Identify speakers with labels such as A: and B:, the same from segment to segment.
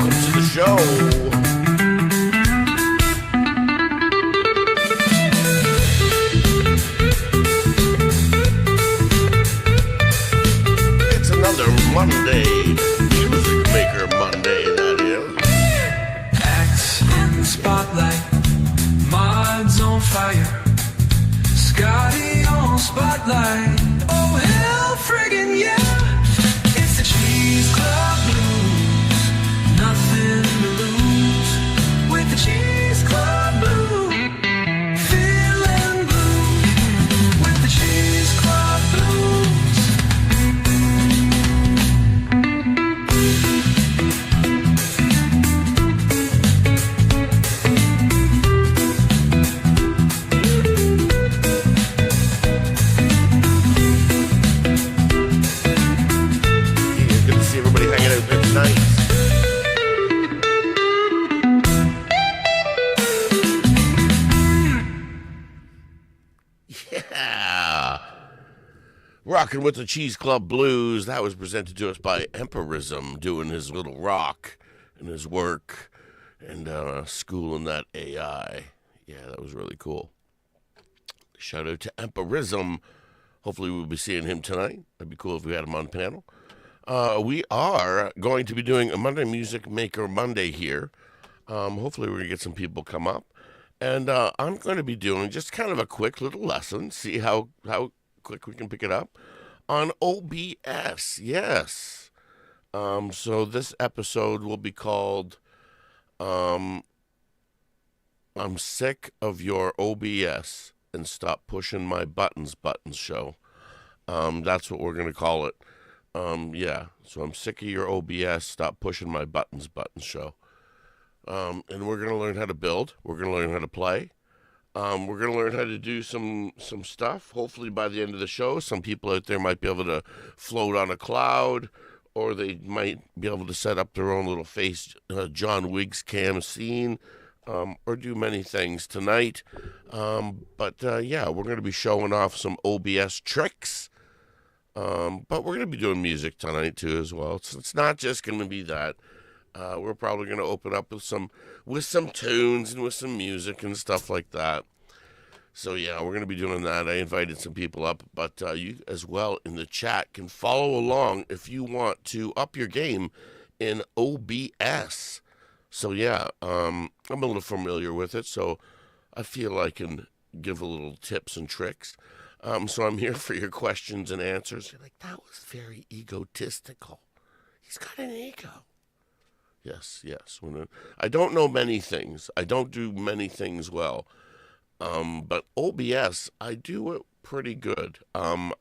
A: welcome to the show. It's another Monday, Music Maker Monday, that is.
B: Acts in the spotlight, mods on fire, Scotty on spotlight. Oh hell friggin' yeah, it's the Cheese Club Blues. Nothing to lose with the Cheese Club Blues. Feeling blue with the Cheese Club Blues.
A: Rocking with the Cheese Club Blues. That was presented to us by Empirism, doing his little rock and his work and schooling that AI. Yeah, that was really cool. Shout out to Empirism. Hopefully we'll be seeing him tonight. That'd be cool if we had him on panel. We are going to be doing a Monday Music Maker Monday here. Hopefully we're going to get some people come up. And I'm going to be doing just kind of a quick little lesson, see how quick we can pick it up on OBS. Yes. So this episode will be called I'm Sick of Your OBS and Stop Pushing My Buttons show. That's what we're going to call it. Yeah. So I'm sick of your OBS, stop pushing my buttons show. And we're going to learn how to build. We're going to learn how to play. We're going to learn how to do some stuff. Hopefully by the end of the show, some people out there might be able to float on a cloud, or they might be able to set up their own little face John Wiggs cam scene, or do many things tonight. Yeah, we're going to be showing off some OBS tricks. But we're going to be doing music tonight too as well. So it's not just going to be that. We're probably going to open up with some tunes and with some music and stuff like that. So yeah, we're going to be doing that. I invited some people up, but you as well in the chat can follow along if you want to up your game in OBS. So yeah, I'm a little familiar with it, so I feel I can give a little tips and tricks. So I'm here for your questions and answers. You're like, that was very egotistical. He's got an ego. Yes. I don't know many things. I don't do many things well. But OBS, I do it pretty good. I'm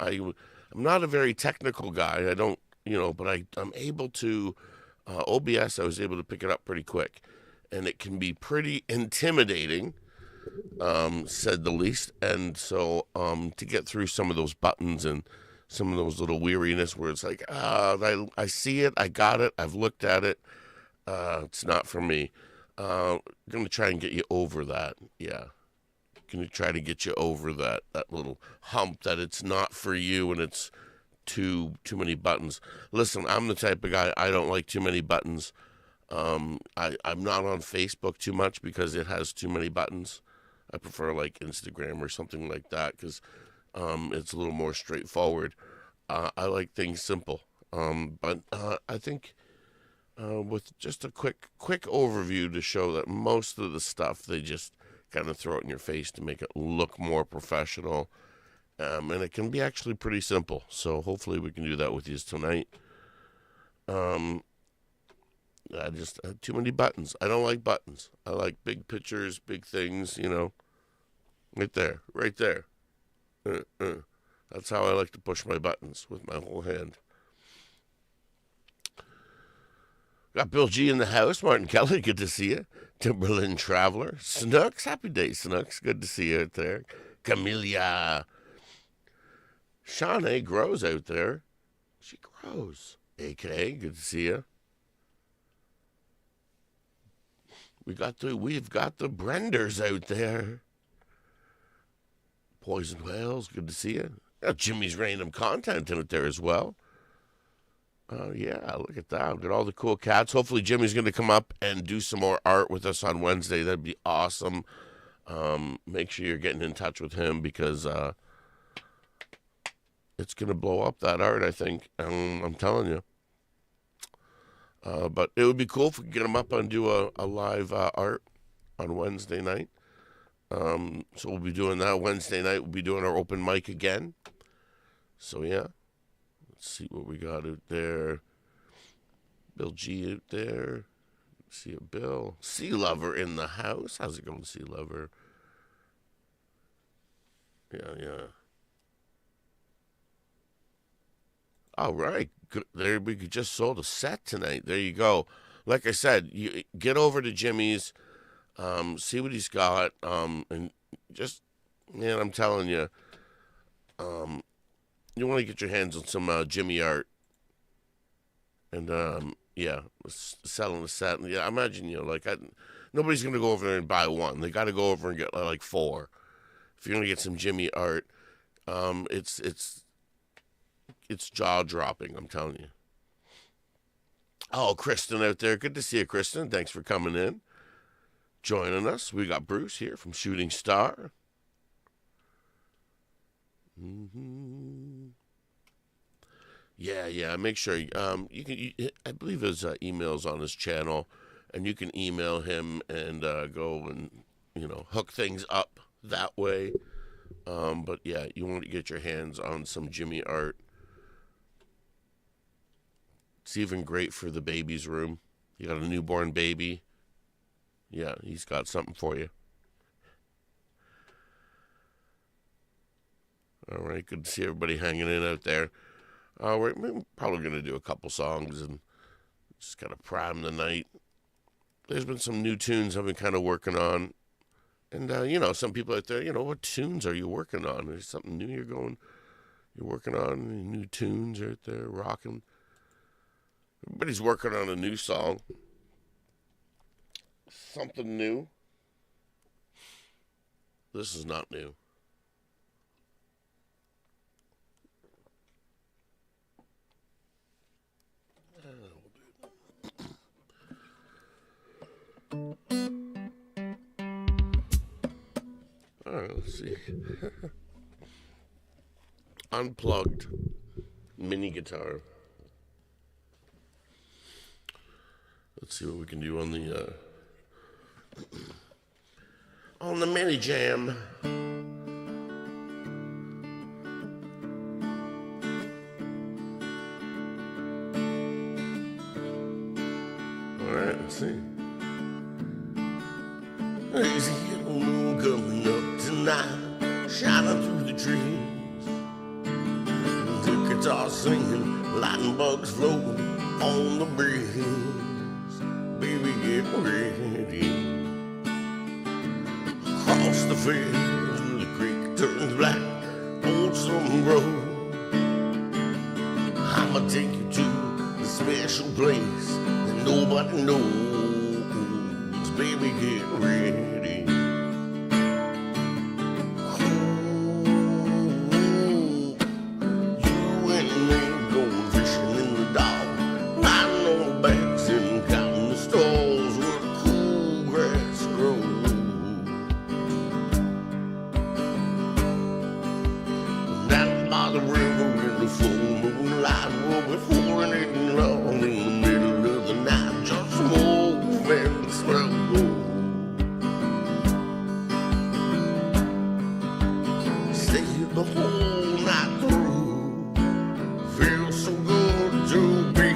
A: not a very technical guy. I don't, but I'm able to, OBS, I was able to pick it up pretty quick. And it can be pretty intimidating, said the least. And so to get through some of those buttons and some of those little weariness where it's like, I see it, I got it, I've looked at it. It's not for me. I'm going to try and get you over that. Yeah. Going to try to get you over that little hump that it's not for you and it's too many buttons. Listen, I'm the type of guy, I don't like too many buttons. I'm not on Facebook too much because it has too many buttons. I prefer like Instagram or something like that because it's a little more straightforward. I like things simple. But I think with just a quick overview to show that most of the stuff they just kind of throw it in your face to make it look more professional. And it can be actually pretty simple. So hopefully we can do that with you tonight. I just had too many buttons. I don't like buttons. I like big pictures, big things, Right there. That's how I like to push my buttons, with my whole hand. Got Bill G in the house. Martin Kelly, good to see you. Timberland Traveler. Snooks, happy day, Snooks. Good to see you out there. Camellia. Shawnee grows out there. She grows. AK, good to see you. We've got the Brenders out there. Poison Whales, good to see you. Got Jimmy's Random Content out there as well. Yeah, look at that. We've got all the cool cats. Hopefully Jimmy's going to come up and do some more art with us on Wednesday. That'd be awesome. Make sure you're getting in touch with him because it's going to blow up, that art, I think. I'm telling you. But it would be cool if we could get him up and do a live art on Wednesday night. So we'll be doing that Wednesday night. We'll be doing our open mic again. So, yeah. Let's see what we got out there. Bill G out there. See a Bill. Sea Lover in the house. How's it going, Sea Lover? Yeah. All right. Good. There, we just sold a set tonight. There you go. Like I said, you get over to Jimmy's, see what he's got, and just, man, I'm telling you, you want to get your hands on some Jimmy art, and yeah, selling a set. Yeah, I imagine, nobody's gonna go over there and buy one. They got to go over and get like 4. If you're gonna get some Jimmy art, it's jaw dropping. I'm telling you. Oh, Kristen out there. Good to see you, Kristen. Thanks for coming in, joining us. We got Bruce here from Shooting Star. Yeah. Make sure you can. I believe his email's on his channel, and you can email him and go and hook things up that way. But yeah, you want to get your hands on some Jimmy art. It's even great for the baby's room. You got a newborn baby. Yeah, he's got something for you. All right, good to see everybody hanging in out there. We're probably going to do a couple songs and just kind of prime the night. There's been some new tunes I've been kind of working on. And, some people out there, what tunes are you working on? There's something new you're working on? Any new tunes out there rocking? Everybody's working on a new song. Something new. This is not new. All right, let's see. Unplugged mini guitar. Let's see what we can do on the mini jam. All right, let's see. There's a yellow moon coming up tonight, shining through the trees. The guitar singing, lightning bugs floating on the breeze. Baby, get ready. Across the field, the creek turns black, old Summer Road. I'ma take you to a special place that nobody knows. Baby, get ready. Oh, you and me going fishing in the dark, riding on the banks and counting the stars where the cool grass grows. Down by the river in the full moonlight, we'll be fooling it along in the middle of the night, just some old friends through. The whole night through, feels so good to be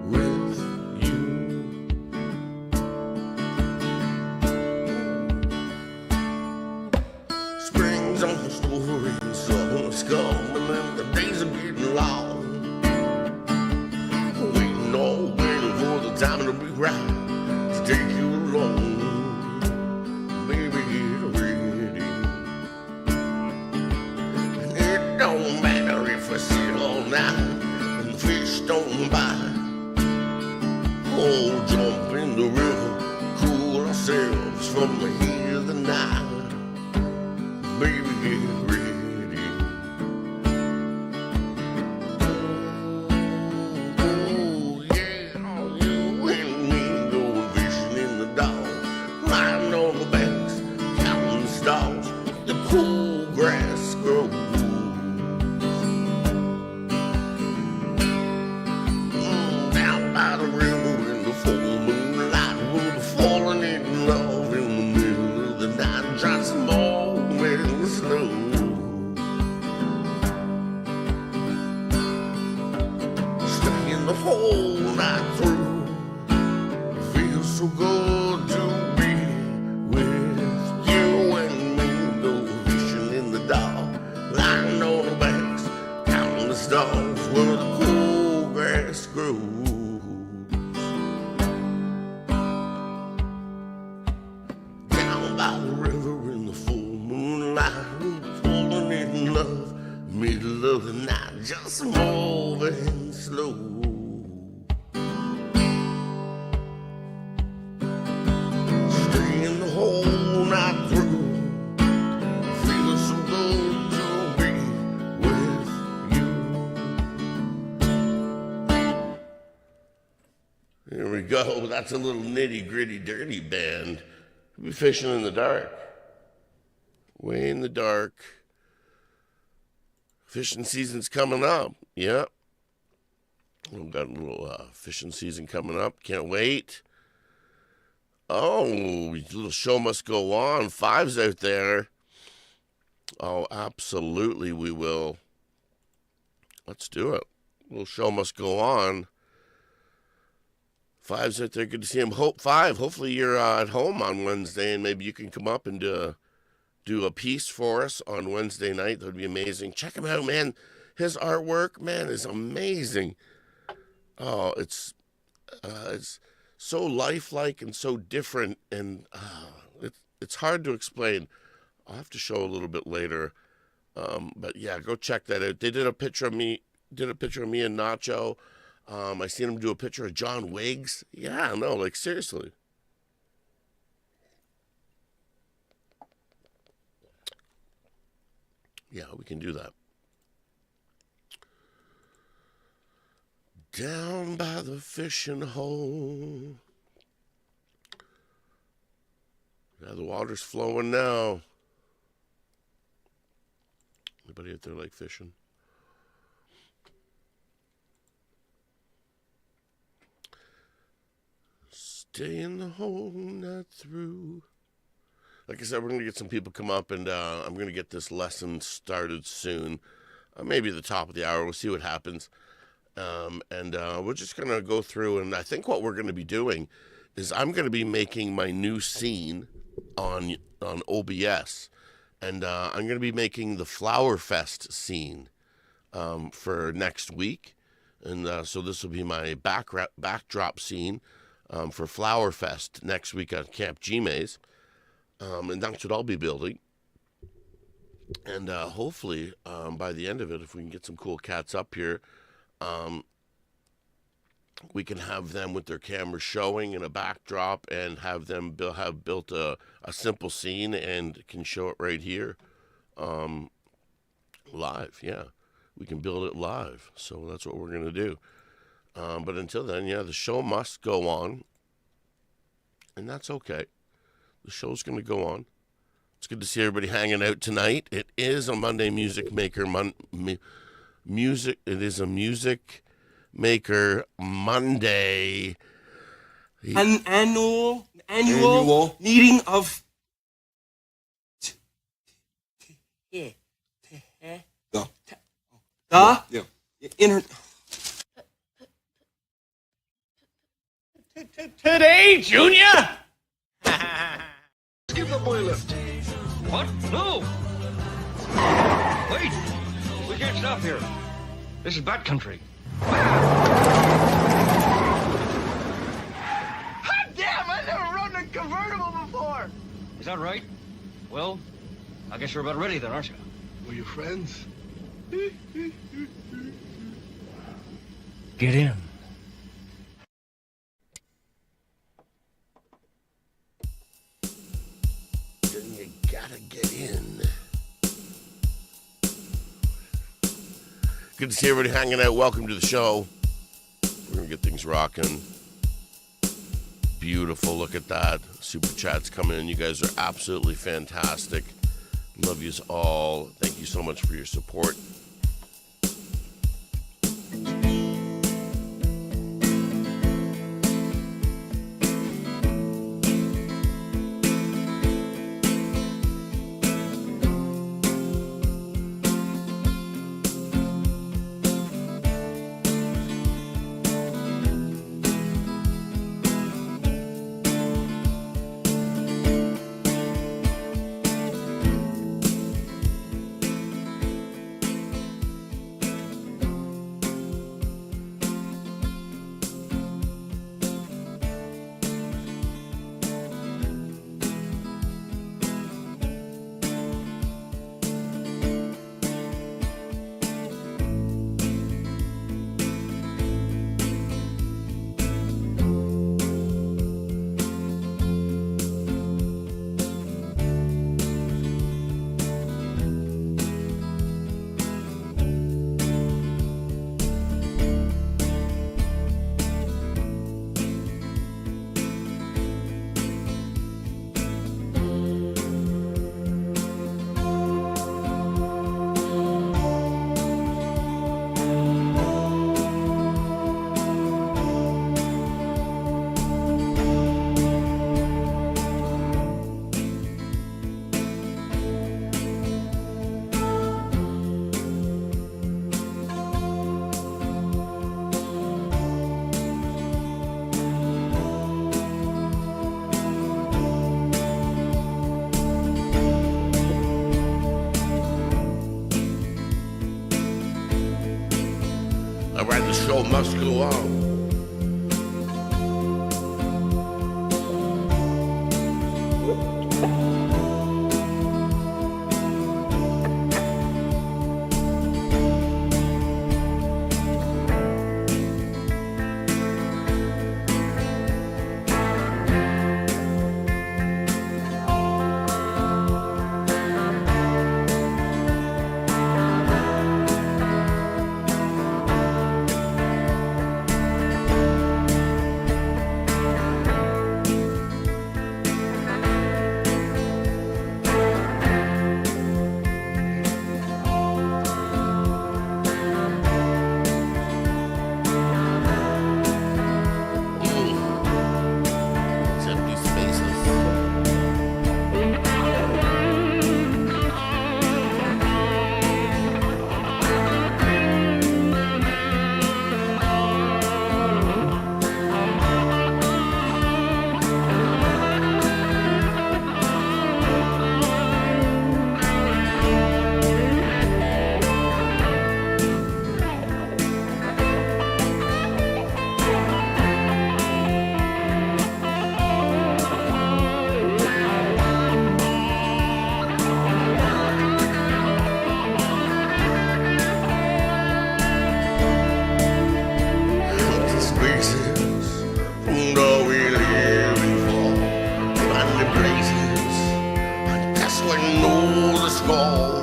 A: with you. Spring's on the story and summer's coming and the days are getting long. Waiting for the time to be right to take you along. Baby, get ready. Don't matter if I sit all night and the fish don't bite. Oh, jump in the river, cool ourselves from the heat of the night. Baby, get ready. whole night through. It feels so good to be with you and me. Go fishing in the dark, lying on the banks, counting the stars where the cool grass grows. Down by the river in the full moonlight, falling in love, middle of the night, just moving slow. Staying the whole night through, feeling so good to be with you. Here we go. That's a little nitty gritty dirty band. We'll be fishing in the dark. Way in the dark. Fishing season's coming up. Yep. We've got a little fishing season coming up. Can't wait. Oh, little show must go on. Fives out there. Oh, absolutely we will. Let's do it. Little show must go on. Fives out there. Good to see him. Hopefully you're at home on Wednesday and maybe you can come up and do a piece for us on Wednesday night. That would be amazing. Check him out, man. His artwork, man, is amazing. Oh, it's so lifelike and so different, and it's hard to explain. I'll have to show a little bit later. But yeah, go check that out. They did a picture of me and Nacho. I seen him do a picture of John Wiggs. Yeah, no, like seriously. Yeah, we can do that. Down by the fishing hole. Yeah, the water's flowing now. Anybody out there like fishing? Stay in the whole night through. Like I said, we're going to get some people come up, and I'm going to get this lesson started soon. Maybe at the top of the hour. We'll see what happens. We're just going to go through, and I think what we're going to be doing is I'm going to be making my new scene on OBS. And I'm going to be making the Flower Fest scene for next week. And so this will be my backdrop scene for Flower Fest next week at Camp G-Maze. And that's what I'll be building. And hopefully, by the end of it, if we can get some cool cats up here, we can have them with their cameras showing in a backdrop and have them have built a simple scene and can show it right here live. Yeah, we can build it live. So that's what we're going to do. But until then, yeah, the show must go on. And that's okay. The show's going to go on. It's good to see everybody hanging out tonight. It is a Monday Music Maker It is a Music Maker Monday.
C: An annual meeting of
D: Today, Junior?
E: Give the boy a lift.
D: What? No. Wait. We can't stop here. This is bat country.
E: Hot damn, I never rode in a convertible before.
D: Is that right? Well, I guess you're about ready then, aren't you?
E: Were you friends?
D: Get in.
A: Then you gotta get in. Good to see everybody hanging out. Welcome to the show. We're going to get things rocking. Beautiful. Look at that. Super chats coming in. You guys are absolutely fantastic. Love yous all. Thank you so much for your support. must go on. Empty spaces. Empty spaces from all we living for. Finding places, I guess we know the score.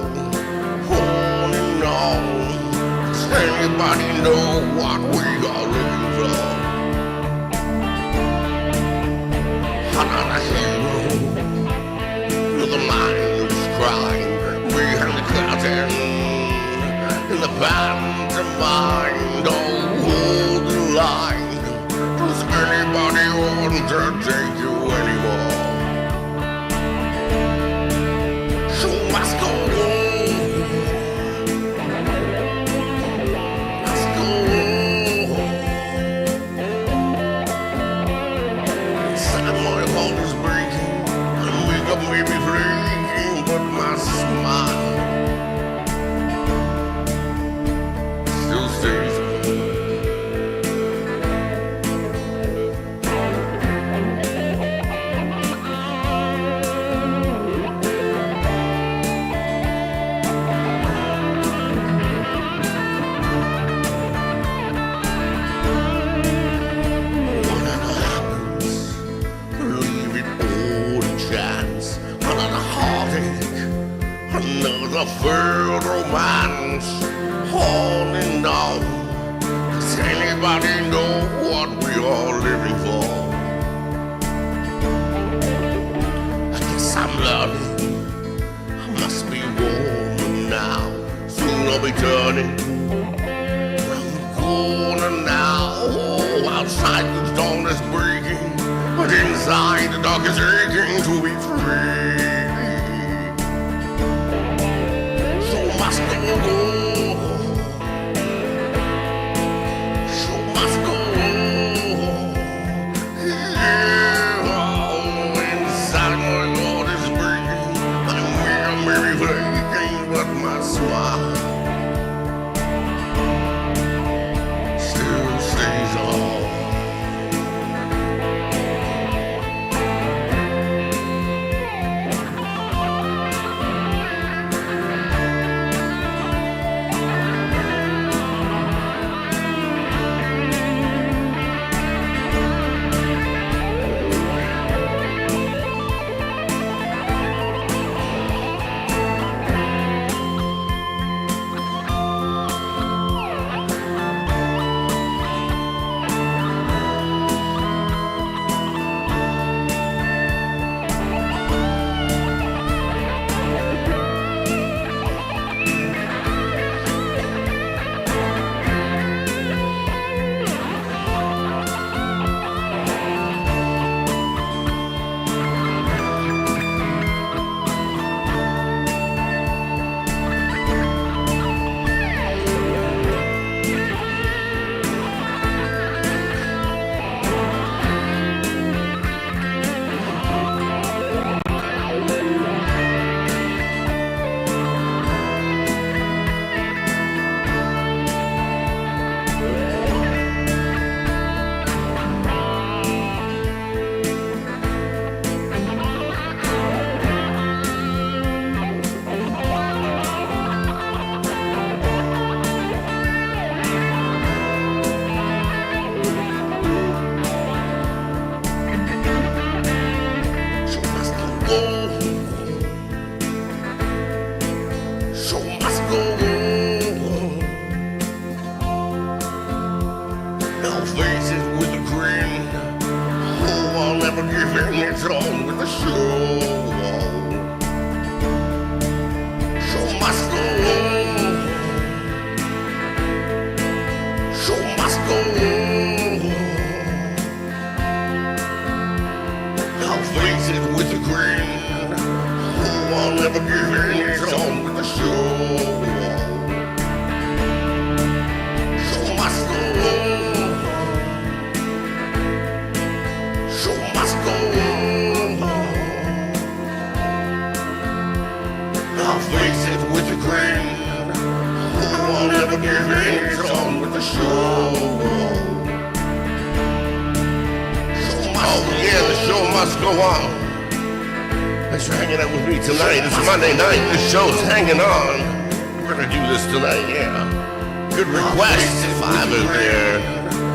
A: On and on. Does anybody know what we are looking for? Another hero with a mind is crying behind the curtain. In the pantomime, don't hold the line. Does anybody want to take you anymore? Show must go on. Must go on. Inside my heart is breaking, and makeup may be flaking, but my smile still stays. Whatever happens, leave it all to chance. Another heartache, another failed romance. On and on. Does anybody know what we are living for? I guess I'm learning. I must be warm now. Soon I'll be turning around the corner now. Oh, outside the dawn is breaking, but inside the dark is aching to be free. So must go. So must go. Yeah, oh, inside my heart is breaking. I'm very flaking, but my smile still stays on. grin. Oh, I'll never give in, it's on with the show. Show must go on. Show must go on. I'll face it with a grin. Oh, I'll never give in, it's on with the show. Show must go on. Show must go on. I'll face it with a grin. Oh, I'll never give in, it's on with the show. Oh yeah, the show must go on. Thanks for hanging out with me tonight. It's Monday night. The show's hanging on. We're gonna do this tonight, yeah. Good requests, 5 out there.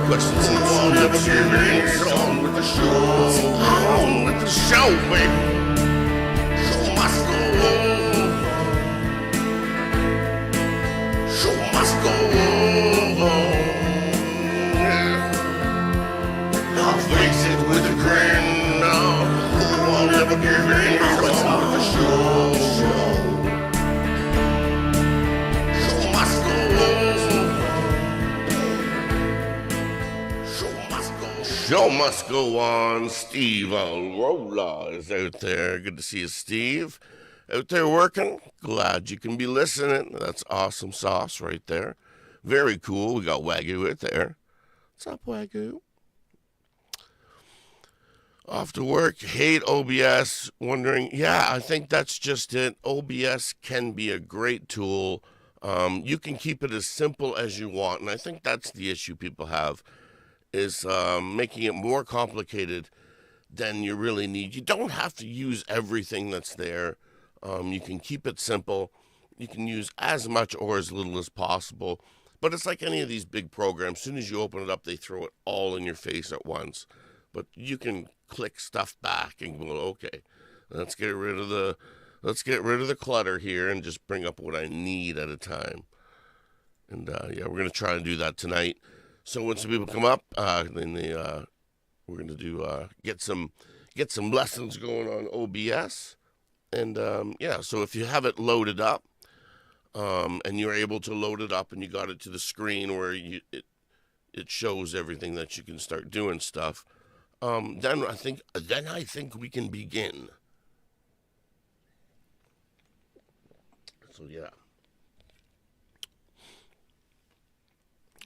A: Questions and snips. It's on with the show. It's on with the show, baby. Show must go on. Show must go on. Yeah. I'll face it with a grin. No, I'll never give in. It's on with the show. Show must go on. Show must go on. Steve Alrola is out there. Good to see you, Steve. Out there working. Glad you can be listening. That's awesome sauce right there. Very cool. We got Wagyu out there. What's up, Wagyu? Off to work, hate OBS, wondering, yeah, I think that's just it. OBS can be a great tool. You can keep it as simple as you want, and I think that's the issue people have, is making it more complicated than you really need. You don't have to use everything that's there. You can keep it simple. You can use as much or as little as possible. But it's like any of these big programs. As soon as you open it up, they throw it all in your face at once. But you can click stuff back and go, okay, let's get rid of the clutter here and just bring up what I need at a time. And yeah, we're gonna try and do that tonight. So when some people come up, then we're gonna do get some lessons going on OBS. And yeah, so if you have it loaded up, and you're able to load it up and you got it to the screen where it shows everything that you can start doing stuff. Then I think we can begin. So yeah.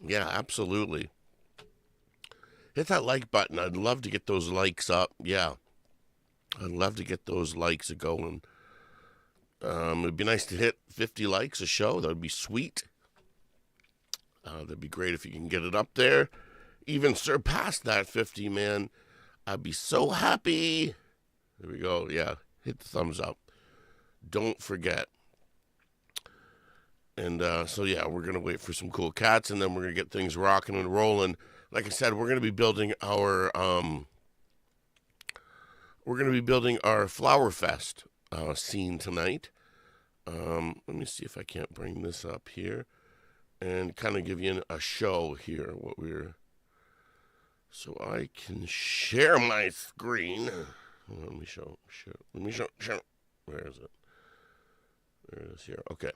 A: Yeah, absolutely. Hit that like button. I'd love to get those likes up. Yeah. I'd love to get those likes going. It'd be nice to hit 50 likes a show. That would be sweet. That'd be great if you can get it up there. Even surpass that 50, man. I'd be so happy. There we go. Yeah, hit the thumbs up. Don't forget. And so, yeah, we're going to wait for some cool cats, and then we're going to get things rocking and rolling. Like I said, we're going to be building our Flower Fest scene tonight. Let me see if I can't bring this up here and kind of give you a show here, what we're... So I can share my screen. Let me show. Where is it? There it is here. Okay.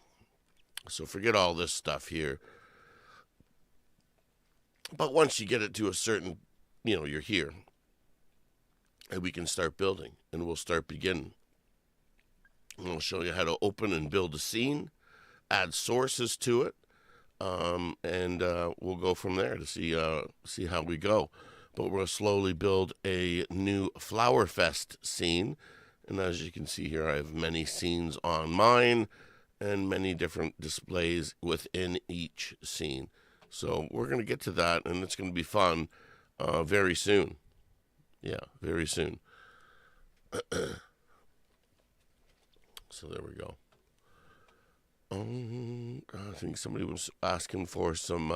A: So forget all this stuff here. But once you get it to a certain, you're here. And we can start building. And we'll start beginning. And I'll show you how to open and build a scene. Add sources to it. And we'll go from there to see how we go. But we'll slowly build a new Flower Fest scene. And as you can see here, I have many scenes on mine and many different displays within each scene. So we're going to get to that, and it's going to be fun very soon. Yeah, very soon. So there we go. I think somebody was asking for some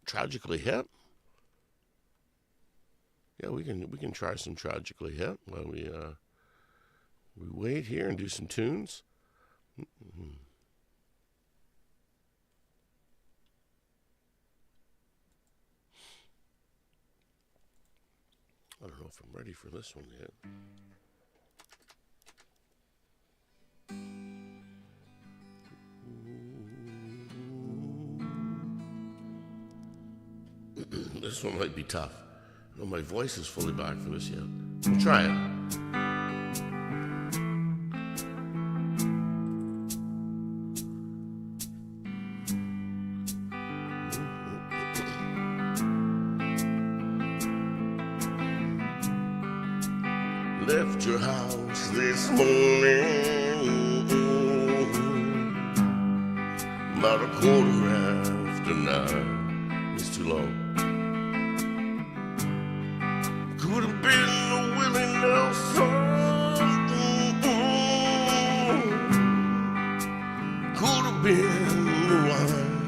A: Tragically Hip. Yeah, we can try some Tragically Hip while we wait here and do some tunes. I don't know if I'm ready for this one yet. This one might be tough. No, my voice is fully back for this yet. We'll try it. Left your house this morning about 9:15. It's too long. Could have been a Willie Nelson. Could have been the wine.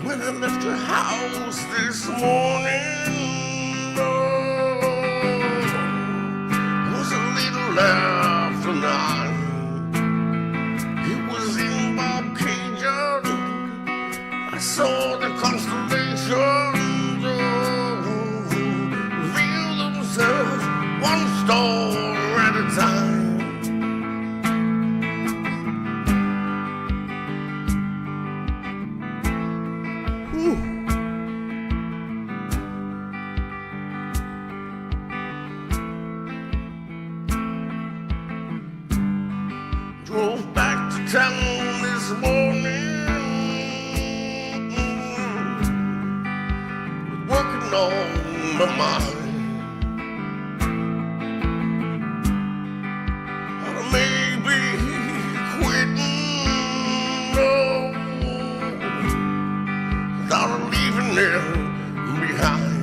A: When I left your house this morning, was a little after 9. It was in Cajun. I saw the constellations reveal themselves one star at a time. Whew. Drove back to town this morning, working on my mind. I may be quitting, no, thought of leaving them behind.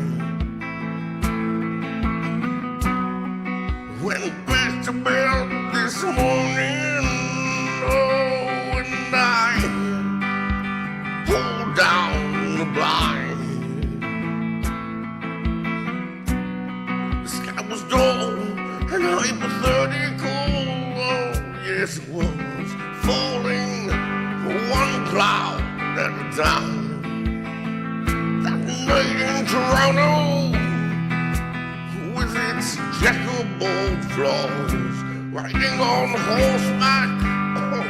A: Went back to bed this morning, oh, and I pulled down the blind. Was dull and hypothetical, oh yes it was, falling one cloud at a time. That night in Toronto, with its checkerboard floors, riding on horseback, oh,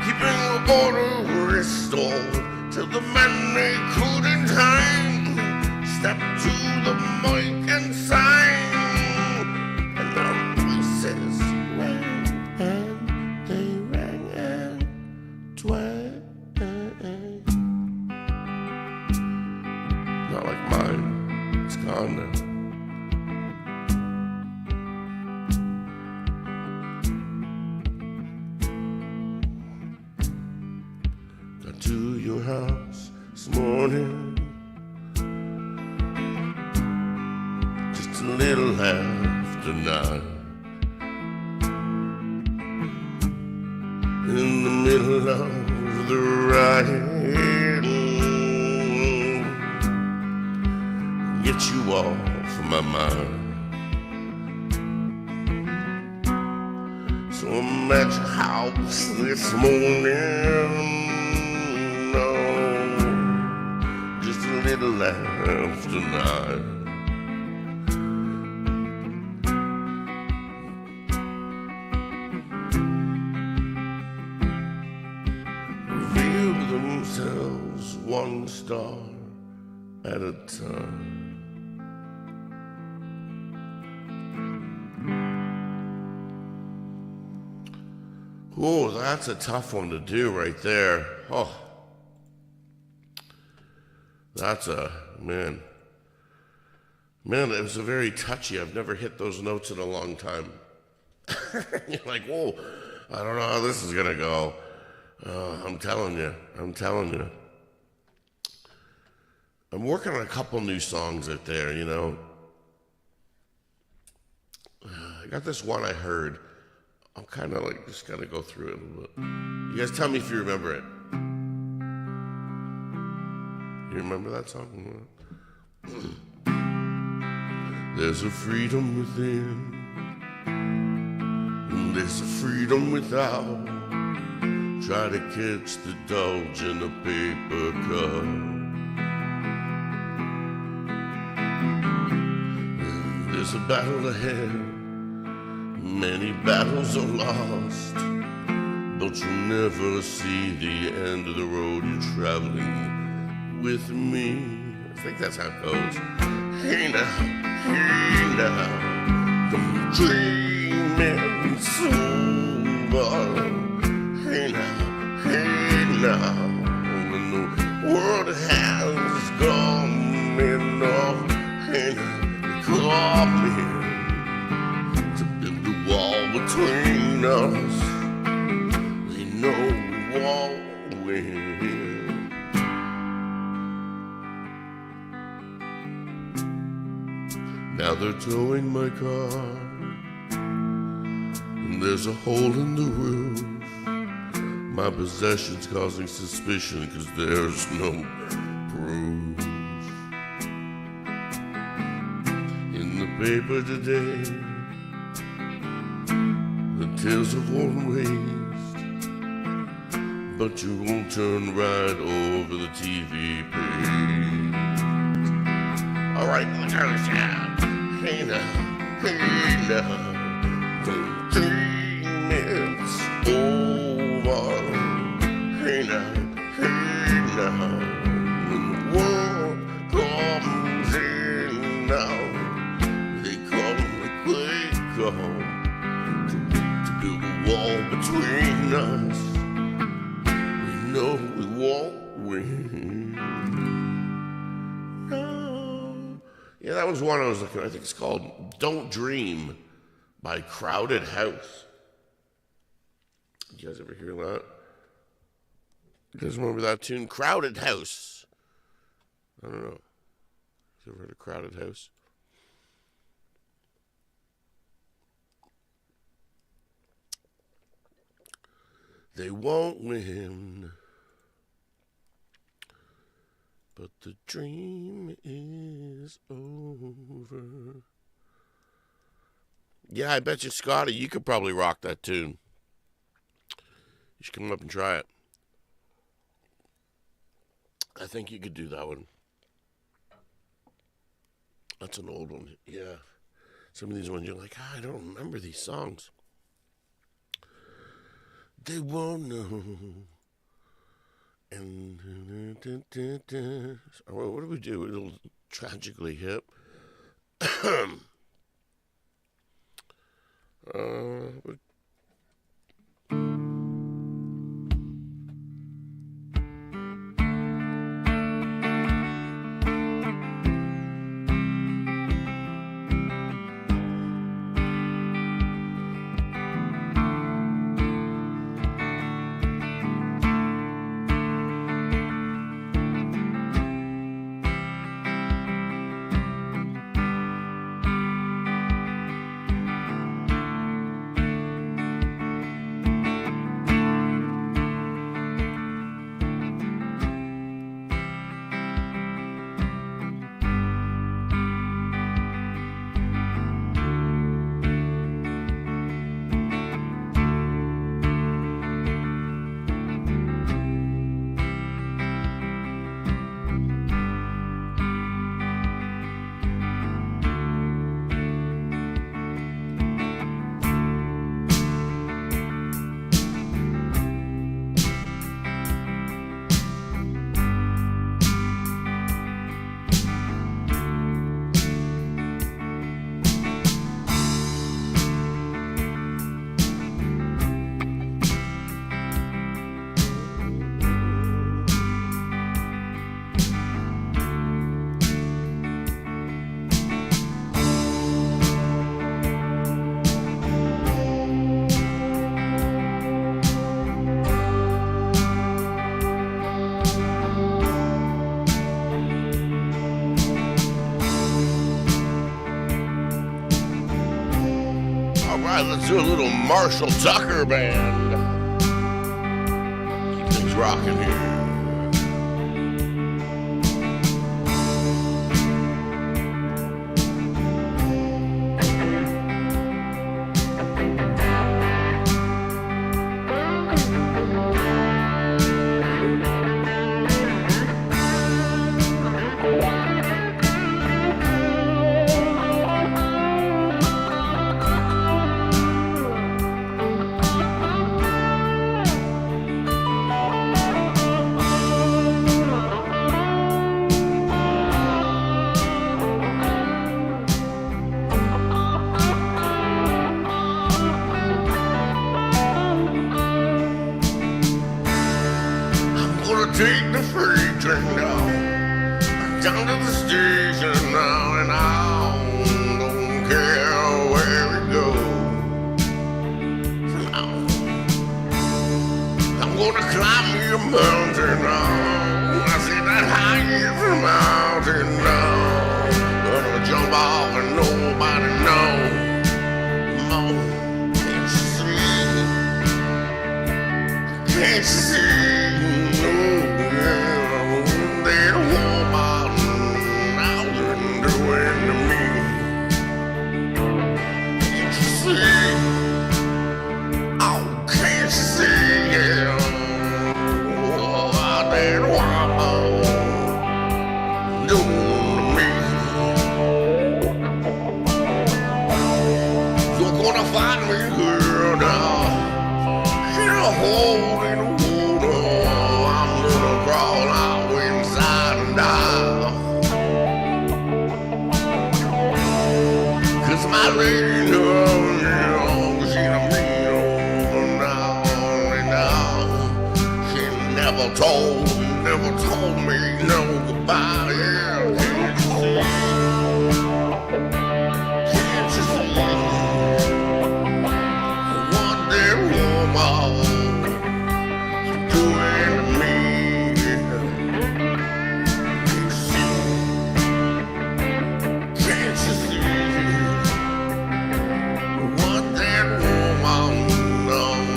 A: keeping order restored, till the men they couldn't hang stepped to the mic and sang. Not like mine, it's gone now. Got to your house this morning, just a little after 9. In the middle of the ride, get you off my mind. So I'm at your house this morning, no, just a little after 9. Reveal themselves one star at a time. Oh, that's a tough one to do right there. Oh, that's a, man, it was a very touchy. I've never hit those notes in a long time. You're like, whoa, I don't know how this is going to go. I'm telling you. I'm working on a couple new songs out there, you know. I got this one I heard. I'm kind of like just gotta go through it a little bit. You guys tell me if you remember it. You remember that song? There's a freedom within, and there's a freedom without. Try to catch the doge in a paper cup. There's a battle ahead, many battles are lost, but you'll never see the end of the road. You're traveling with me. I think that's how it goes. Hey now, don't dream it's over. Hey now, when the world has gone enough. Hey now, call me to build a wall between us. We know we won't win. Now they're towing my car, and there's a hole in the roof. My possessions causing suspicion, 'cause there's no proof. In the paper today, the tales of war and waste, but you won't turn right over the TV page. All right, look at this out. Hey now, don't dream it's over. Hey now, when the world comes in now, they come like they come to build a wall between us. We know we won't win. No. Yeah, that was one I was looking at. I think it's called Don't Dream by Crowded House. Did you guys ever hear that? You guys remember that tune? Crowded House. I don't know. You ever heard of Crowded House? They won't win, but the dream is over. Yeah, I bet you, Scotty, you could probably rock that tune. You should come up and try it. I think you could do that one. That's an old one. Yeah. Some of these ones you're like, I don't remember these songs. They won't know. And what do we do? It'll tragically hip. Let's do a little Marshall Tucker band. Keep things rocking here. take the freight train down to the station now, and I don't care where we go. Now, I'm gonna climb me a mountain now. I see that high is a mountain now. Gonna jump off and nobody knows. Can't you see? Can't you see? That woman out and doing to me. Can't you see? Oh, can't you see? Yeah. Oh, that woman doing to me. You're gonna find me here now. In a hole in the water, I'm gonna crawl out inside and out. 'Cause my lady knows, she's a mean woman now and now. She never told me no goodbye. Yeah, can't you see? Can't you see? What that woman doing to me? Can't you see? Can't you see? What that woman done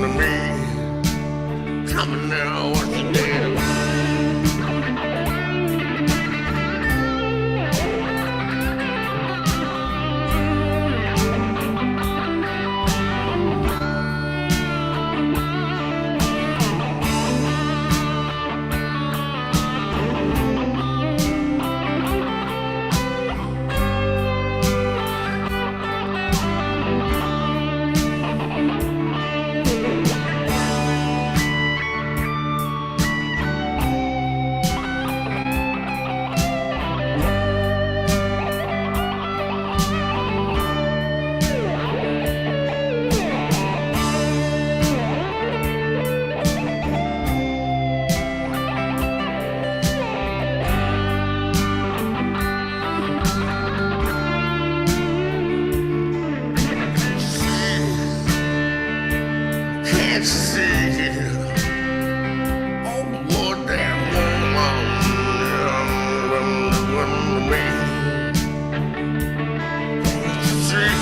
A: to me? Coming now, what you did. Can't you see? Oh, what that woman done to me? Can't you see?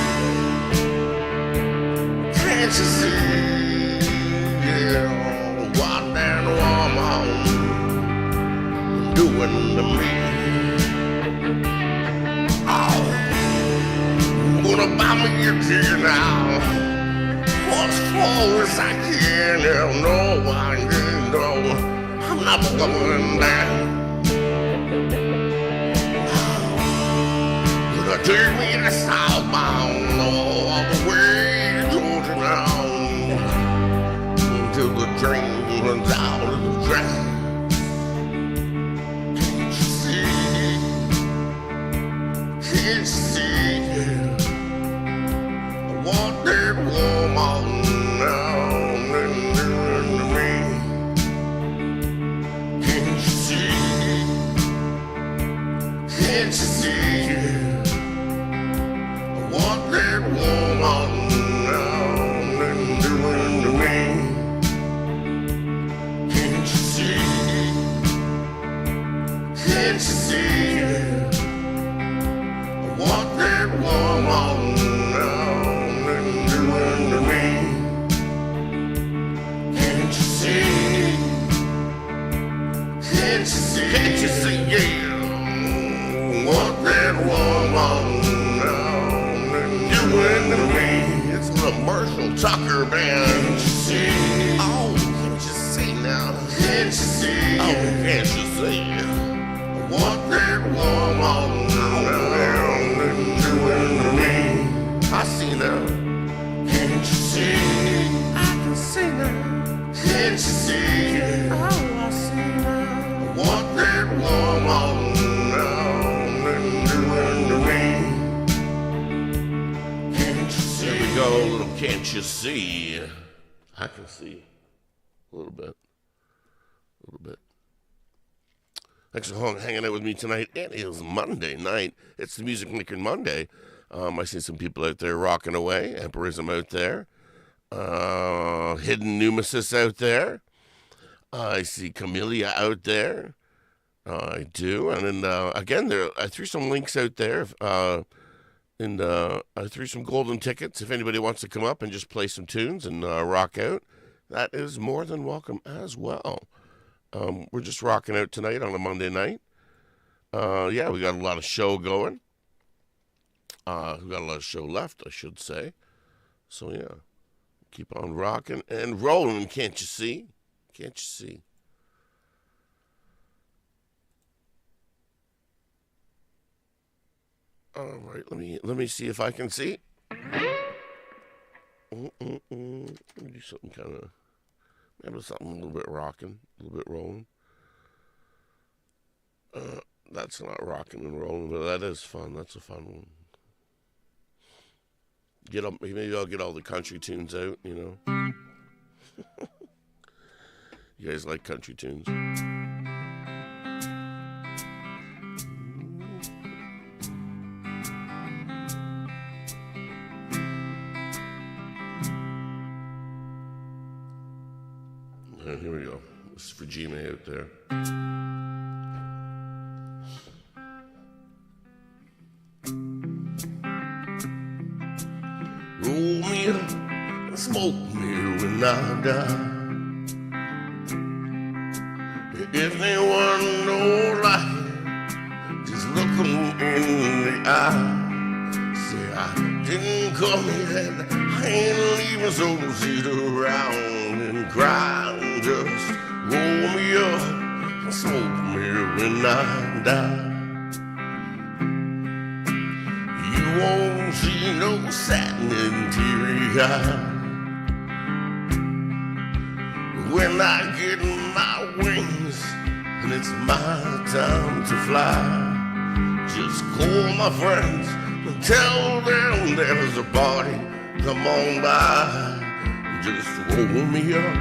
A: Can't you see? Yeah, what that woman doing to me? Oh, I'm gonna buy me a ticket now. As far as I can, no, I didn't know. I'm not going down. Gonna take me to southbound all the way to Georgia now, until the train runs out of the track. Can't you see? Can't you see? What that woman down and doing to me? Can't you see? Can't you see? What that woman down and doing to me? Can't you see? Can't you see? What that woman doing to me? Can't you see? Can't you see? Can't you see? Yeah, what that woman doing to me? It's the Marshall Tucker Band. Can't you see? Oh, can't you see now? Can't you see? Oh, can't you see? What that woman doing to me? I see now. Can't you see? I can see now. Can't you see? Oh, I see now. What that woman doing to me? Can't you see? There we go, little can't you see? I can see a little bit. little bit. Thanks for hanging out with me tonight. It is Monday night. It's the Music Maker Monday. I see some people out there rocking away. Emperism out there. Hidden Numesis out there. I see Camellia out there. I do. And then, again, I threw some links out there. And I threw some golden tickets. If anybody wants to come up and just play some tunes and rock out, that is more than welcome as well. We're just rocking out tonight on a Monday night. Yeah, we got a lot of show going. We got a lot of show left, I should say. So, yeah, keep on rocking and rolling, can't you see? Can't you see? All right, let me see if I can see. Let me do something kind of, maybe something a little bit rocking, a little bit rolling. That's not rocking and rolling, but that is fun. That's a fun one. Maybe I'll get all the country tunes out, you know. You guys like country tunes? Here we go. This is for G-May out there. Roll me up and smoke me when I die. If anyone knows like, just look them in the eye. Say I didn't come here, I ain't leaving, so sit around and cry. Just roll me up and smoke me when I die. You won't see no satin and teary eye when I get my wings and it's my time to fly. Just call my friends and tell them there's a party, come on by. Just roll me up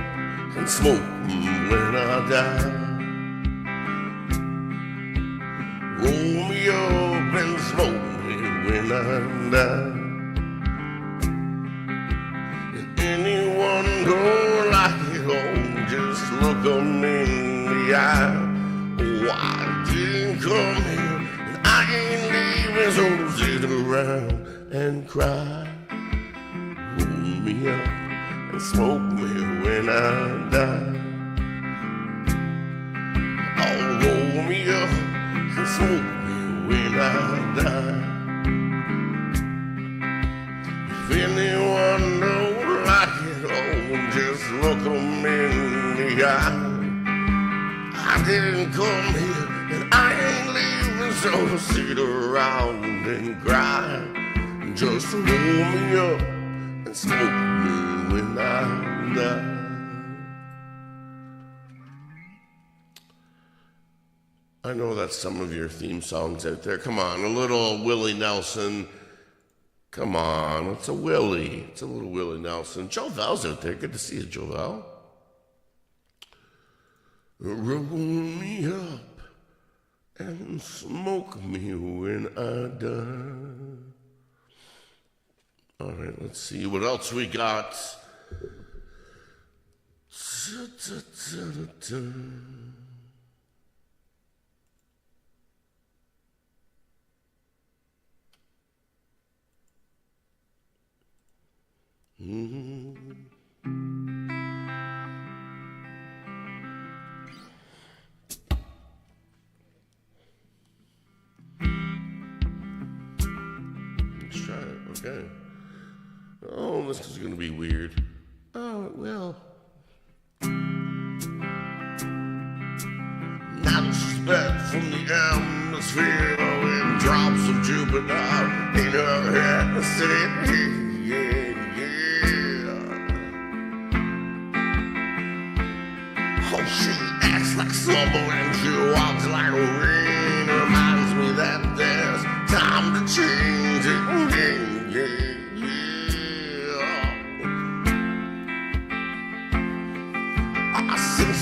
A: and smoke when I die. Roll me up and smoke me when I die. If anyone don't like it, oh, just look them in the eye. Oh, I didn't come here and I ain't leaving, so sit around and cry. Roll me up and smoke me when I die. Oh, roll me up and smoke me when I die. If anyone don't like it, oh, just look them in the eye. I didn't come here and I ain't leaving, so sit around and cry. Just roll me up and smoke me when I die. I know that's some of your theme songs out there. Come on, a little Willie Nelson. Come on, it's a Willie. It's a little Willie Nelson. Joe Val's out there. Good to see you, Joe Val. Roll me up and smoke me when I die. All right, let's see what else we got. Let's try it. Okay. Oh, this is going to be weird. Oh, it will. Now respect from the atmosphere in drops of Jupiter in her head. Say, yeah, yeah. Oh, she acts like summer and she walks like rain. Reminds me that there's time to change it. Yeah, yeah.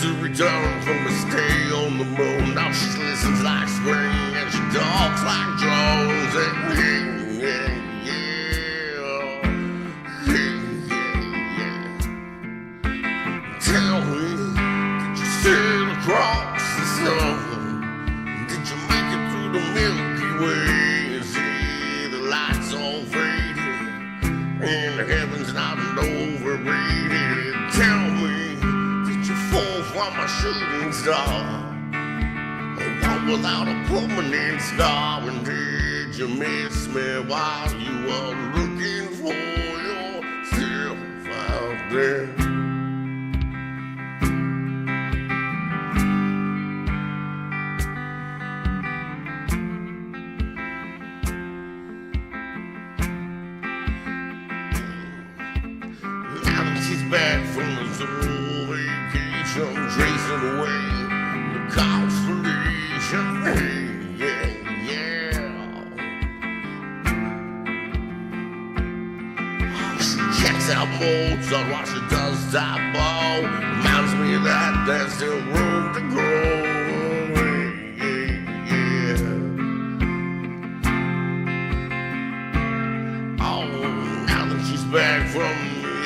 A: to return from a stay on the moon. Now she listens like spring and she talks like drones. And yeah. Tell me, did you sail across the sun? Did you make it through the Milky Way? See the lights all faded and the heavens not overrated. Tell me, did you fall from a shooting star? Or walk without a permanent scar? And did you miss me while you were looking for yourself out there? Back from the zoo vacation, tracing away the constellation. Yeah. She checks out Mozart while she does that ball. Reminds me that there's still room to grow. Yeah. Oh, now that she's back from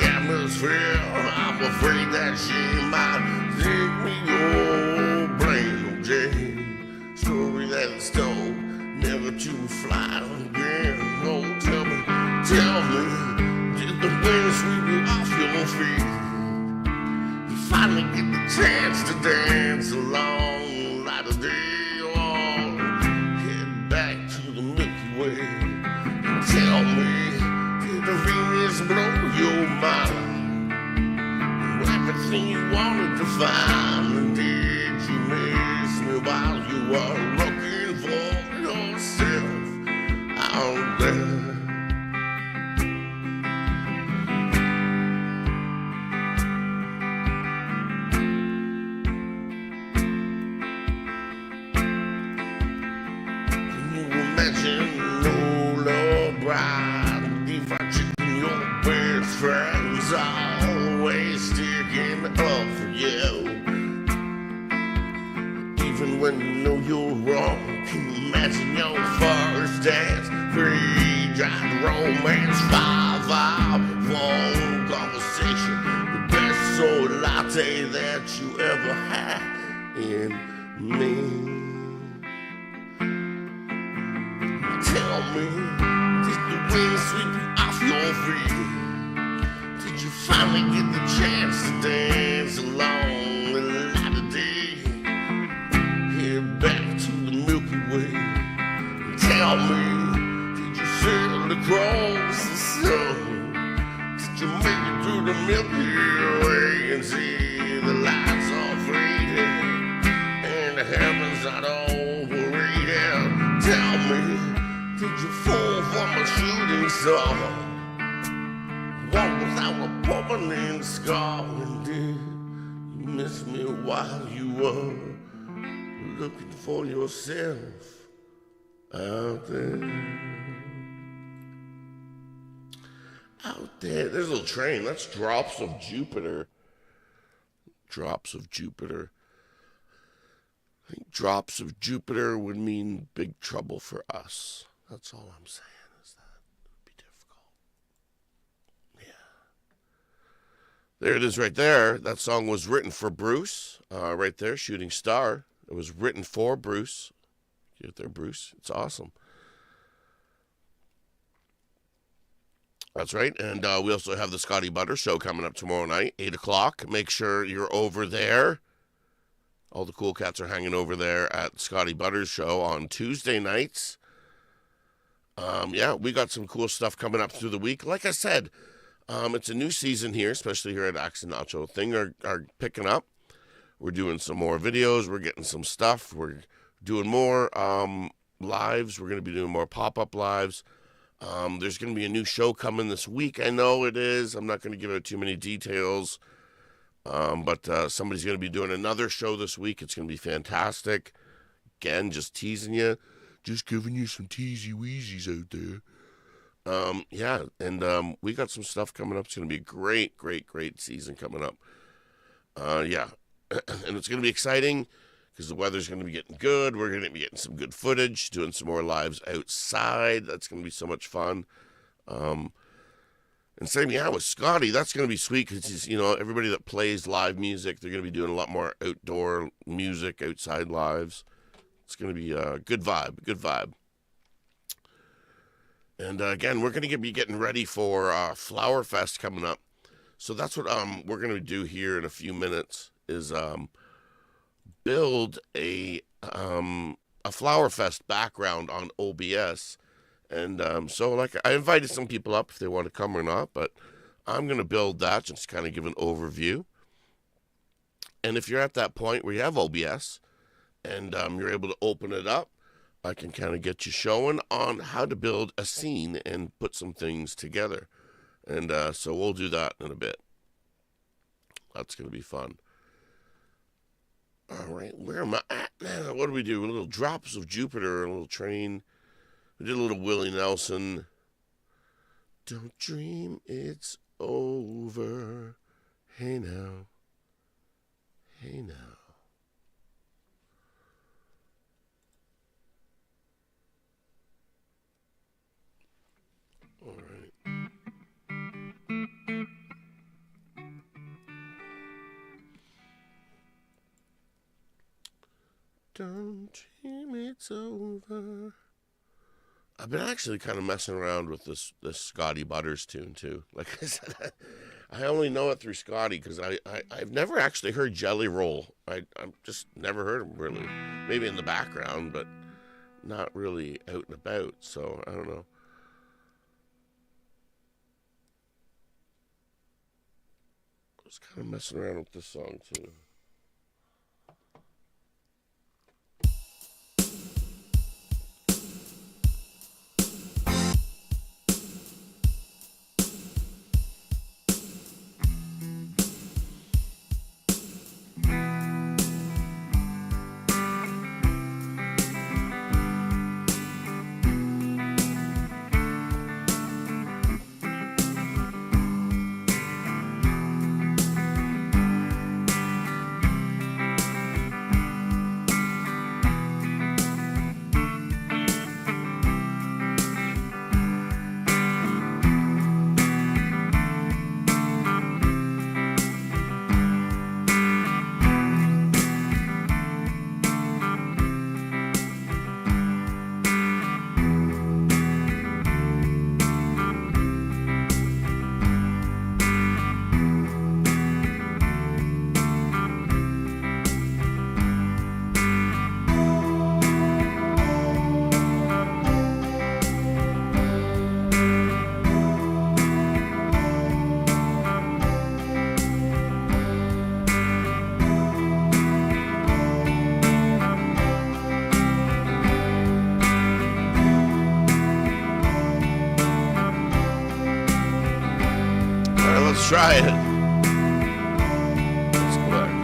A: atmosphere, I'm afraid that she might think me your brain. Oh, Jane, story that is told, never to fly again. Oh, tell me, did the wind sweep you off your feet? You finally get the chance to dance along the light of day, or head back to the Milky Way. And tell me, did the Venus blow your mind? Everything you wanted to find, and did you miss me while you were looking for yourself out there? Can you imagine, oh Lord, bride, deep fried chicken, your best friends always sticking up for you, even when you know you're wrong. Can you imagine your first dance, free-drive romance, 5-hour phone conversation, the best soy latte that you ever had in me? Tell me, did the wind sweep you off your feet? Did you finally get the chance to dance along the light of day? Head back to the Milky Way. Tell me, did you sail across the sun? Did you make it through the Milky Way and see the lights all faded and the heavens not overrated? Tell me, did you fall from a shooting star? Walk without a permanent scar? And did you miss me while you were looking for yourself out there? Out there. There's a little train. That's Drops of Jupiter. Drops of Jupiter. I think Drops of Jupiter would mean big trouble for us. That's all I'm saying. There it is right there. That song was written for Bruce. Right there, Shooting Star. It was written for Bruce. Get it there, Bruce. It's awesome. That's right. And we also have the Scotty Butter Show coming up tomorrow night, 8 o'clock. Make sure you're over there. All the cool cats are hanging over there at Scotty Butter's show on Tuesday nights. Yeah, we got some cool stuff coming up through the week. Like I said, it's a new season here, especially here at Acts&Nacho. Things are picking up. We're doing some more videos. We're getting some stuff. We're doing more lives. We're going to be doing more pop-up lives. There's going to be a new show coming this week. I know it is. I'm not going to give out too many details. But somebody's going to be doing another show this week. It's going to be fantastic. Again, just teasing you. Just giving you some teasy-weezies out there. Yeah, and we got some stuff coming up. It's going to be a great, great, great season coming up. Yeah, And it's going to be exciting because the weather's going to be getting good. We're going to be getting some good footage, doing some more lives outside. That's going to be so much fun. And same, yeah, with Scotty, that's going to be sweet because he's, everybody that plays live music, they're going to be doing a lot more outdoor music, outside lives. It's going to be a good vibe. And again, we're going to be getting ready for Flower Fest coming up. So that's what we're going to do here in a few minutes is build a Flower Fest background on OBS. And so like I invited some people up if they want to come or not, but I'm going to build that, just kind of give an overview. And if you're at that point where you have OBS and you're able to open it up, I can kind of get you showing on how to build a scene and put some things together. And so we'll do that in a bit. That's going to be fun. All right, where am I at now? What do we do? A little Drops of Jupiter, a little Train. We did a little Willie Nelson. Don't dream it's over. Hey now. Hey now. All right. Don't dream it's over. I've been actually kind of messing around with this Scotty Butters tune too. Like I said, I only know it through Scotty because I've never actually heard Jelly Roll. I've just never heard him really. Maybe in the background, but not really out and about. So I don't know. I was kind of messing around with this song too. Let's try it. Let's go back.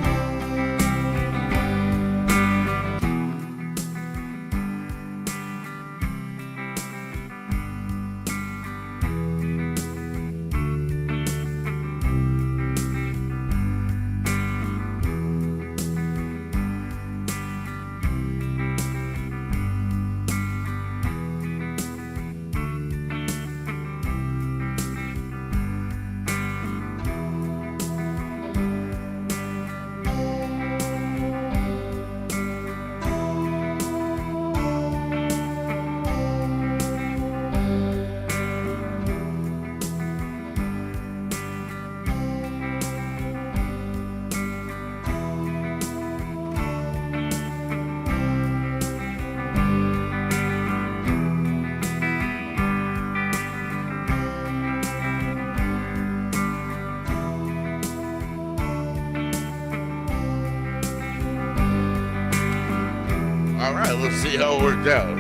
A: Alright, let's see how it worked out.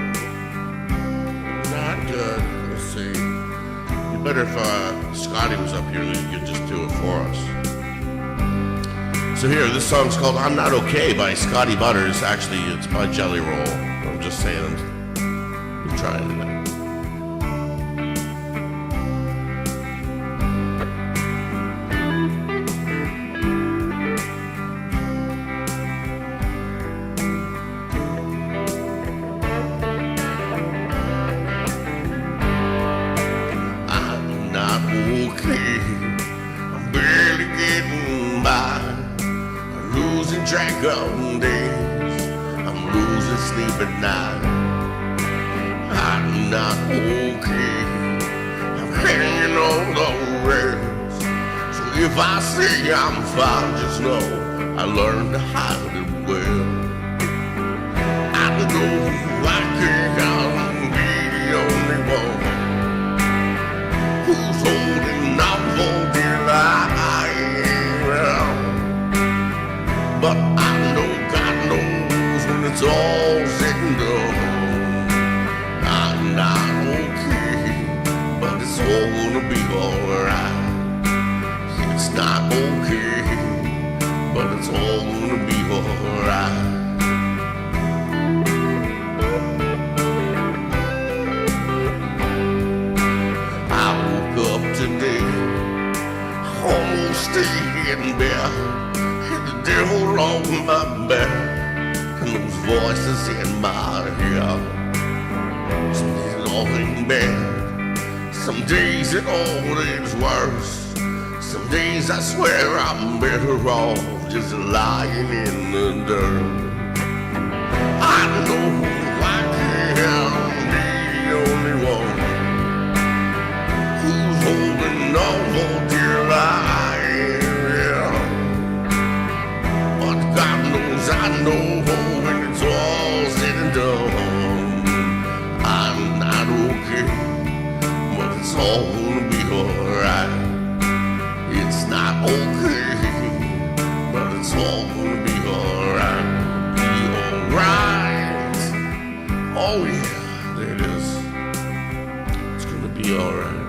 A: Not good. Let's see. It'd be better if Scotty was up here and he could just do it for us. So here, this song's called I'm Not Okay by Scotty Butters. Actually, it's by Jelly Roll. I'm just saying, I'm trying it out. track of days. I'm losing sleep at night. I'm not okay. I'm hanging on the rails. So if I say I'm fine, just know I learned to hide it well. I know I can't be the only one who's holding on for dear life. But I know God knows when it's all said and done. I'm not okay, but it's all gonna be alright. It's not okay, but it's all gonna be alright. I woke up today, almost stayed in bed, had the devil on my back, and those voices in my ear. Some days it all ain't bad, some days it all is worse. Some days I swear I'm better off just lying in the dirt. I know I can't be the only one who's holding on for dear life. Yeah. But God knows I know when it's all said and done, I'm not okay, but it's all gonna be alright. It's not okay, but it's all gonna be alright. Be alright. Oh yeah, there it is. It's gonna be alright.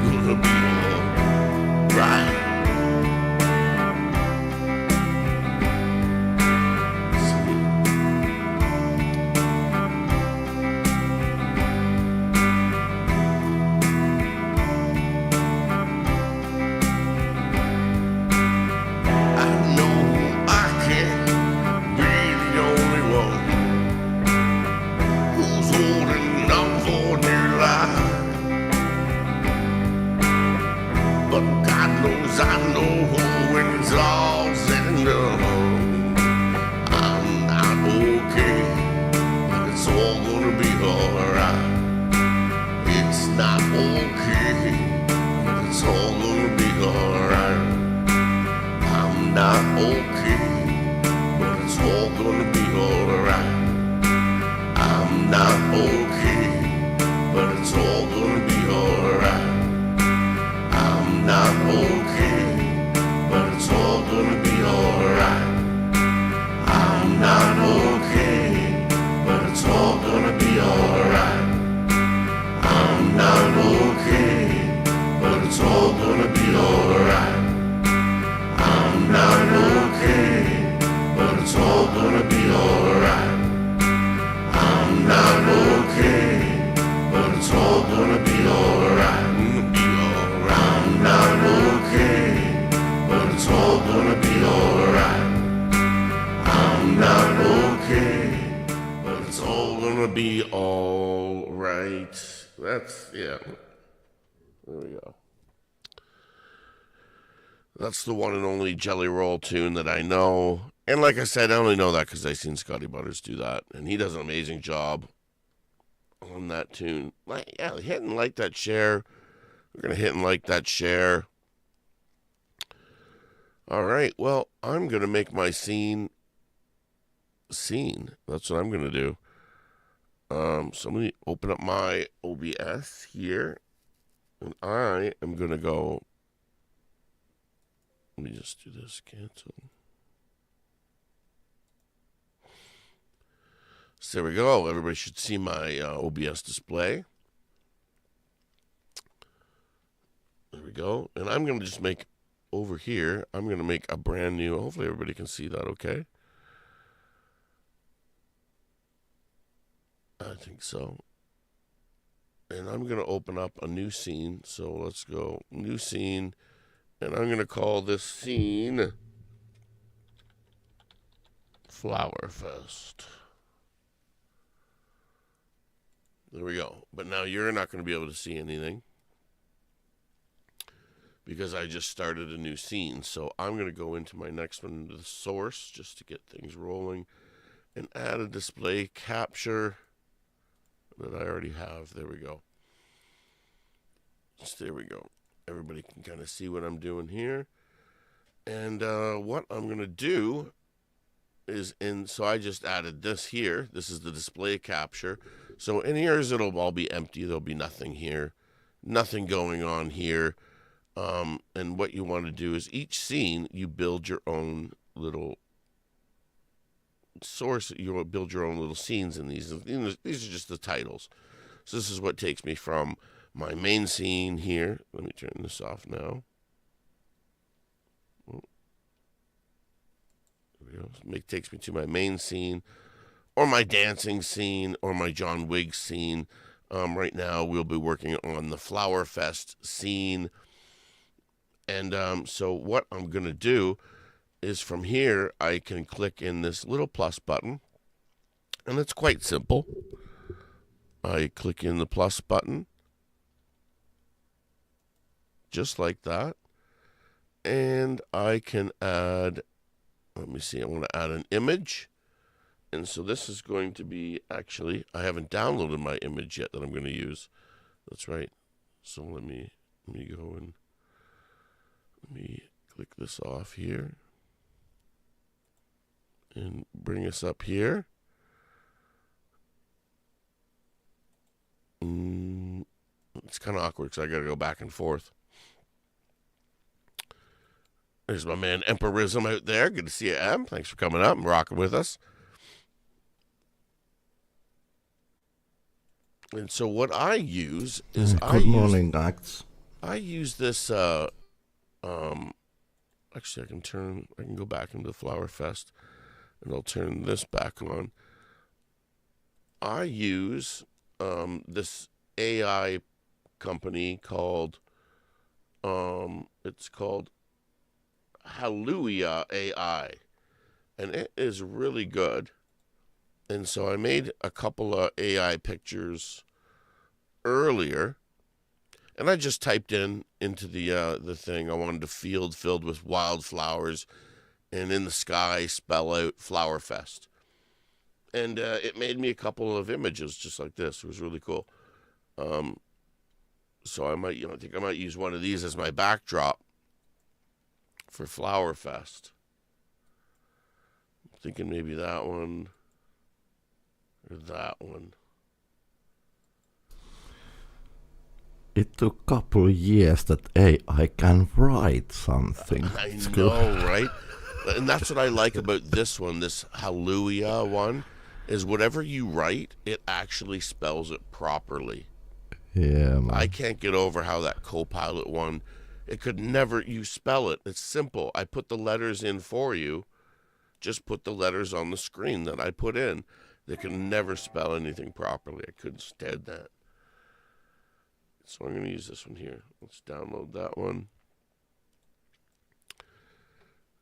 A: Gonna be alright. I know when it's all said and done, I'm not okay, but it's all gonna be alright. It's not okay, but it's all gonna be alright. I'm not okay, but it's all gonna be alright. I'm not okay, but it's all gonna be alright. I'm not okay, but it's all gonna be alright. I'm not okay, but it's all gonna be alright. I'm not okay, but it's all gonna be alright. I'm not okay, but it's all gonna be alright. I'm not okay, but it's all gonna be alright. I'm not okay, but it's all gonna be alright. I'm not okay, but it's all gonna be alright. That's, yeah. There we go. That's the one and only Jelly Roll tune that I know. And like I said, I only know that because I seen Scotty Butters do that. And he does an amazing job on that tune. Like, yeah, hit and like that share. We're going to hit and like that share. All right, well, I'm going to make my scene. That's what I'm going to do. So let me open up my OBS here. And I am going to go. Let me just do this. Cancel. So there we go. Everybody should see my OBS display. There we go. And I'm going to just make over here, I'm going to make a brand new, hopefully everybody can see that okay. I think so. And I'm going to open up a new scene. So let's go new scene. And I'm going to call this scene Flower Fest. There we go. But now you're not going to be able to see anything because I just started a new scene. So I'm going to go into my next one, into the source, just to get things rolling, and add a display capture that I already have. There we go. There we go. Everybody can kind of see what I'm doing here. And what I'm going to do is, so I just added this here. This is the display capture. So in here, it'll all be empty. There'll be nothing here. Nothing going on here. And what you want to do is each scene, you build your own little source. You build your own little scenes in these. These are just the titles. So this is what takes me from my main scene here. Let me turn this off now. It takes me to my main scene, or my dancing scene, or my John Wiggs scene. Right now, we'll be working on the Flower Fest scene. And so what I'm going to do is from here, I can click in this little plus button. And it's quite simple. I click in the plus button, just like that. And I can add, let me see, I'm going to add an image. And so this is going to be, actually, I haven't downloaded my image yet that I'm going to use. That's right. So let me go and let me click this off here and bring us up here. It's kind of awkward because I got to go back and forth. There's my man Emperism out there. Good to see you, Em. Thanks for coming up and rocking with us. And so what I use is
F: Good morning, Acts.
A: I use this. Actually, I can go back into the Flower Fest, and I'll turn this back on. I use this AI company called it's called Hallelujah AI, and it is really good. And so I made a couple of AI pictures earlier, and I just typed into the thing. I wanted a field filled with wildflowers, and in the sky spell out Flower Fest. And it made me a couple of images just like this. It was really cool. So I think I might use one of these as my backdrop for Flower Fest. I'm thinking maybe that one or that one.
F: It took a couple of years that AI can write something.
A: I know, right? And that's what I like about this one, this Hallelujah one, is whatever you write, it actually spells it properly.
F: Yeah, man.
A: I can't get over how that Copilot one, it could never, you spell it. It's simple. I put the letters in for you. Just put the letters on the screen that I put in. They can never spell anything properly. I couldn't stand that. So I'm going to use this one here. Let's download that one.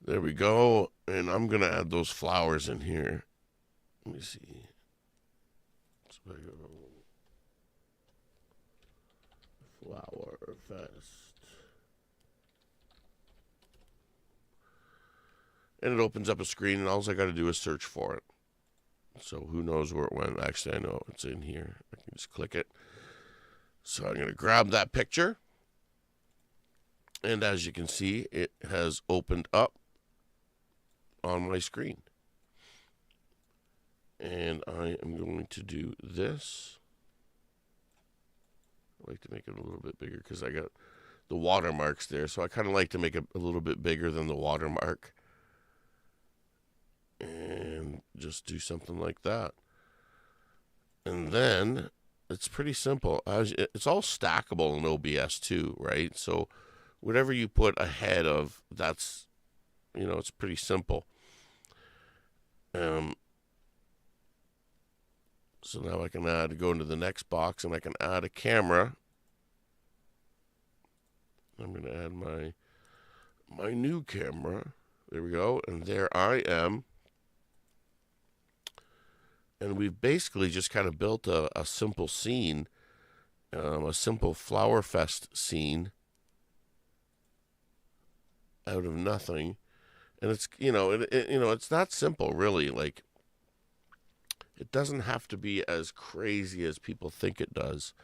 A: There we go. And I'm going to add those flowers in here. Let me see. So I go Flower Fest. And it opens up a screen, and all I got to do is search for it. So who knows where it went? Actually, I know it's in here. I can just click it. So I'm going to grab that picture. And as you can see, it has opened up on my screen. And I am going to do this. I like to make it a little bit bigger because I got the watermarks there. So I kind of like to make it a little bit bigger than the watermark. And just do something like that. And then it's pretty simple. It's all stackable in OBS too, right? So whatever you put ahead of, that's, it's pretty simple. So now I can go into the next box, and I can add a camera. I'm going to add my new camera. There we go. And there I am and we've basically just kind of built a simple scene, a simple Flower Fest scene out of nothing. And it's, it's not simple, really. Like, it doesn't have to be as crazy as people think it does.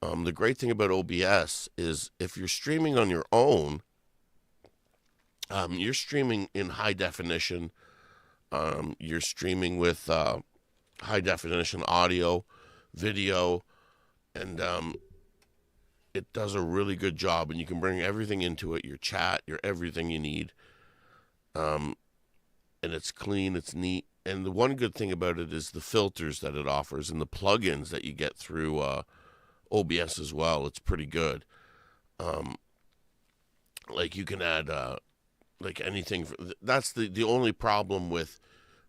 A: The great thing about OBS is if you're streaming on your own, you're streaming in high definition. You're streaming with high definition audio, video, and it does a really good job. And you can bring everything into it, your chat, your everything you need. And it's clean, it's neat. And the one good thing about it is the filters that it offers and the plugins that you get through OBS as well. It's pretty good. Like you can add like anything. That's the only problem with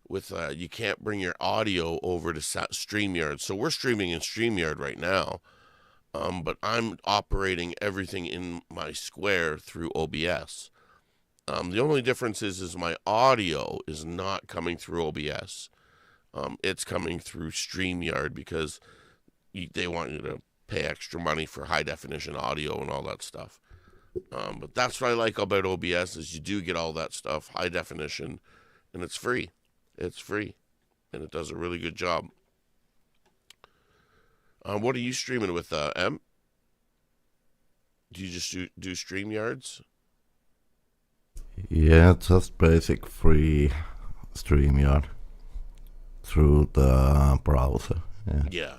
A: you can't bring your audio over to StreamYard. So we're streaming in StreamYard right now, but I'm operating everything in my Square through OBS. The only difference is my audio is not coming through OBS. It's coming through StreamYard because they want you to pay extra money for high definition audio and all that stuff. But that's what I like about OBS is you do get all that stuff, high definition, and it's free. It's free, and it does a really good job. What are you streaming with, M? Do you just do StreamYards?
F: Yeah, just basic free StreamYard through the browser.
A: Yeah.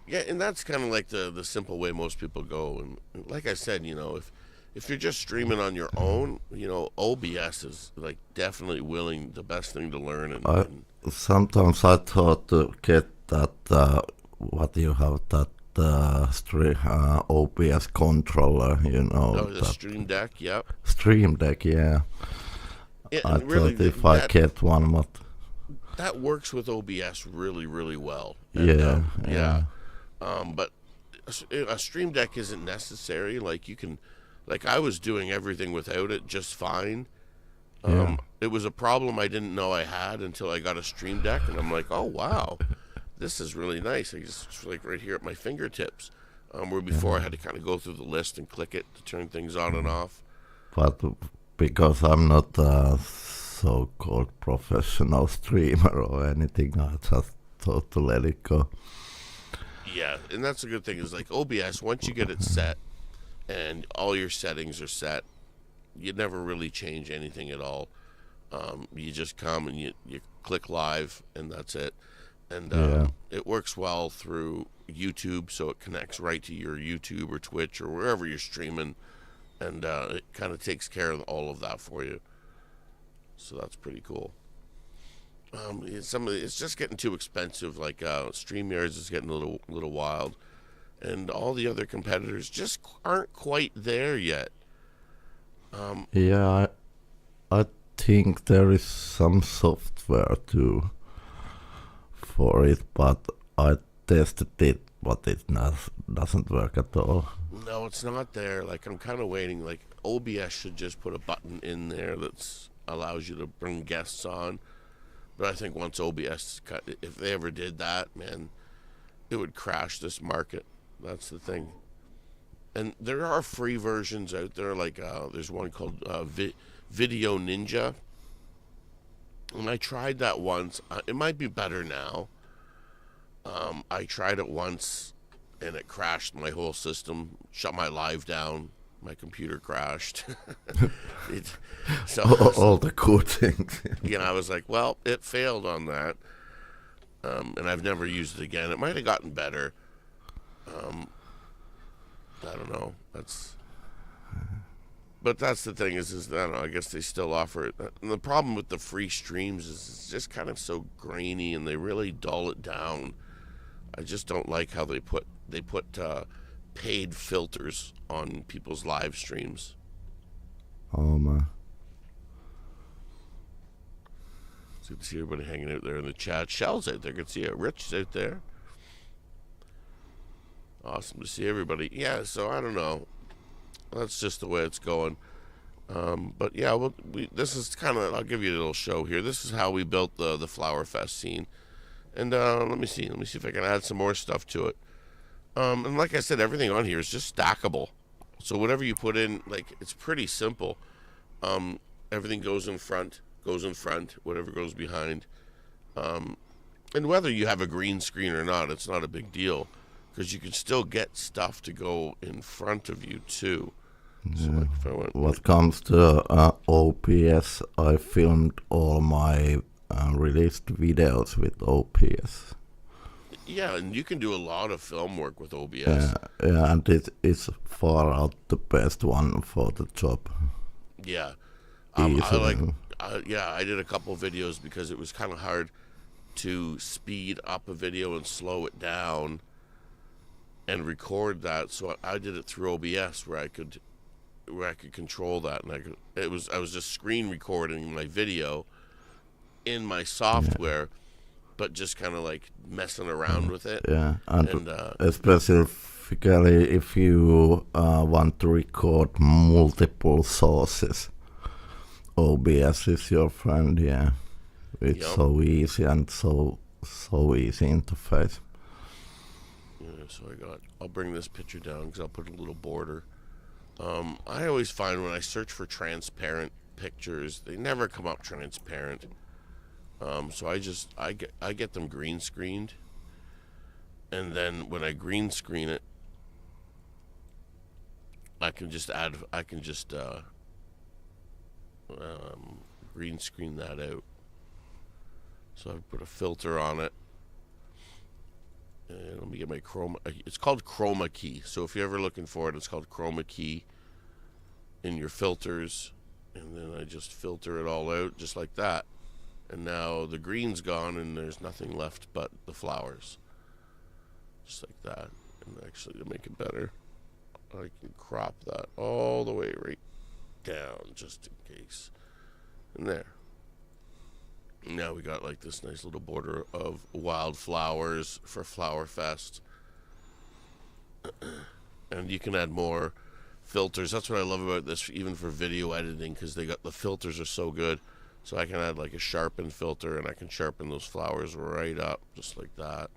A: Yeah, and that's kind of like the simple way most people go. And like I said, if you're just streaming on your own, OBS is like definitely the best thing to learn. And
F: sometimes I thought to get that what you have that OBS controller,
A: the Stream Deck, yep.
F: Stream Deck, yeah. I
A: really,
F: thought if I get one, but
A: that works with OBS really, really well.
F: And,
A: yeah. But a Stream Deck isn't necessary. Like I was doing everything without it just fine. It was a problem I didn't know I had until I got a Stream Deck, and I'm like, oh wow, this is really nice. I just like right here at my fingertips. Where before I had to kind of go through the list and click it to turn things on and off.
F: But because I'm not a so-called professional streamer or anything, I just thought to let it go.
A: Yeah, and that's a good thing is like OBS, once you get it set and all your settings are set, you never really change anything at all. You just come and you click live and that's it. And it works well through YouTube, so it connects right to your YouTube or Twitch or wherever you're streaming, and it kind of takes care of all of that for you. So that's pretty cool. It's just getting too expensive. Like StreamYards is getting a little wild, and all the other competitors just aren't quite there yet.
F: I think there is some software too for it, but I tested it, but it doesn't work at all.
A: No, it's not there. Like I'm kind of waiting. Like OBS should just put a button in there that allows you to bring guests on. But I think once OBS, if they ever did that, man, it would crash this market. That's the thing. And there are free versions out there. Like there's one called Video Ninja. And I tried that once. It might be better now. I tried it once, and it crashed my whole system, shut my live down. My computer crashed.
F: All the good things.
A: I was like, well, it failed on that. And I've never used it again. It might have gotten better. I don't know. But that's the thing is I don't know, I guess they still offer it. And the problem with the free streams is it's just kind of so grainy, and they really dull it down. I just don't like how they put paid filters on people's live streams.
F: Oh man.
A: It's good to see everybody hanging out there in the chat. Shell's out there. Good to see you. Rich's out there. Awesome to see everybody. Yeah, so I don't know. That's just the way it's going. But yeah, this is kind of, I'll give you a little show here. This is how we built the Flower Fest scene. And let me see if I can add some more stuff to it. And like I said, everything on here is just stackable. So whatever you put in, like, it's pretty simple. Everything goes in front, whatever goes behind. And whether you have a green screen or not, it's not a big deal, because you can still get stuff to go in front of you too. So like if I went,
F: what comes to OBS, I filmed all my released videos with OBS.
A: yeah, and you can do a lot of film work with OBS.
F: Yeah, and it is far out the best one for the job.
A: Yeah.
F: Easily.
A: I did a couple videos because it was kind of hard to speed up a video and slow it down and record that. So I did it through OBS where I could control that, and I was just screen recording my video in my software, but just kind of like messing around with it.
F: Yeah, and especially if you want to record multiple sources, OBS is your friend. Yeah, it's so easy and so easy interface.
A: Yeah, so I'll bring this picture down because I'll put a little border. I always find when I search for transparent pictures, they never come up transparent. So I get them green screened, and then when I green screen it, I can just green screen that out. So I put a filter on it, and let me get my chroma. It's called chroma key. So if you're ever looking for it, it's called chroma key in your filters, and then I just filter it all out just like that. And now the green's gone and there's nothing left but the flowers. Just like that. And actually, to make it better, I can crop that all the way right down just in case. And there. Now we got like this nice little border of wildflowers for Flower Fest. And you can add more filters. That's what I love about this, even for video editing, because the filters are so good. So I can add like a sharpen filter, and I can sharpen those flowers right up, just like that.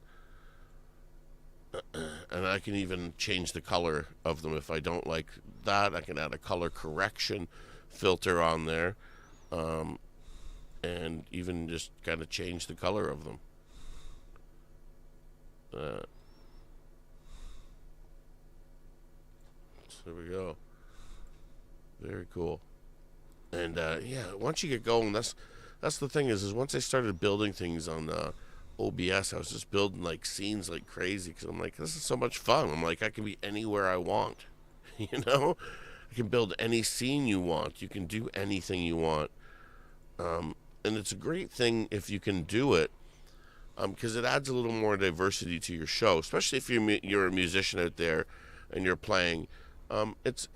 A: And I can even change the color of them if I don't like that. I can add a color correction filter on there, and even just kind of change the color of them. So there we go. Very cool. And yeah, once you get going, that's the thing is once I started building things on OBS, I was just building like scenes like crazy, because I'm like, this is so much fun. I'm like, I can be anywhere I want, you know. I can build any scene you want. You can do anything you want, and it's a great thing if you can do it, because it adds a little more diversity to your show, especially if you're a musician out there and you're playing. It's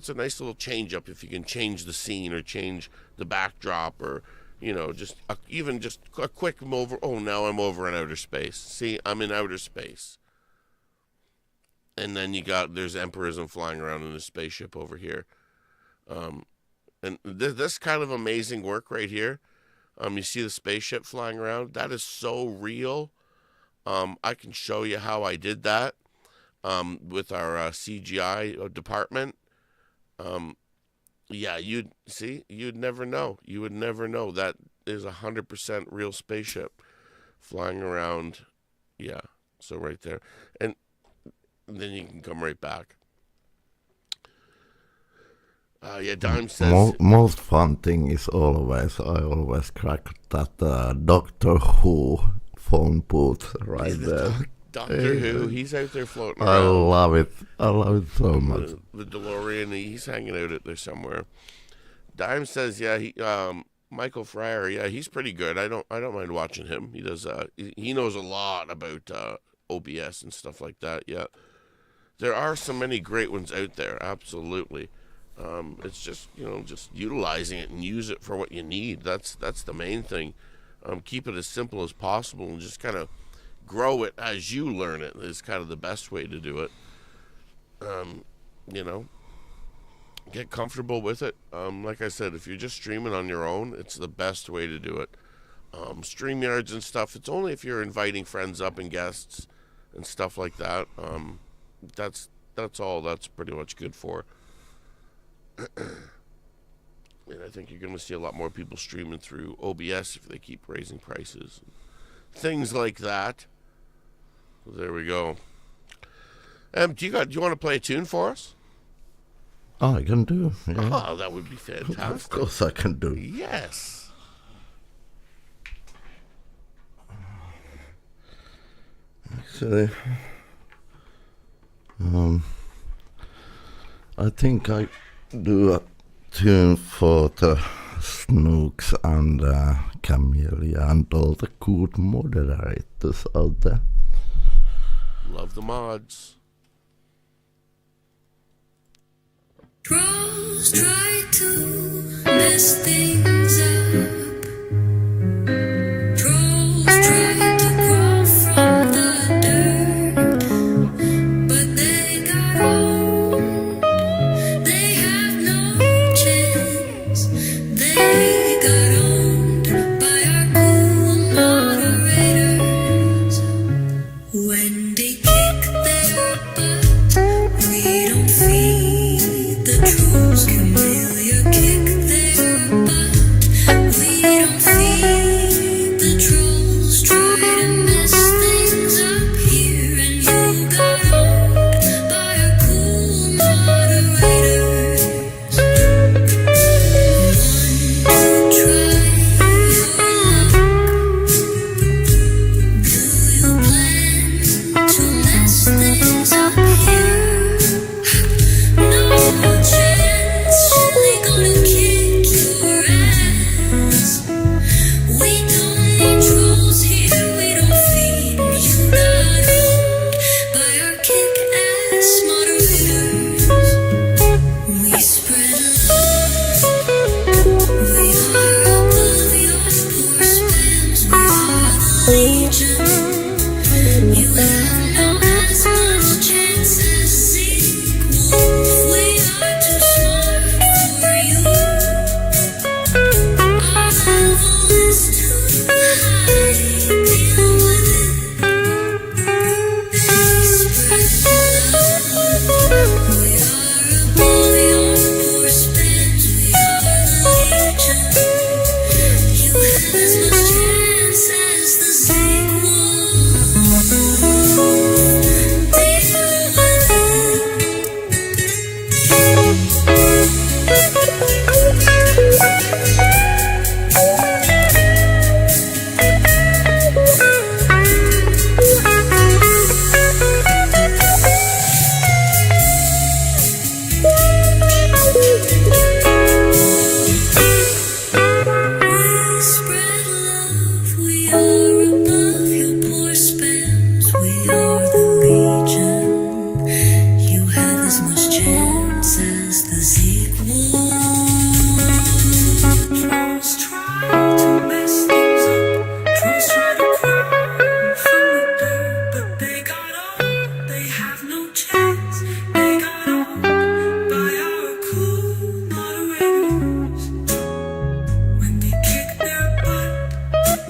A: a nice little change up if you can change the scene or change the backdrop, or just even just a quick over. Oh, now I'm over in outer space. See, I'm in outer space. And then there's empirism flying around in a spaceship over here. And this kind of amazing work right here. You see the spaceship flying around? That is so real. I can show you how I did that. With our CGI department. Yeah, you'd never know. You would never know. That is 100% real spaceship flying around. Yeah, so right there. And then you can come right back. Yeah, Dime says...
F: Most fun thing is I always crack that Doctor Who phone booth right there.
A: Doctor Who, he's out there floating around.
F: I love it so much.
A: The DeLorean, he's hanging out there somewhere. Dime says, yeah, Michael Fryer, yeah, he's pretty good. I don't mind watching him. He does. He knows a lot about OBS and stuff like that. Yeah, there are so many great ones out there. Absolutely. It's just just utilizing it and use it for what you need. That's the main thing. Keep it as simple as possible and just kind of grow it as you learn it is kind of the best way to do it. Get comfortable with it. Like I said, if you're just streaming on your own, it's the best way to do it. StreamYards and stuff. It's only if you're inviting friends up and guests and stuff like that. That's all that's pretty much good for. And I think you're going to see a lot more people streaming through OBS if they keep raising prices. Things like that. So there we go. Do you want to play a tune for us?
F: Oh, I can do. Yeah.
A: Oh, that would be fantastic.
F: Of course I can do.
A: Yes.
F: Actually, I think I do a tune for the Snooks and Camellia and all the good moderators out there.
A: Love the mods.
B: Trolls try to mess things up. Trolls try to crawl from the dirt, but they got home. They have no chance. They got owned by our cool moderators. When they kick their butt, we don't feed the trolls. Camellia kick their butt, we don't feed the trolls. Try to mess things up here, and you got owned by our cool moderators. Want to try your luck? Do you plan to mess things up here? No chance, surely gonna kick your ass. We don't need trolls here, we don't feed. You got owned by our kick-ass moderators. We spread love, we are above your poor spams. We are the Legion. You have no as much chance as sequels. We are too smart for you. Our level is too high. Deal with it. We spread love. We are above your poor spams. We are the Legion. You have as much chance as the sequel. We spread love, we are above your poor spams. We are the Legion. You have as much chance as the sequel. Trolls try to mess things up. Trolls try to crawl from the dirt, but they got owned. They have no chance. They got owned by our cool moderators. When they kick their butt,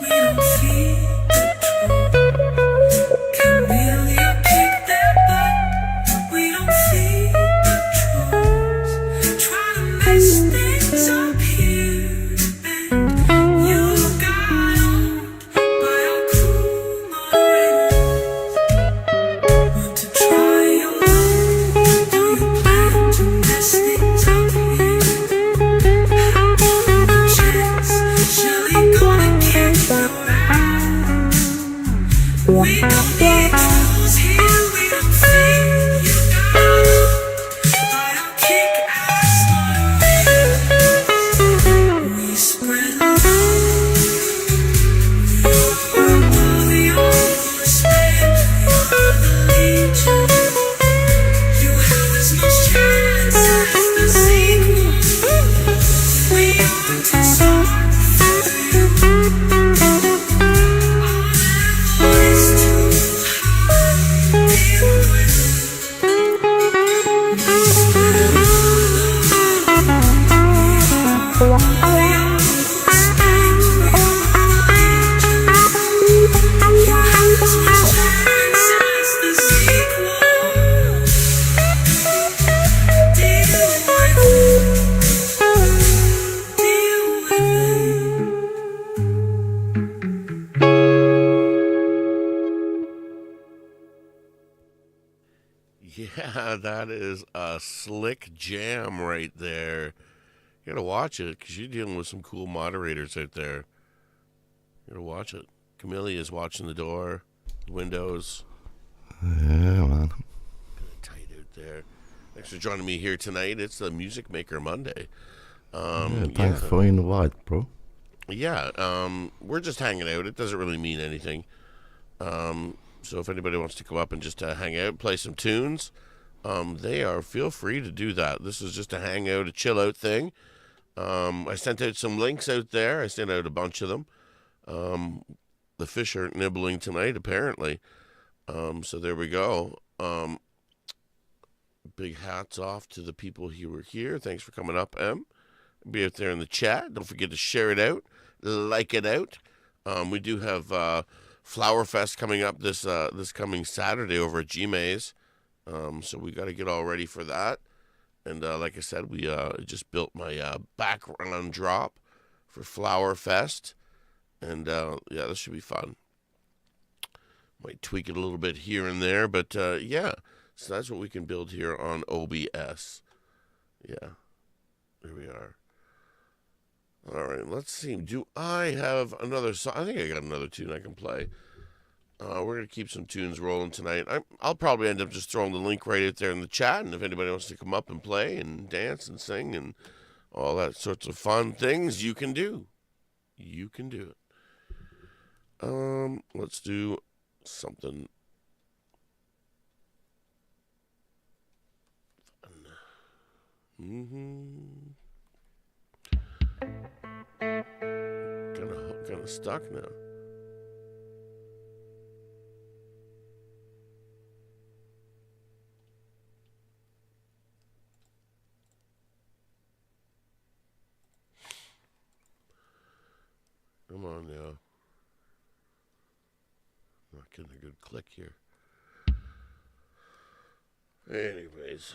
B: we don't feed the trolls. Camellia kick their butt, we don't feed the trolls. Try to mess things up here, and you got owned by our cool moderators. Want to try your luck? Do you plan to mess things up here? No chance, surely gonna kick your ass. We don't need trolls here, we don't feed. You got owned by our kick-ass moderators. We spread love, we are above your poor spams. We are the Legion. You have as much chance as the sequel. We are too smart for you. Our level is too high. Deal with it.
A: Yeah, that is a slick jam right there. You gotta watch it because you're dealing with some cool moderators out there. You gotta watch it. Camillea's watching the door, windows.
F: Yeah, man.
A: Tight out there. Thanks for joining me here tonight. It's the Music Maker Monday.
F: Thanks for invite, bro.
A: Yeah, we're just hanging out. It doesn't really mean anything. So if anybody wants to come up and just hang out, play some tunes, feel free to do that. This is just a hangout, a chill out thing. I sent out some links out there. I sent out a bunch of them. The fish aren't nibbling tonight, apparently. So there we go. Big hats off to the people who were here. Thanks for coming up, Em. Be out there in the chat. Don't forget to share it out, like it out. We do have Flower Fest coming up this coming Saturday over at G-Maze. So we got to get all ready for that. And like I said, we just built my background drop for Flower Fest. And yeah, this should be fun. Might tweak it a little bit here and there, but yeah. So that's what we can build here on OBS. Yeah, there we are. All right, let's see. Do I have another song? I think I got another tune I can play. We're going to keep some tunes rolling tonight. I'll probably end up just throwing the link right out there in the chat, and if anybody wants to come up and play and dance and sing and all that sorts of fun things, you can do. You can do it. Let's do something fun. Kind of stuck now. Come on now. Not getting a good click here. Anyways.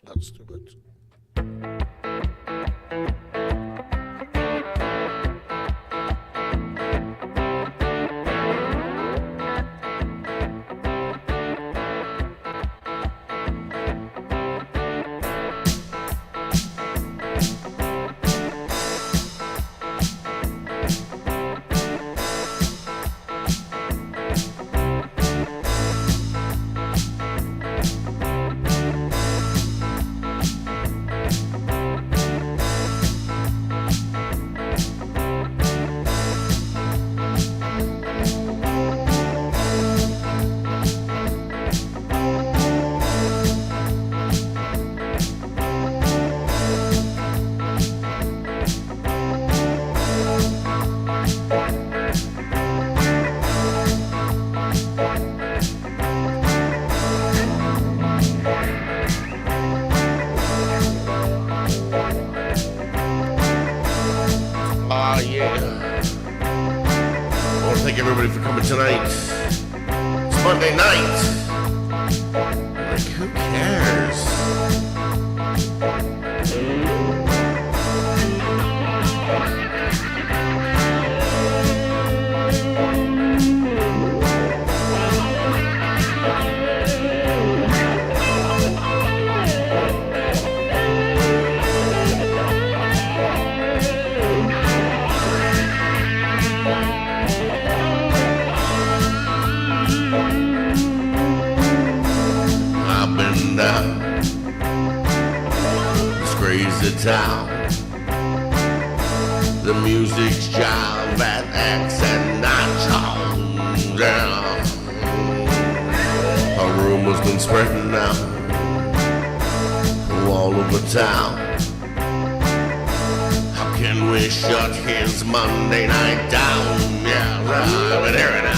A: Let's do it. Tonight. It's Monday night. Like, who cares? Town. The music's jive at Acts&Nacho. Yeah. A rumor's been spreading now all over town. How can we shut his Monday night down? Yeah, right, but hear it now.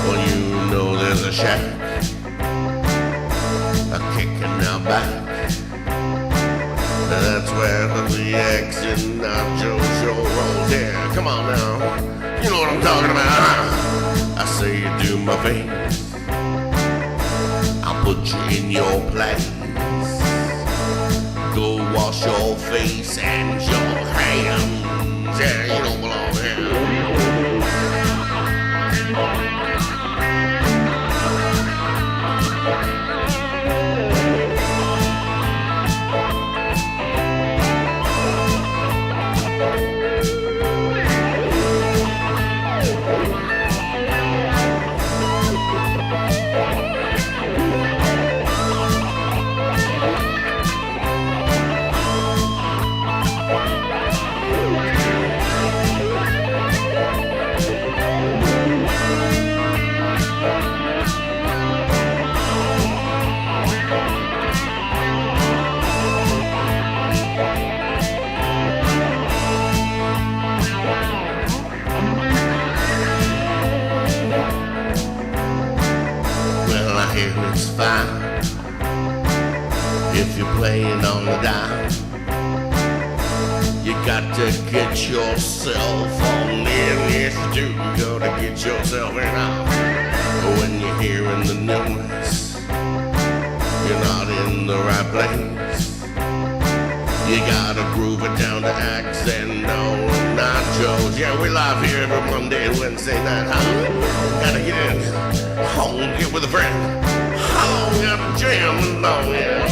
A: Well, you know there's a shack, a kick in our back. That's where the Acts&Nacho show rolls. Yeah, come on now. You know what I'm talking about. I say you do my face, I'll put you in your place. Go wash your face and your hands. Yeah, you don't belong here. fine if you're playing on the dime. You got to get yourself on in. Yes, you do. You gotta get yourself in out. When you're hearing the noise, you're not in the right place. You gotta groove it down to Acts&Nacho. Yeah, we live here every Monday and Wednesday night. Gotta get in. Home, get with a friend. How long gotta jam along, yeah.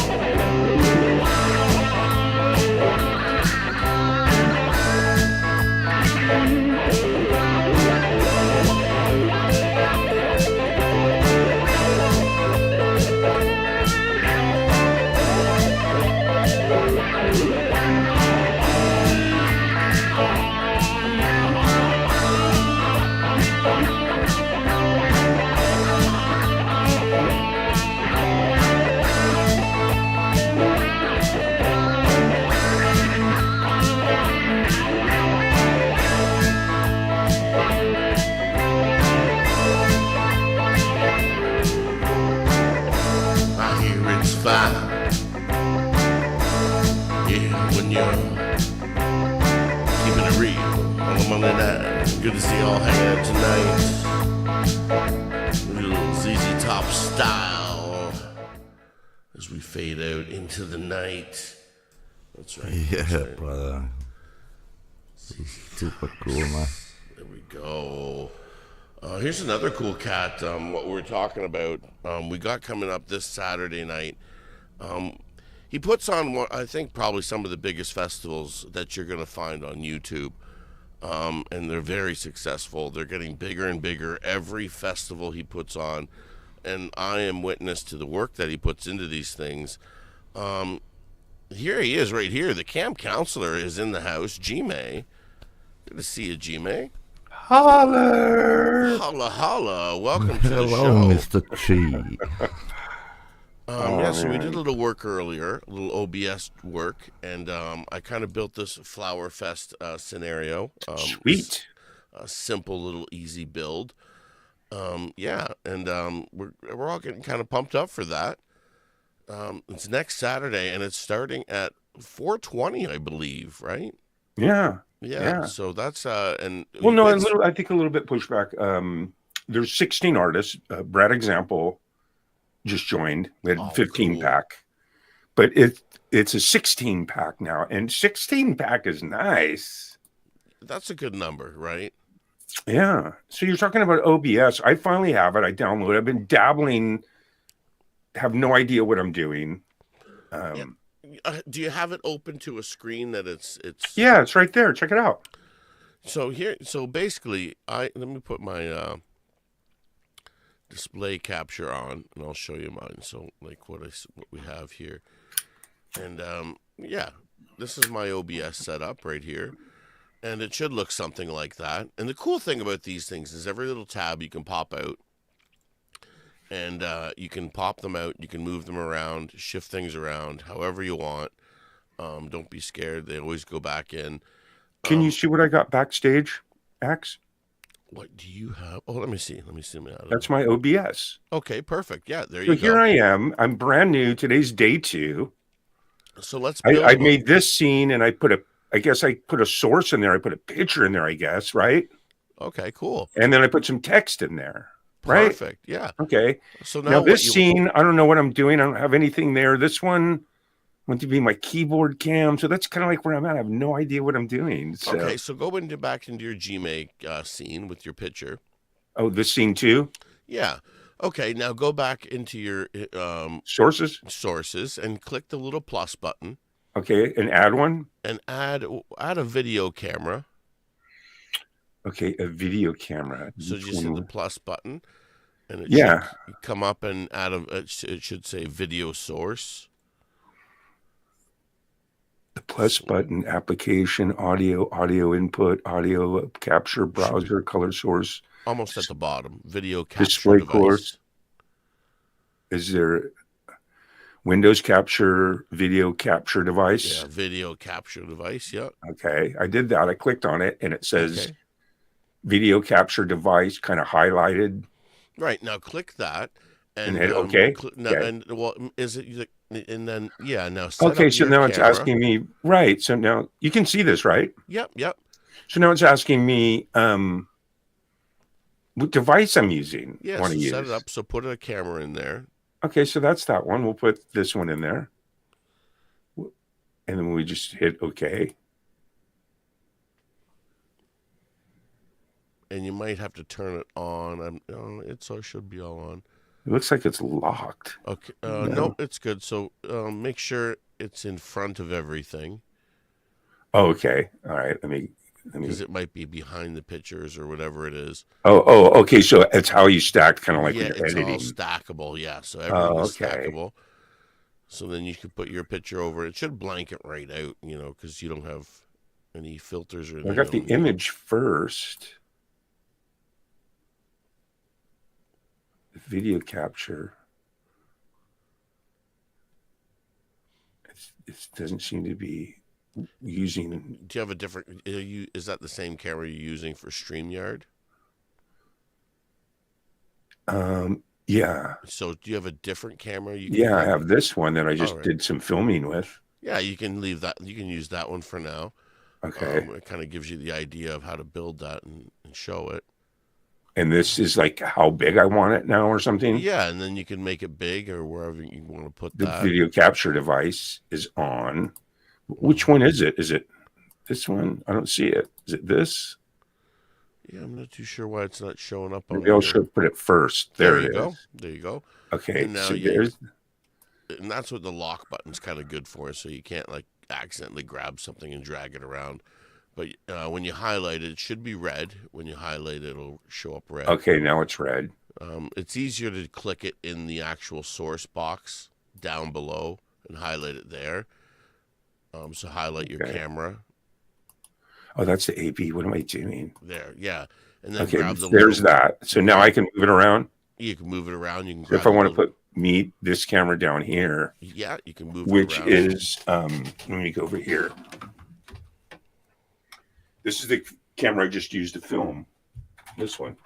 A: Yeah, when you're keeping it real on a Monday night. Good to see you all hanging out tonight. A little ZZ Top style as we fade out into the night. That's right.
F: Yeah,
A: that's right.
F: brother. Super cool, man.
A: There we go. Here's another cool cat. What we're talking about. We got coming up this Saturday night. He puts on what I think probably some of the biggest festivals that you're going to find on YouTube. And they're very successful. They're getting bigger and bigger every festival he puts on. And I am witness to the work that he puts into these things. Here he is right here. The camp counselor is in the house. G-May. Good to see you, G-May.
F: Holler!
A: Holla, holla. Welcome to the
F: Hello,
A: show.
F: Mr. Chi.
A: Yeah, so we did a little work earlier, a little OBS work, and I kind of built this Flower Fest scenario.
C: Sweet.
A: A simple little easy build. Yeah, and we're all getting kind of pumped up for that. It's next Saturday, and it's starting at 4:20, I believe, right?
C: Yeah.
A: Yeah. So that's and
C: Well, no, I think a little bit pushback. There's 16 artists. Brad Example just joined. We had 15
A: cool.
C: pack, but it's a 16 pack now, and 16 pack is nice.
A: That's a good number, right?
C: Yeah. So you're talking about OBS. I finally have it. I downloaded. I've been dabbling. Have no idea what I'm doing.
A: Yeah. Do you have it open to a screen that it's?
C: Yeah, it's right there. Check it out.
A: So basically, let me put my display capture on, and I'll show you mine. So like what we have here, and yeah, this is my OBS setup right here, and it should look something like that. And the cool thing about these things is every little tab you can pop out. And you can pop them out, you can move them around, shift things around, however you want. Don't be scared. They always go back in.
C: Can you see what I got backstage, Axe?
A: What do you have? Oh, let me see.
C: That's my OBS.
A: Okay, perfect. Yeah, there you go.
C: So here I am. I'm brand new. Today's day 2.
A: So let's build
C: I made this scene, and I put a source in there. I put a picture in there, I guess, right?
A: Okay, cool.
C: And then I put some text in there. Right?
A: Perfect. Yeah.
C: Okay.
A: So
C: now this scene, I don't know what I'm doing. I don't have anything there. This one went to be my keyboard cam. So that's kind of like where I'm at. I have no idea what I'm doing. So.
A: Okay. So go back into your Gmail scene with your picture.
C: Oh, this scene too?
A: Yeah. Okay. Now go back into your
C: sources
A: and click the little plus button.
C: Okay. And add one.
A: And add a video camera.
C: Okay, a video camera.
A: So just hit the plus button, and it should come up and it should say video source.
C: The plus button, application, audio input, audio capture, browser, color source.
A: Almost at the bottom, video capture
C: display
A: device.
C: Course. Is there Windows capture, video capture device?
A: Yeah, video capture device, yeah.
C: Okay, I did that. I clicked on it, and it says... video capture device kind of highlighted.
A: Right, now click that,
C: And hit OK?
A: No,
C: Okay.
A: and well, is it? And then now set
C: Okay,
A: up
C: so
A: your
C: now it's
A: camera.
C: asking me, right. So now you can see this, right?
A: Yep.
C: So now it's asking me what device I'm using.
A: Yeah,
C: Want
A: so
C: to
A: set it
C: use.
A: up. So put a camera in there.
C: Okay, so that's that one. We'll put this one in there. And then we just hit OK.
A: And you might have to turn it on. It should be all on.
C: It looks like it's locked.
A: Okay. No, it's good. So make sure it's in front of everything.
C: Oh, okay. All right. Let me.
A: Because it might be behind the pictures or whatever it is.
C: Oh, okay. So it's how you stacked, kind of like when you're
A: it's
C: editing.
A: all stackable. Yeah, so everything is
C: okay.
A: stackable. So then you can put your picture over. It should blank it right out, because you don't have any filters or anything.
C: I got the image first. Video capture. It doesn't seem to be using.
A: Do you have a different? Is that the same camera you're using for StreamYard?
C: Yeah.
A: So do you have a different camera?
C: I have this one that I just did some filming with.
A: Yeah, you can leave that. You can use that one for now.
C: Okay.
A: It kind of gives you the idea of how to build that and show it.
C: And this is like how big I want it now or something?
A: Yeah, and then you can make it big or wherever you want to put that.
C: The video capture device is on. Which one is it? Is it this one? I don't see it. Is it this?
A: Yeah, I'm not too sure why it's not showing up on
C: Maybe I should put it first. There you
A: go. There you go.
C: Okay,
A: and now
C: so there's...
A: And that's what the lock button's kind of good for, so you can't like accidentally grab something and drag it around. But when you highlight it, it should be red. When you highlight it, it'll show up red.
C: Okay, now it's red.
A: It's easier to click it in the actual source box down below and highlight it there. So highlight your camera.
C: Oh, that's the AB. What am I doing?
A: There, yeah. And then
C: okay,
A: grab the
C: there's that. So now I can move it around?
A: You can move it around. You can
C: so if I want to put this camera down here.
A: Yeah, you can move it
C: which
A: around.
C: Is, let me go over here. This is the camera I just used to film. This one.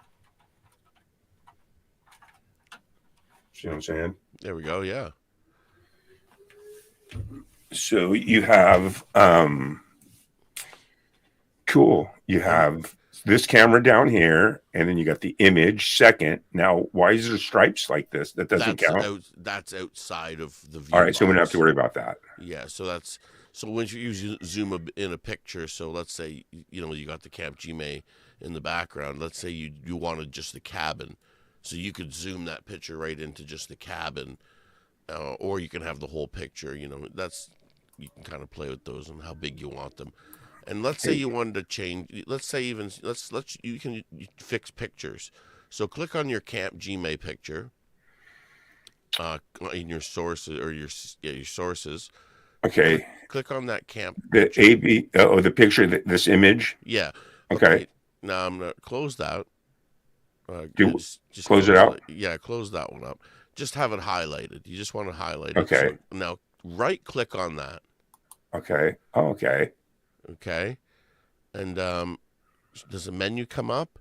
C: See what I'm saying?
A: There we go, yeah.
C: So you have, cool. You have this camera down here, and then you got the image second. Now, why is there stripes like this? That doesn't count?
A: That's outside of the view.
C: All right, so we don't have to worry about that.
A: Yeah, so when you zoom in a picture, so let's say, you got the Camp Gmail in the background. Let's say you wanted just the cabin. So you could zoom that picture right into just the cabin, or you can have the whole picture. You can kind of play with those and how big you want them. And let's say you wanted to change. Let's say you can fix pictures. So click on your Camp Gmail picture, in your sources or your sources.
C: Okay.
A: Click on that camp.
C: The AB. Oh, the picture. This image.
A: Yeah.
C: Okay.
A: Now I'm gonna close that.
C: Just close it out.
A: Yeah, close that one up. Just have it highlighted. You just want to highlight it.
C: Okay.
A: So now right click on that.
C: Okay. Oh, okay.
A: Okay. And does a menu come up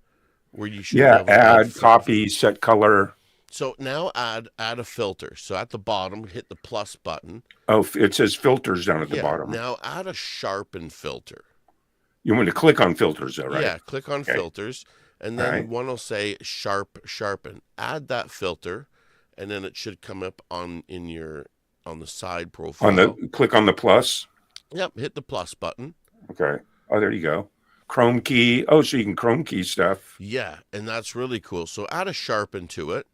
A: where you should?
C: Yeah. Add copy, set color.
A: So now add a filter. So at the bottom, hit the plus button.
C: Oh, it says filters down at the bottom.
A: Now add a sharpen filter.
C: You want to click on filters though, right?
A: Yeah, click on filters. And then one will say sharpen. Add that filter, and then it should come up on the side profile.
C: Click on the plus.
A: Yep, hit the plus button.
C: Okay. Oh, there you go. Chrome key. Oh, so you can Chrome key stuff.
A: Yeah, and that's really cool. So add a sharpen to it.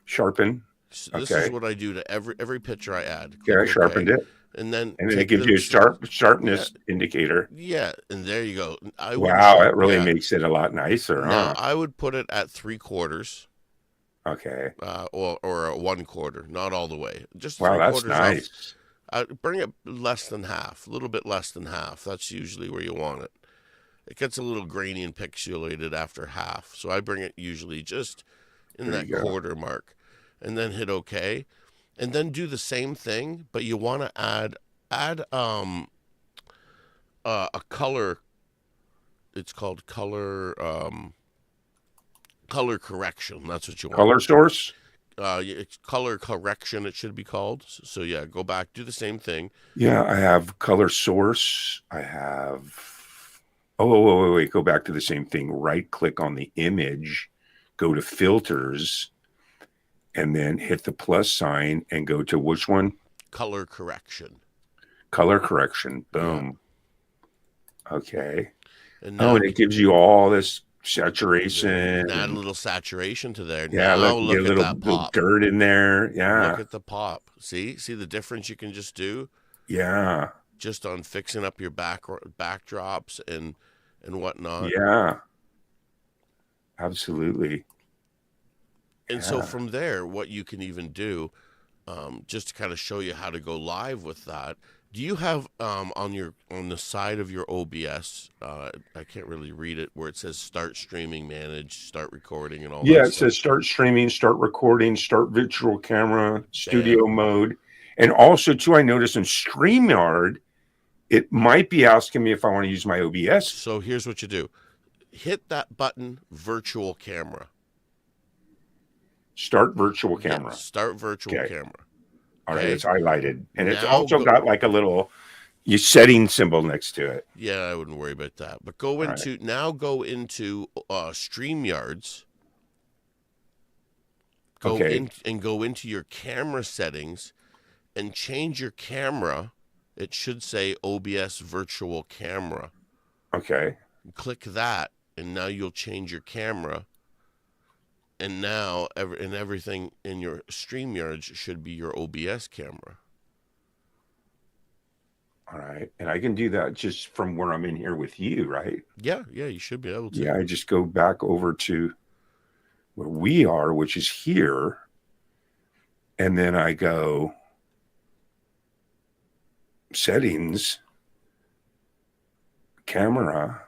C: Sharpen.
A: So this is what I do to every picture I add.
C: Yeah, I sharpened it.
A: And then
C: it gives you a sharpness indicator.
A: Yeah, and there you go.
C: Wow, it really makes it a lot nicer.
A: Now, I would put it at 3/4.
C: Okay.
A: Or a 1/4, not all the way. Just
C: wow, that's
A: 3/4
C: nice.
A: Bring it less than half, a little bit less than half. That's usually where you want it. It gets a little grainy and pixelated after half, so I bring it usually just in that quarter mark, and then hit OK. And then do the same thing, but you want to add a color. It's called color correction. That's what you want.
C: Color source.
A: It's color correction, it should be called. So yeah, go back, do the same thing.
C: Yeah, I have color source. I have. Oh, wait. Go back to the same thing. Right click on the image, go to filters, and then hit the plus sign and go to which one?
A: Color correction.
C: Color correction. Boom. Yeah. Okay.
A: And now,
C: and it gives you all this saturation.
A: Add a little saturation to there.
C: Yeah,
A: now
C: look
A: at that
C: little
A: pop.
C: dirt in there. Yeah.
A: Look at the pop. See the difference you can just do?
C: Yeah.
A: Just on fixing up your backdrops and whatnot.
C: Yeah. Absolutely.
A: And so from there, what you can even do, just to kind of show you how to go live with that. Do you have on the side of your OBS? I can't really read it, where it says "Start streaming, manage, start recording," and all.
C: Yeah,
A: that
C: it says start streaming, start recording, start virtual camera, studio mode, and also too, I noticed in StreamYard, it might be asking me if I want to use my OBS.
A: So here's what you do: hit that button, virtual camera.
C: Start virtual camera.
A: Yeah, start virtual camera.
C: All right, it's highlighted, and it's
A: Now
C: also got like a little setting symbol next to it.
A: Yeah, I wouldn't worry about that. But go into StreamYards. Go into your camera settings and change your camera. It should say OBS virtual camera.
C: Okay.
A: Click that, and now you'll change your camera. And now everything in your StreamYards should be your OBS camera.
C: All right. And I can do that just from where I'm in here with you, right?
A: Yeah, you should be able to.
C: Yeah, I just go back over to where we are, which is here. And then I go settings, camera,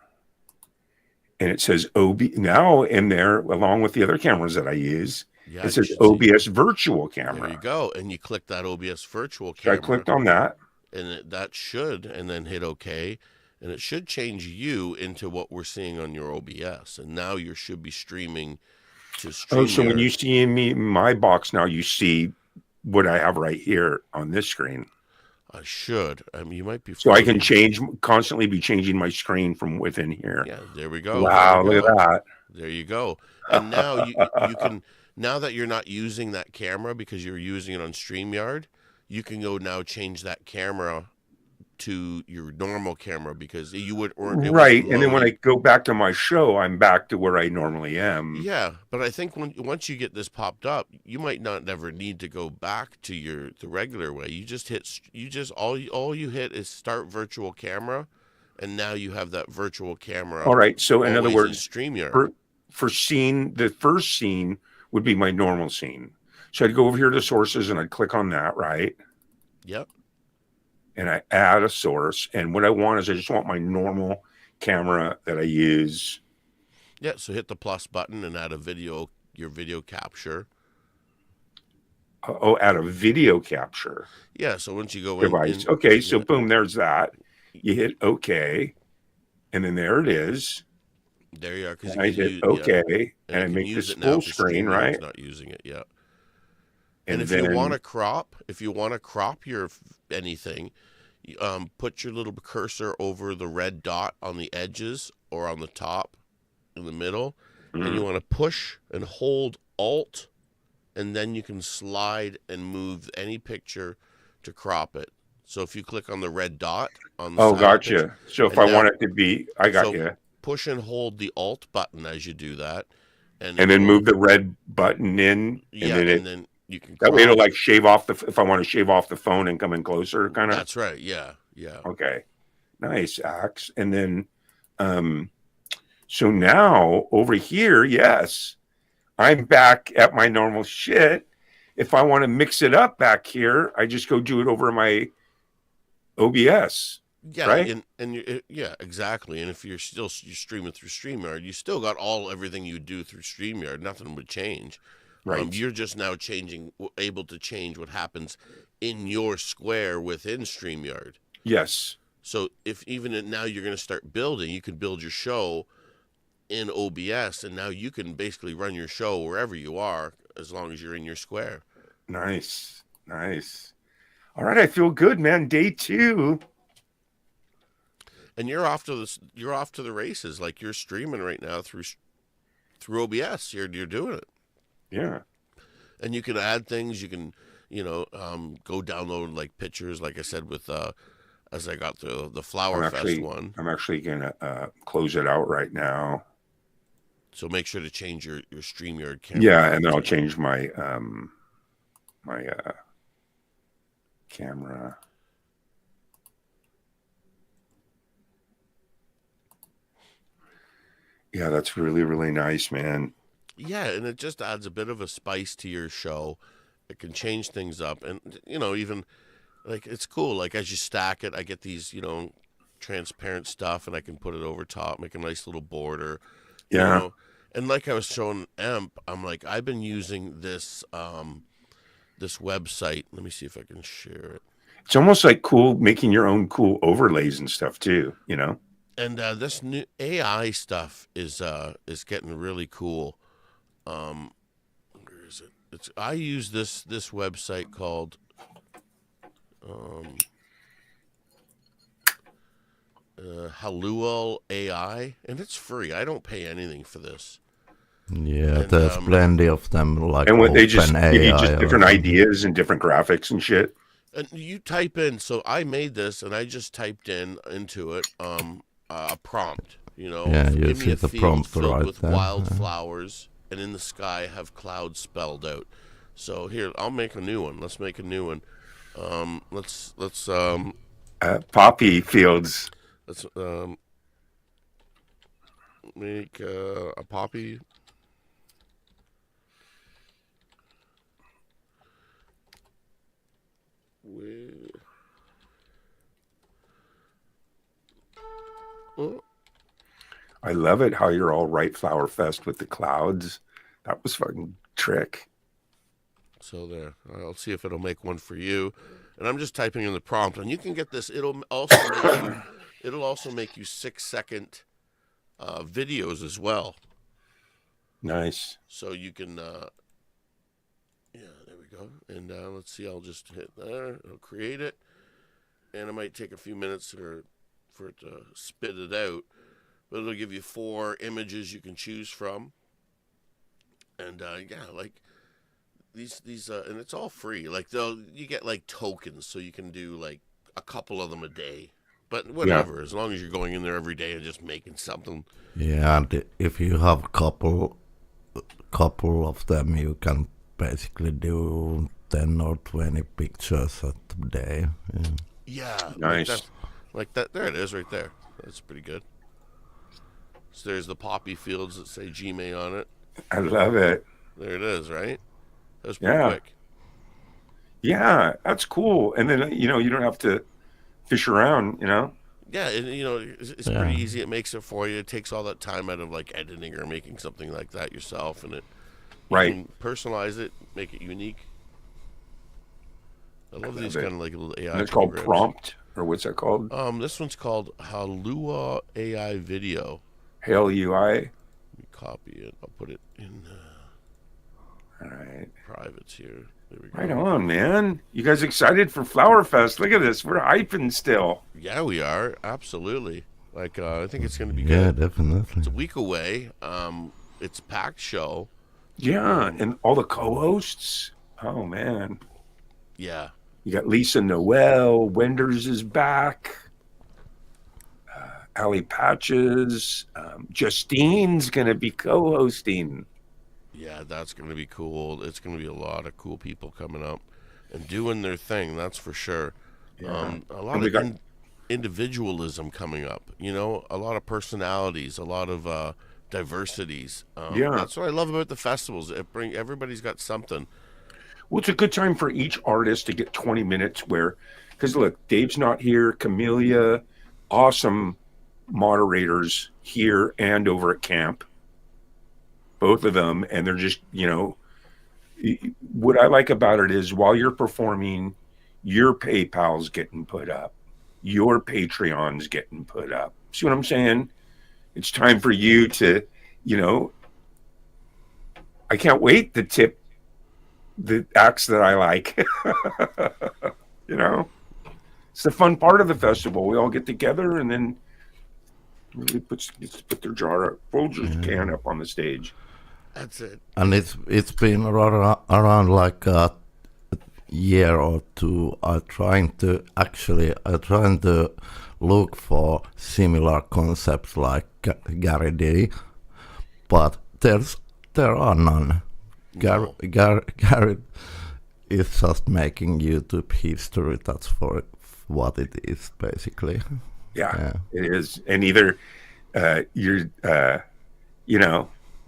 C: and it says now in there, along with the other cameras that I use, it says OBS virtual camera.
A: There you go. And you click that OBS virtual
C: So
A: camera.
C: I clicked on that.
A: And and then hit OK. And it should change you into what we're seeing on your OBS. And now you should be streaming to StreamYard.
C: Oh, so when you see my box now, you see what I have right here on this screen.
A: I should. I mean, you might be.
C: So I can constantly be changing my screen from within here.
A: Yeah, there we go.
C: Wow, look at that.
A: There you go. And now you can, now that you're not using that camera because you're using it on StreamYard, you can go now change that camera to your normal camera because you would.
C: Right, and then when I go back to my show, I'm back to where I normally am.
A: Yeah, but I think once you get this popped up, you might not never need to go back to the regular way. You just all you hit is start virtual camera, and now you have that virtual camera.
C: All right, so in other words,
A: StreamYard.
C: For scene, the first scene would be my normal scene. So I'd go over here to sources and I'd click on that, right?
A: Yep.
C: And I add a source. And what I want is I just want my normal camera that I use.
A: Yeah, so hit the plus button and add your video capture.
C: Oh, add a video capture.
A: Yeah, so once you go
C: device. Okay, so boom, there's that. You hit OK, and then there it is.
A: There you are.
C: I hit OK, and I make this full screen, right?
A: Not using it yet. And if you want to crop your anything, put your little cursor over the red dot on the edges or on the top in the middle, and you want to push and hold Alt, and then you can slide and move any picture to crop it. So if you click on the red dot on the side
C: gotcha.
A: picture,
C: so if I want it to be, I got you.
A: Push and hold the Alt button as you do that,
C: and then move the red button in,
A: and then you can.
C: That way it'll like shave off if I want to shave off the phone and come in closer, kind of.
A: That's right. Yeah.
C: Okay, nice, Axe. And then, so now over here, yes, I'm back at my normal shit. If I want to mix it up back here, I just go do it over my OBS.
A: Yeah,
C: right?
A: Yeah, exactly. And if you're streaming through StreamYard, you still got everything you do through StreamYard. Nothing would change.
C: Right.
A: You're just now able to change what happens in your square within StreamYard.
C: Yes.
A: So now you're going to start building, you can build your show in OBS, and now you can basically run your show wherever you are as long as you're in your square.
C: Nice. All right, I feel good, man. Day 2.
A: And you're off to the races. Like, you're streaming right now through OBS. You're doing it.
C: Yeah.
A: And you can add things. You can, go download like pictures. Like I said, with as I got the Flower Fest one.
C: I'm actually gonna close it out right now.
A: So make sure to change your StreamYard camera.
C: Yeah, and then I'll change my my camera. Yeah, that's really, really nice, man.
A: Yeah, and it just adds a bit of a spice to your show. It can change things up, and even like it's cool. Like as you stack it, I get these transparent stuff, and I can put it over top, make a nice little border.
C: Yeah.
A: And like I was showing Emp, I'm like, I've been using this this website. Let me see if I can share it.
C: It's almost like cool making your own cool overlays and stuff too,
A: And this new AI stuff is getting really cool. Where is it? I use this website called Halual AI, and it's free. I don't pay anything for this.
F: Yeah,
A: And,
F: there's plenty of them. Like,
C: and what they just
F: OpenAI
C: give you just
F: or
C: different
F: something.
C: ideas and different graphics and shit.
A: And you type in. So I made this, and I just typed into it a prompt.
F: Yeah, you
A: give
F: see
A: me a
F: the
A: field
F: prompt
A: filled
F: right
A: with
F: there.
A: wildflowers, and in the sky have clouds spelled out. So here, I'll make a new one. Let's make a new one. Let's
C: Poppy fields.
A: let's make a poppy. Oh,
C: I love it how you're all right Flower Fest with the clouds. That was fucking trick.
A: so there. I'll see if it'll make one for you. And I'm just typing in the prompt, and you can get this. It'll also make you 6-second videos as well.
C: Nice.
A: So you can, yeah, there we go. And let's see, I'll just hit there. It'll create it. And it might take a few minutes for it to spit it out. But it'll give you 4 images you can choose from. And, yeah, like, these and it's all free. Like, you get, like, tokens, so you can do, like, a couple of them a day. But whatever, as long as you're going in there every day and just making something.
F: Yeah, and if you have a couple of them, you can basically do 10 or 20 pictures a day. Yeah.
A: Yeah.
C: Nice.
A: Like that. There it is right there. That's pretty good. So there's the poppy fields that say Gmail on it.
C: I love it.
A: There it is, right? That was pretty
C: Yeah.
A: quick.
C: Yeah, that's cool. And then, you don't have to fish around,
A: Yeah, and it's
F: Yeah.
A: pretty easy. It makes it for you. It takes all that time out of like editing or making something like that yourself, and you
C: Right.
A: can personalize it, make it unique. I love
C: love
A: these
C: it.
A: kind of like little AI.
C: And it's called
A: programs.
C: Prompt, or what's that called?
A: This one's called Halua AI Video.
C: Hail UI.
A: Let me copy it. I'll put it in
C: All right.
A: privates here. There we go.
C: Right on, man. You guys excited for Flower Fest? Look at this. We're hyping still.
A: Yeah, we are absolutely. Like, I think it's going to be
F: Yeah,
A: good.
F: definitely.
A: It's a week away. It's a packed show.
C: Yeah, and all the co-hosts. Oh, man.
A: Yeah,
C: You got Lisa Noel. Wenders is back. Allie Patches. Justine's going to be co-hosting.
A: yeah, that's going to be cool. It's going to be a lot of cool people coming up and doing their thing. That's for sure.
C: Yeah.
A: A lot
C: And we
A: of
C: got-
A: individualism coming up. A lot of personalities, a lot of diversities.
C: Yeah.
A: That's what I love about the festivals. Everybody's got something.
C: Well, it's a good time for each artist to get 20 minutes because look, Dave's not here, Camellia, awesome moderators here and over at camp, both of them. And they're just, what I like about it is while you're performing, your PayPal's getting put up, your Patreon's getting put up. See what I'm saying? It's time for you to, I can't wait to tip the acts that I like. It's the fun part of the festival. We all get together and then really put their Folgers can up on the stage.
A: That's it.
F: And it's been around like a year or two. I'm trying to look for similar concepts like Gary D, but there are none. Gary is just making YouTube history. That's for what it is, basically.
C: Yeah, it is. And either you're,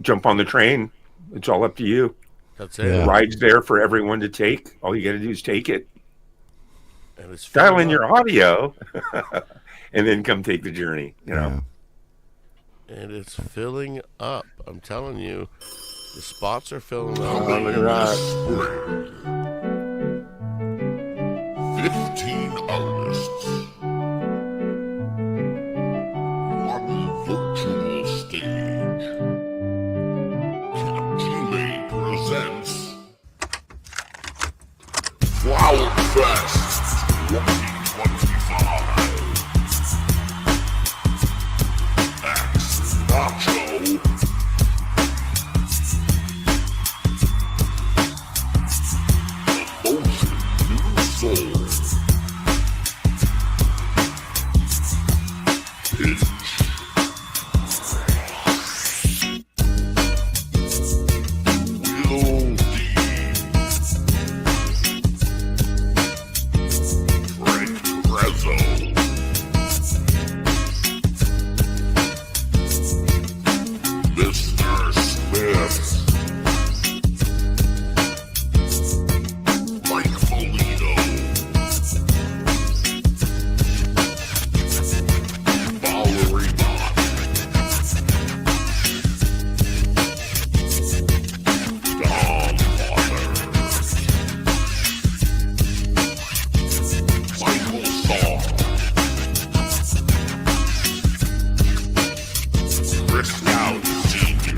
C: jump on the train. It's all up to you.
A: That's it.
F: Yeah.
C: The ride's there for everyone to take. All you got to do is take it.
A: And it's
C: Dial
A: filling
C: in
A: up.
C: your audio, and then come take the journey.
F: Yeah.
A: And it's filling up. I'm telling you, the spots are filling up.
C: Look at that.
G: 15 artists. One virtual stage. Captivate presents Flower Fest 2025. Acts&Nacho. New soul. Pinch. Will D. Frank Prezzo. Mr. Smith. Mike Molino. Valerie Mott. Dom Potter. Michael Saw. Chris Dowd Sr.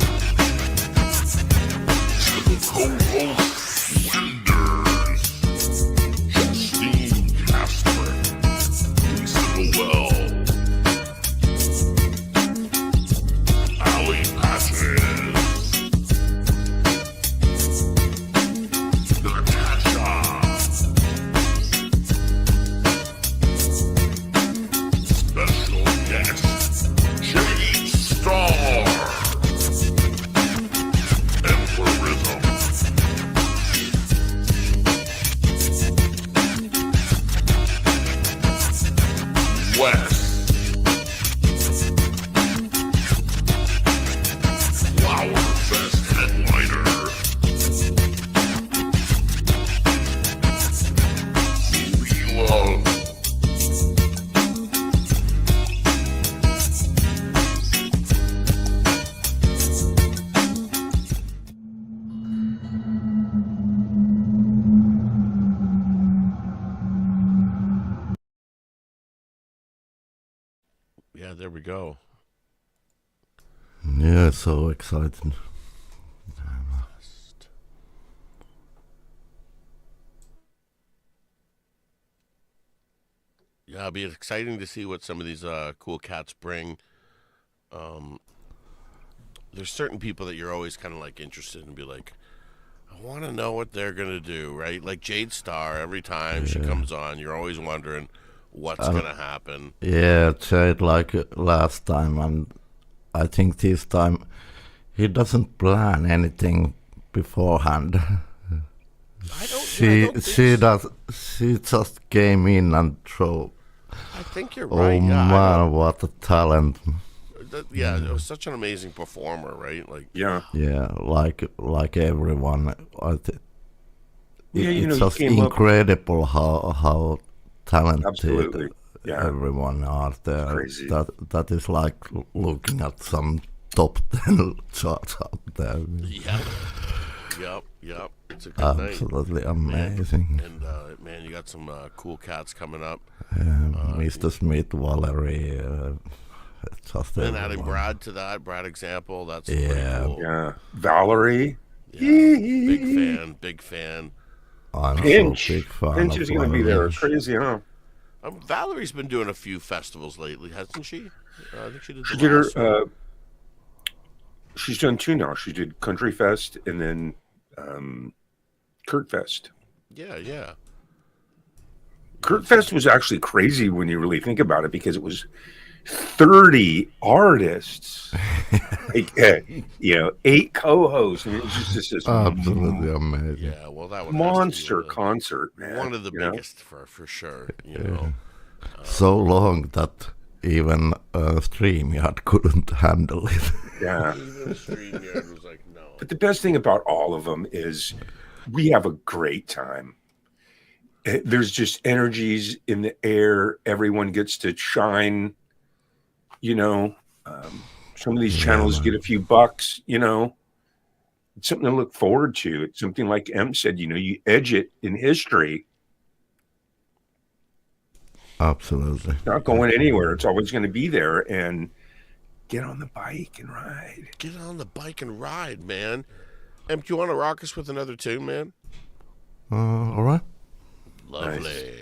G: The co-host Wenders. Justine Casper. Lisa Noel. Ali Patches. Natasha. Special guest Jade Star. Empirism. West. Flower Fest headliner. Lila.
A: Yeah, there we go.
F: Yeah, so excited.
A: Yeah, it'll be exciting to see what some of these cool cats bring. There's certain people that you're always kind of like interested in, be like, I want to know what they're gonna do, right? Like Jade Star, every time she comes on, you're always wondering what's gonna happen.
F: Yeah, Jade like last time, and I think this time he doesn't plan anything beforehand.
A: I don't
F: She
A: think so.
F: she just came in and showed.
A: I think you're
F: Oh
A: right. Yeah,
F: man, what a talent!
A: yeah, it was such an amazing performer, right? Like,
C: Yeah.
F: Yeah, like everyone.
C: Yeah,
F: It's
C: he
F: just
C: came up.
F: incredible how talented
C: Absolutely. Yeah.
F: everyone are there.
C: Crazy.
F: That is like looking at some top 10 charts out there.
A: Yep. It's a good night.
F: Absolutely amazing.
A: And man, you got some cool cats coming up.
F: Mr. Smith, Valerie, just
A: And adding
F: everyone.
A: Brad to that, Brad example, that's
F: Yeah.
A: pretty cool.
C: Yeah. Valerie.
A: Yeah, big fan.
F: I'm
C: Pinch.
F: so big fan
C: Pinch
F: of
C: is going to be there.
F: Pinch.
C: Crazy, huh?
A: Valerie's been doing a few festivals lately, hasn't she? I think she did.
C: She did her. She's done 2 now. She did Country Fest and then Kurt Fest.
A: Yeah.
C: Kurt Fest was actually crazy when you really think about it, because it was 30 artists, like, 8 co-hosts, and it was just this
F: Absolutely amazing.
A: Yeah, well, that one
C: monster concert, man.
A: One of the biggest for sure. You know,
F: So long that even StreamYard couldn't handle it.
C: Yeah.
A: even StreamYard was like, no.
C: But the best thing about all of them is we have a great time. There's just energies in the air. Everyone gets to shine. Some of these channels get a few bucks. It's something to look forward to. It's something like M said. You edge it in history.
F: Absolutely.
C: It's not going anywhere. It's always going to be there. And get on the bike and ride.
A: Get on the bike and ride, man. Do you want to rock us with another tune, man?
F: All right.
A: Lovely.
C: Nice.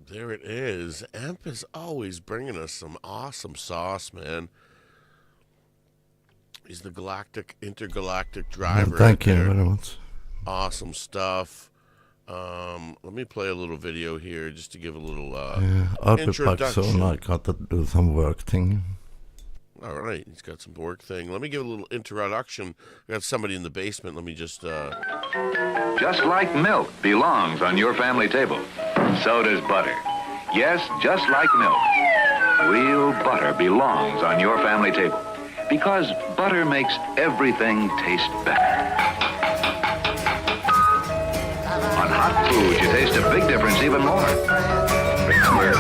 A: There it is. Amp is always bringing us some awesome sauce, man. He's the intergalactic driver.
F: Thank you
A: there.
F: very much.
A: Awesome stuff. Let me play a little video here just to give a little
F: I'll be back
A: introduction.
F: soon. I got to do some work thing.
A: All right, he's got some work thing. Let me give a little introduction. I got somebody in the basement. Let me just.
H: Just like milk belongs on your family table, so does butter. Yes, just like milk. Real butter belongs on your family table because butter makes everything taste better. On hot food, you taste a big difference even more. Remember,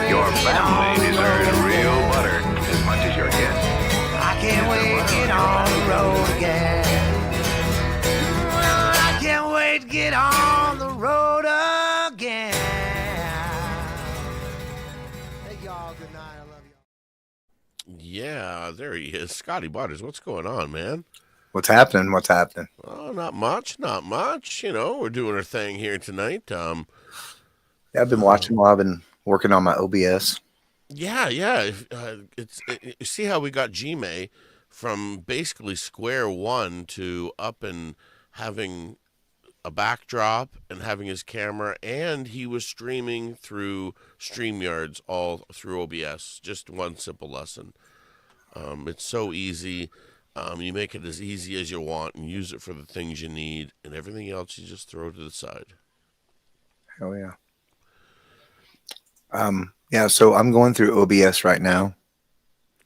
H: your family deserves real butter as much as your guests.
I: I can't wait to get on the road again. I can't wait to get on the road again. Hey, y'all, good night. I love y'all.
A: Yeah, there he is. Scotty Butters, what's going on, man?
J: What's happening? What's happening?
A: Oh, not much, not much. You know, we're doing our thing here tonight.
J: Yeah, I've been watching while I've been working on my OBS.
A: Yeah. You see how we got G-May from basically square one to up and having a backdrop and having his camera, and he was streaming through StreamYards all through OBS. Just one simple lesson. It's so easy. You make it as easy as you want and use it for the things you need, and everything else you just throw to the side.
J: Hell yeah. Yeah, so I'm going through OBS right now.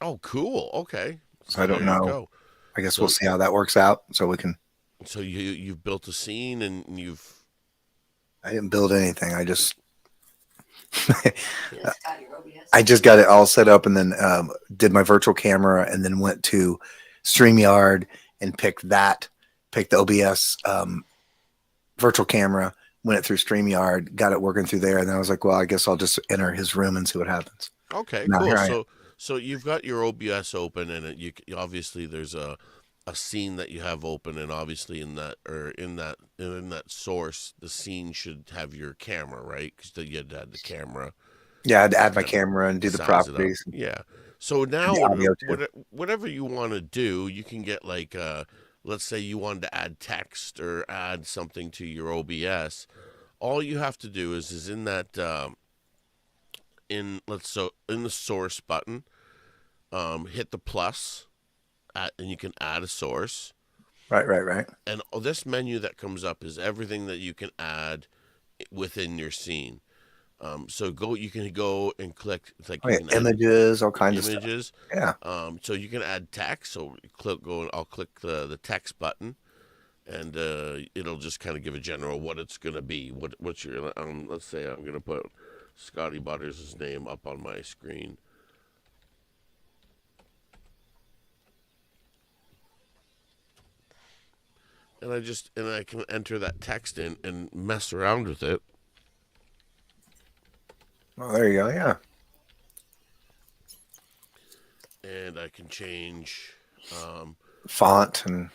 A: Oh, cool. Okay.
J: So I don't know.
A: Go.
J: I guess we'll see how that works out so we can.
A: So you've built a scene and
J: I didn't build anything. I just I just got it all set up and then did my virtual camera and then went to StreamYard and picked the OBS virtual camera, went it through StreamYard, got it working through there, and then I was like, well, I guess I'll just enter his room and see what happens.
A: Okay,
J: now,
A: cool. So you've got your OBS open, and you obviously there's a scene that you have open, and obviously in that source, the scene should have your camera, right? Because you had to add the camera.
J: Yeah, I'd add my camera and do the properties.
A: Yeah. So now, whatever you want to do, you can get like, let's say you wanted to add text or add something to your OBS. All you have to do is in that in the source button, hit the plus, and you can add a source.
J: Right.
A: And this menu that comes up is everything that you can add within your scene. So you can go and click. It's like
J: images, all kinds of
A: images.
J: Yeah.
A: So you can add text. So I'll click the text button, and it'll just kind of give a general what it's gonna be. What's your let's say I'm gonna put Scotty Butters' name up on my screen. And I can enter that text in and mess around with it.
J: Oh, there you go. Yeah.
A: And I can change
J: font and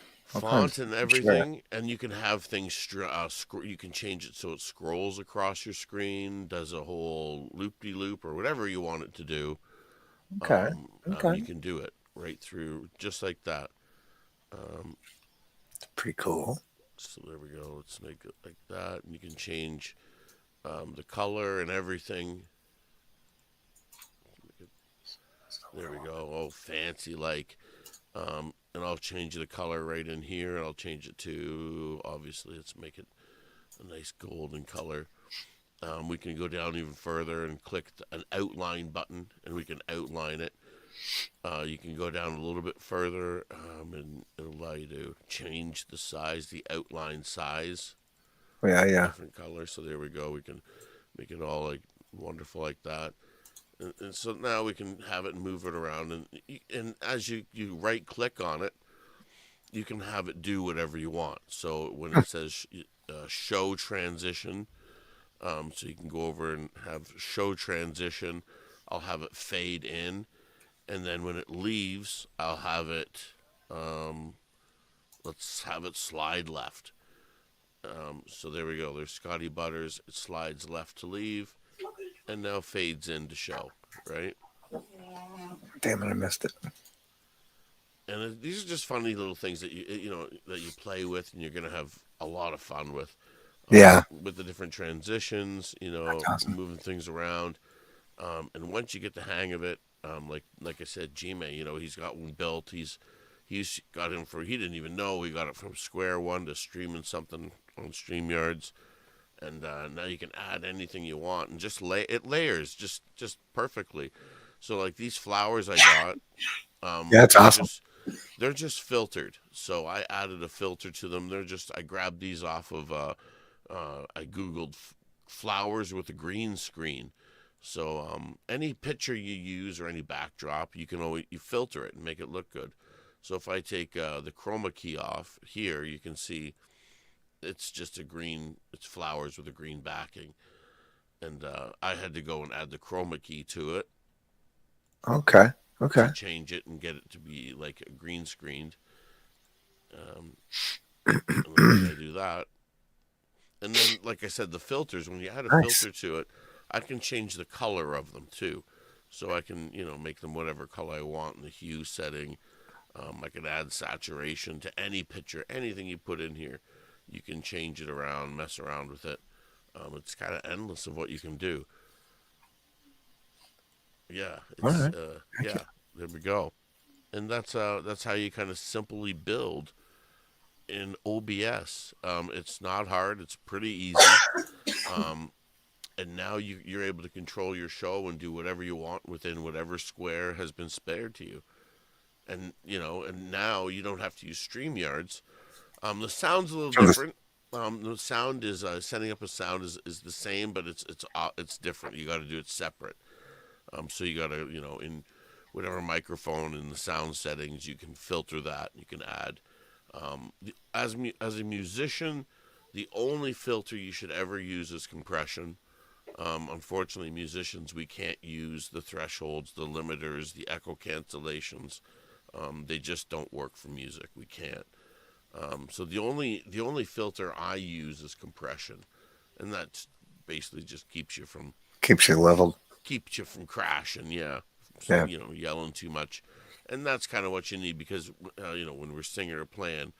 A: everything, and you can have things you can change it so it scrolls across your screen, does a whole loop-de-loop or whatever you want it to do.
J: Okay.
A: You can do it right through just like that.
J: Pretty cool.
A: So there we go. Let's make it like that, and you can change the color and everything. There we go. Oh, fancy like. And I'll change the color right in here. And I'll change it to, obviously, let's make it a nice golden color. We can go down even further and click an outline button, and we can outline it. You can go down a little bit further, and it'll allow you to change the size, the outline size.
J: Yeah.
A: Different colors. So there we go. We can make it all like wonderful like that. And so now we can have it and move it around. And as you right click on it, you can have it do whatever you want. So when it says show transition, so you can go over and have show transition. I'll have it fade in. And then when it leaves, I'll have it, let's have it slide left. So there we go. There's Scotty Butters. It slides left to leave. and now fades into show, right?
J: Damn it, I missed it.
A: And these are just funny little things that you play with, and you're gonna have a lot of fun with.
J: Yeah.
A: With the different transitions,
J: That's awesome.
A: moving things around. And once you get the hang of it, like I said, Gmail, he's got one built. He's got him he didn't even know he got it from square one to streaming something on StreamYards, and now you can add anything you want and just it layers just perfectly. So like these flowers I got,
J: Yeah, that's awesome.
A: They're just filtered. So I added a filter to them. I grabbed these off of I googled flowers with a green screen. So any picture you use or any backdrop, you filter it and make it look good. So if I take the chroma key off here, you can see it's just it's flowers with a green backing. And I had to go and add the chroma key to it.
J: Okay.
A: To change it and get it to be like a green screened. And then I do that. And then, like I said, the filters, when you add a filter to it, I can change the color of them too. So I can, make them whatever color I want in the hue setting. I can add saturation to any picture, anything you put in here. You can change it around, mess around with it. It's kind of endless of what you can do. Yeah. There we go. And that's how you kind of simply build in OBS. It's not hard. It's pretty easy. And now you're able to control your show and do whatever you want within whatever square has been spared to you. And now you don't have to use StreamYards. The sound's a little different. The sound is setting up a sound is the same, but it's different. You got to do it separate. So you got to in whatever microphone in the sound settings, you can filter that. You can add. As a musician, the only filter you should ever use is compression. Unfortunately, musicians, we can't use the thresholds, the limiters, the echo cancellations. They just don't work for music. We can't. So the only filter I use is compression, and that basically just keeps you
J: leveled,
A: keeps you from crashing. Yeah. Yelling too much, and that's kind of what you need because when we're singing or playing,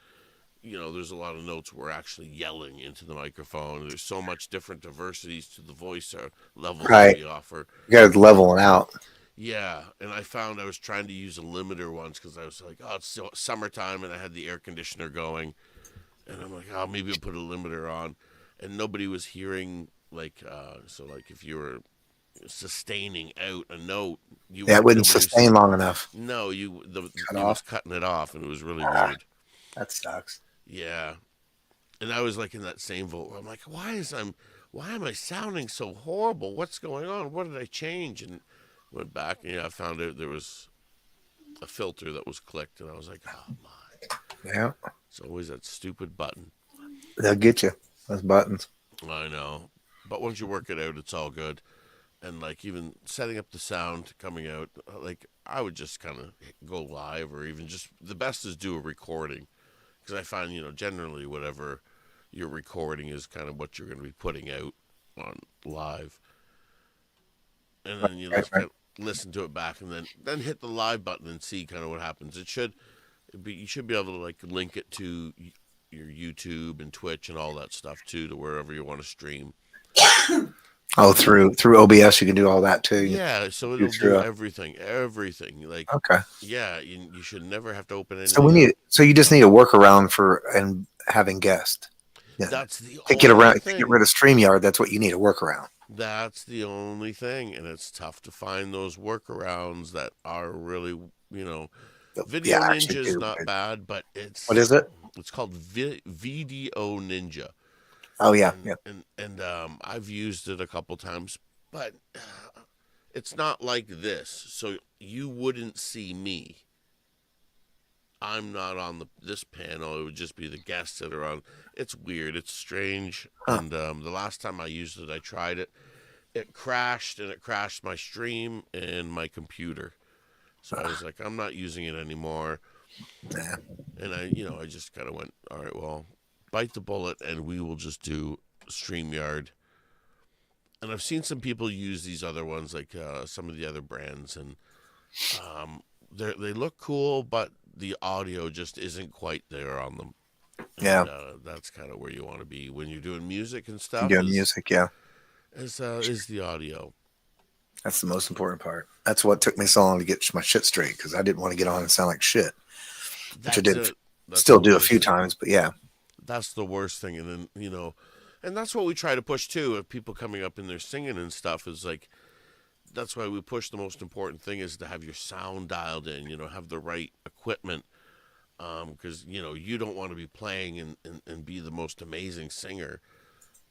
A: there's a lot of notes we're actually yelling into the microphone. There's so much different diversities to the voice levels that we offer.
J: You got to level it out.
A: Yeah, and I found I was trying to use a limiter once because I was like, oh, it's summertime, and I had the air conditioner going, and I'm like, oh, maybe I'll put a limiter on, and nobody was hearing so if you were sustaining out a note,
J: it wouldn't sustain long enough.
A: No, it was cutting it off, and it was really weird.
J: That sucks.
A: Yeah, and I was like in that same vote where I'm like, why am I sounding so horrible? What's going on? What did I change? And went back, and I found out there was a filter that was clicked, and I was like, oh my.
J: Yeah.
A: It's always that stupid button.
J: They'll get you, those buttons.
A: I know, but once you work it out, it's all good. And even setting up the sound coming out, I would just kind of go live, or even just the best is do a recording, because I find generally whatever you're recording is kind of what you're going to be putting out on live, and then you listen to it back, and then hit the live button and see kind of what happens. You should be able to link it to your YouTube and Twitch and all that stuff too, to wherever you want to stream.
J: Oh, through OBS, you can do all that too.
A: Yeah, so it'll do everything.
J: Okay.
A: Yeah, you should never have to open anything.
J: So you just need a workaround for having guests. Yeah.
A: That's the
J: to get rid of StreamYard. That's what you need, a workaround.
A: That's the only thing, and it's tough to find those workarounds that are really, Video Ninja is not bad, but
J: what is it?
A: It's called VDO Ninja.
J: Oh yeah,
A: and I've used it a couple times, but it's not like this. So you wouldn't see me. I'm not on this panel. It would just be the guests that are on. It's weird. It's strange. Huh. And the last time I used it, I tried it. It crashed, and it crashed my stream and my computer. So I was like, I'm not using it anymore. And I just kind of went, all right, well, bite the bullet, and we will just do StreamYard. and I've seen some people use these other ones, like some of the other brands, and they look cool, but the audio just isn't quite there on them.
J: Yeah.
A: And, that's kind of where you want to be when you're doing music and stuff.
J: Doing music, yeah.
A: Is the audio.
J: That's the most important part. That's what took me so long to get my shit straight, because I didn't want to get on and sound like shit. Which I did still do a few times, but yeah.
A: That's the worst thing. And then, you know, and that's what we try to push too, of people coming up and they're singing and stuff, is like, that's why we push the most important thing is to have your sound dialed in, you know, have the right equipment. Because, you know, you don't want to be playing and be the most amazing singer,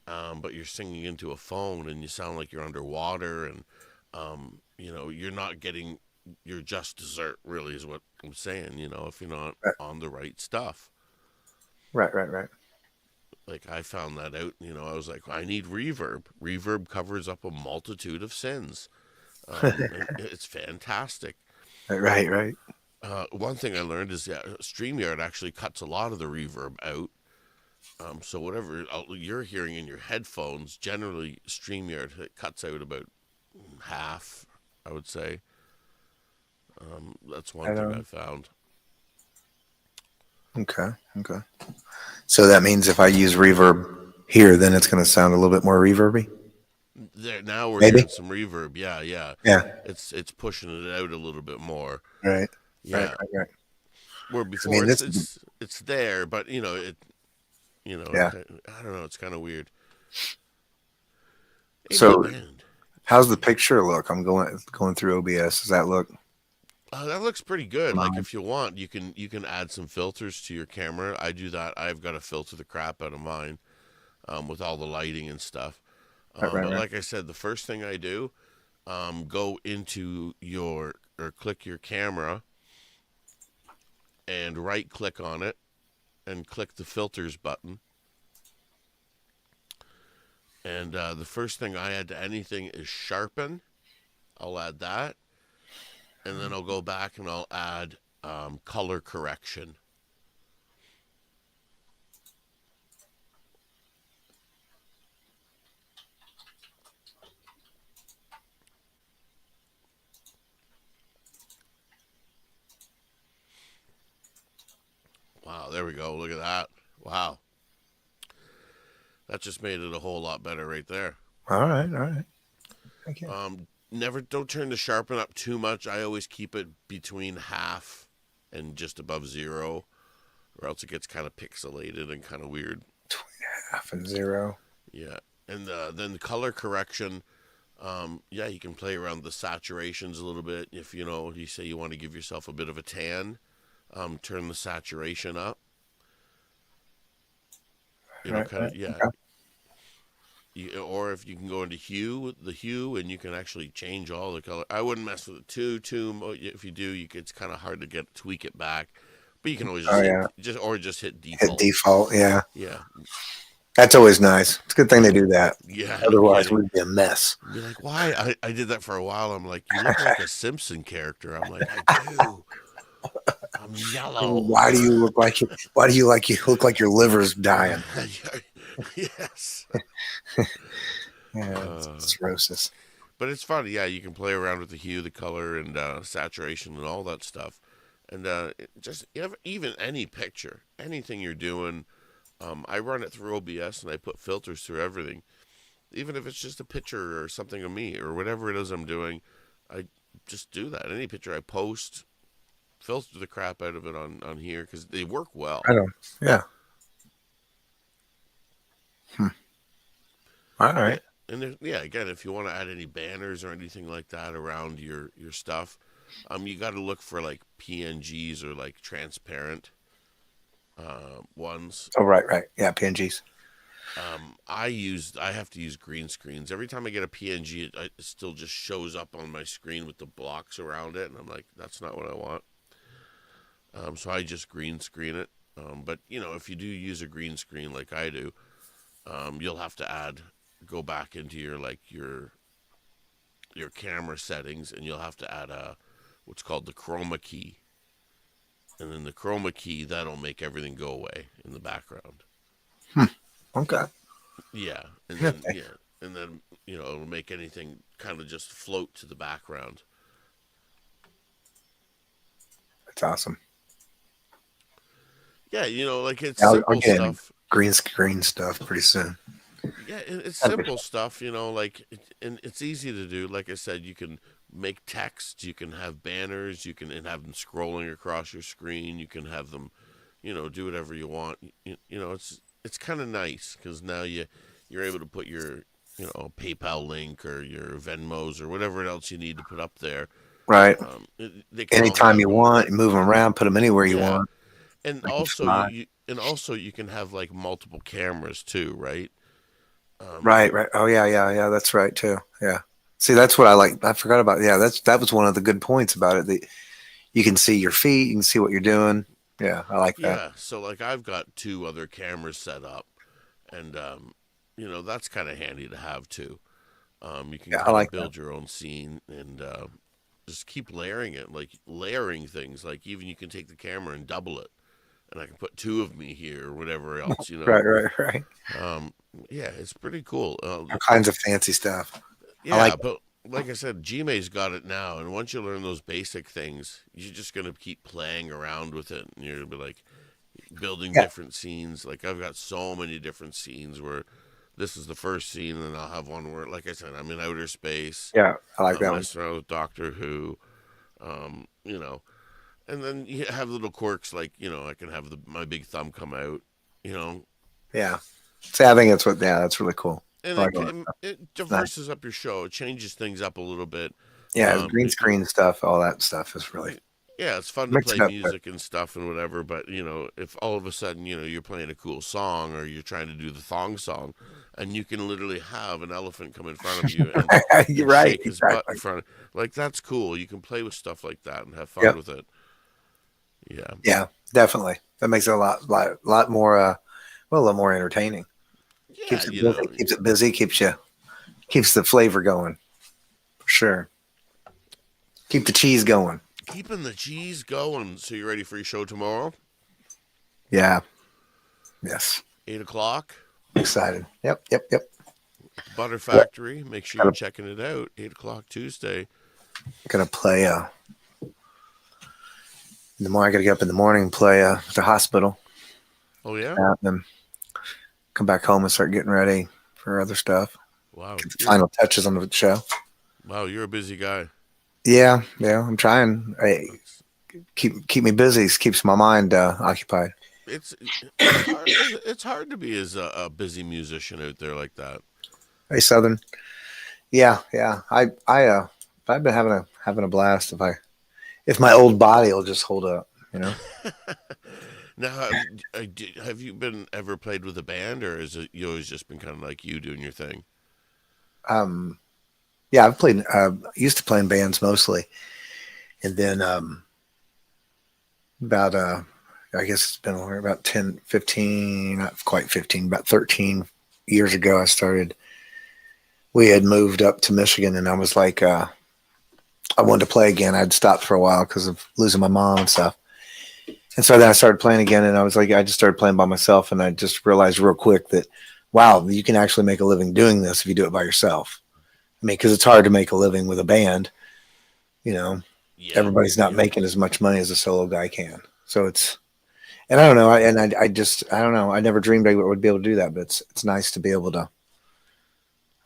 A: but you're singing into a phone and you sound like you're underwater, and, you know, you're not getting your just dessert, really, is what I'm saying, you know, if you're not on the right stuff.
J: Right.
A: Like, I found that out, you know, I was like, I need reverb. Reverb covers up a multitude of sins. It's fantastic.
J: Right.
A: One thing I learned is that StreamYard actually cuts a lot of the reverb out. So whatever you're hearing in your headphones, generally StreamYard cuts out about half, I would say. That's one thing I found.
J: Okay. So that means if I use reverb here, then it's going to sound a little bit more reverby?
A: Now we're
J: Maybe?
A: hearing some reverb. Yeah. It's pushing it out a little bit more.
J: Right.
A: Yeah.
J: Right.
A: Where before it's there, but you know
J: Yeah.
A: I don't know. It's kind of weird.
J: So, how's the picture look? I'm going through OBS. Does that look?
A: That looks pretty good. Like, if you want, you can add some filters to your camera. I do that. I've got to filter the crap out of mine, with all the lighting and stuff. But like I said, the first thing I do, go into click your camera and right click on it and click the filters button. And the first thing I add to anything is sharpen. I'll add that. And then I'll go back and I'll add color correction. Wow, there we go. Look at that. Wow. That just made it a whole lot better right there.
J: All right. Thank you.
A: Don't turn the sharpen up too much. I always keep it between half and just above 0, or else it gets kind of pixelated and kind of weird.
J: Between half and 0.
A: Yeah. And then the color correction, you can play around the saturations a little bit. If, you say you want to give yourself a bit of a tan, turn the saturation up. Or if you can go into the hue, and you can actually change all the color. I wouldn't mess with it too. If you do, it's kind of hard to tweak it back. But you can always just hit default.
J: Hit default, yeah.
A: Yeah.
J: That's always nice. It's a good thing they do that.
A: Yeah.
J: Otherwise, we'd be a mess.
A: You'd be like, why? I did that for a while. I'm like, you look like a Simpson character. I'm like, I do. I'm yellow.
J: Why do you look like you look like your liver's dying?
A: Yes.
J: Cirrhosis.
A: But it's fun. Yeah, you can play around with the hue, the color, and saturation, and all that stuff. And even any picture, anything you're doing, I run it through OBS and I put filters through everything. Even if it's just a picture or something of me or whatever it is I'm doing, I just do that. Any picture I post, filter the crap out of it on here because they work well.
J: I know. Yeah. All right.
A: And again, if you want to add any banners or anything like that around your stuff, you got to look for like PNGs or like transparent ones.
J: Oh, right. Yeah, PNGs.
A: I have to use green screens. Every time I get a PNG, it still just shows up on my screen with the blocks around it, and I'm like, that's not what I want. So I just green screen it. But if you do use a green screen like I do, you'll have to go back into your camera settings, and you'll have to add what's called the chroma key. And then the chroma key, that'll make everything go away in the background.
J: Okay.
A: Yeah. And then it'll make anything kind of just float to the background.
J: That's awesome.
A: Yeah, like it's
J: I'll
A: simple
J: get into
A: stuff.
J: green screen stuff pretty soon.
A: Yeah, it's simple stuff, and it's easy to do. Like I said, you can make text, you can have banners, you can and have them scrolling across your screen. You can have them, do whatever you want. It's kind of nice because now you're able to put your PayPal link or your Venmos or whatever else you need to put up there.
J: Right.
A: They can all
J: Anytime you
A: happen.
J: want, you move them around, put them anywhere you
A: Yeah,
J: want.
A: and
J: They can
A: also
J: fly.
A: you can have like multiple cameras too, right?
J: Right. Oh yeah. That's right too. Yeah. See, that's what I like. I forgot about. Yeah, that was one of the good points about it. That you can see your feet, you can see what you're doing. Yeah, I like that.
A: Yeah, so like I've got two other cameras set up, and that's kind of handy to have too. You can
J: Yeah, I
A: kind
J: like
A: of build your own scene and just keep layering it, like layering things. Like even you can take the camera and double it, and I can put two of me here or whatever else.
J: Right.
A: Yeah, it's pretty cool.
J: All kinds of fancy stuff.
A: Yeah,
J: I like
A: but like I said, Gmay's got it now, and once you learn those basic things, you're just gonna keep playing around with it, and you're gonna be like building
J: Yeah.
A: different scenes. Like I've got so many different scenes where this is the first scene, and then I'll have one where, like I said, I'm in outer space.
J: Yeah, I like
A: I'm
J: that one.
A: messing around with Doctor Who, um, you know, and then you have little quirks like I can have my big thumb come out, you know,
J: Yeah. See, I think that's really cool.
A: and
J: I like all that stuff.
A: it diverses up your show. It changes things up a little bit.
J: Yeah,
A: Um,
J: green
A: it-
J: screen stuff, all that stuff is really
A: yeah, it's fun to
J: mix
A: play
J: it up.
A: music and stuff and whatever, but if all of a sudden, you're playing a cool song or you're trying to do the thong song and you can literally have an elephant come in front of you and
J: You're right.
A: shake his butt
J: Exactly.
A: in front of, like that's cool. You can play with stuff like that and have fun
J: Yep.
A: with it. Yeah.
J: Yeah, definitely. That makes it a lot more a lot more entertaining.
A: Yeah,
J: Keeps it busy, keeps the flavor going. For sure. Keep the cheese going.
A: keeping the cheese going. So you ready for your show tomorrow?
J: Yeah. Yes.
A: 8:00.
J: Excited. Yep.
A: Butter Factory. Make sure you're
J: Gotta-
A: checking it out. 8:00 Tuesday.
J: Gonna play in the morning. I gotta get up in the morning and play at the hospital.
A: Oh yeah.
J: And then come back home and start getting ready for other stuff.
A: Wow.
J: Get the final touches on the show.
A: Wow, you're a busy guy.
J: Yeah. I'm trying. Hey, keep me busy. Keeps my mind occupied.
A: It's hard to be as a busy musician out there like that.
J: Hey, Southern. Yeah. I've been having a blast. If my old body will just hold up,
A: Now, have you been ever played with a band, or is it you always just been kind of like you doing your thing?
J: Yeah, I've played. Used to play in bands mostly, and then about I guess it's been about 10, 15, not quite 15, about 13 years ago. I started. We had moved up to Michigan, and I was like, I wanted to play again. I'd stopped for a while because of losing my mom and stuff. And so then I started playing again, and I was like, I just started playing by myself, and I just realized real quick that, wow, you can actually make a living doing this if you do it by yourself. I mean, because it's hard to make a living with a band.
A: Yeah,
J: Everybody's not making as much money as a solo guy can. So it's, and I don't know, I don't know. I never dreamed I would be able to do that, but it's nice to be able to.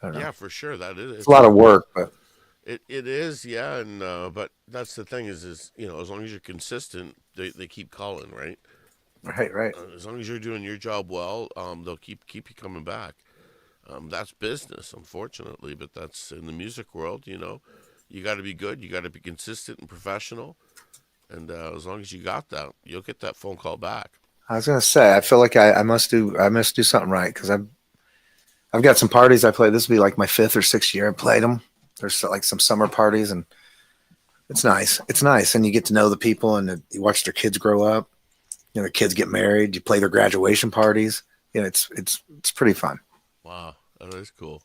J: I don't know.
A: Yeah, for sure. That is.
J: It's a lot of work, but
A: It is, yeah, and but that's the thing is as long as you're consistent, they keep calling, right?
J: right.
A: As long as you're doing your job well, they'll keep you coming back. That's business, unfortunately, but that's in the music world. You got to be good, you got to be consistent and professional, and as long as you got that, you'll get that phone call back.
J: I was gonna say, I feel like I must do something right because I've got some parties I play. This will be like my 5th or 6th year I played them. There's like some summer parties, and it's nice. It's nice, and you get to know the people, and you watch their kids grow up. The kids get married. You play their graduation parties. It's pretty fun.
A: Wow, that is cool.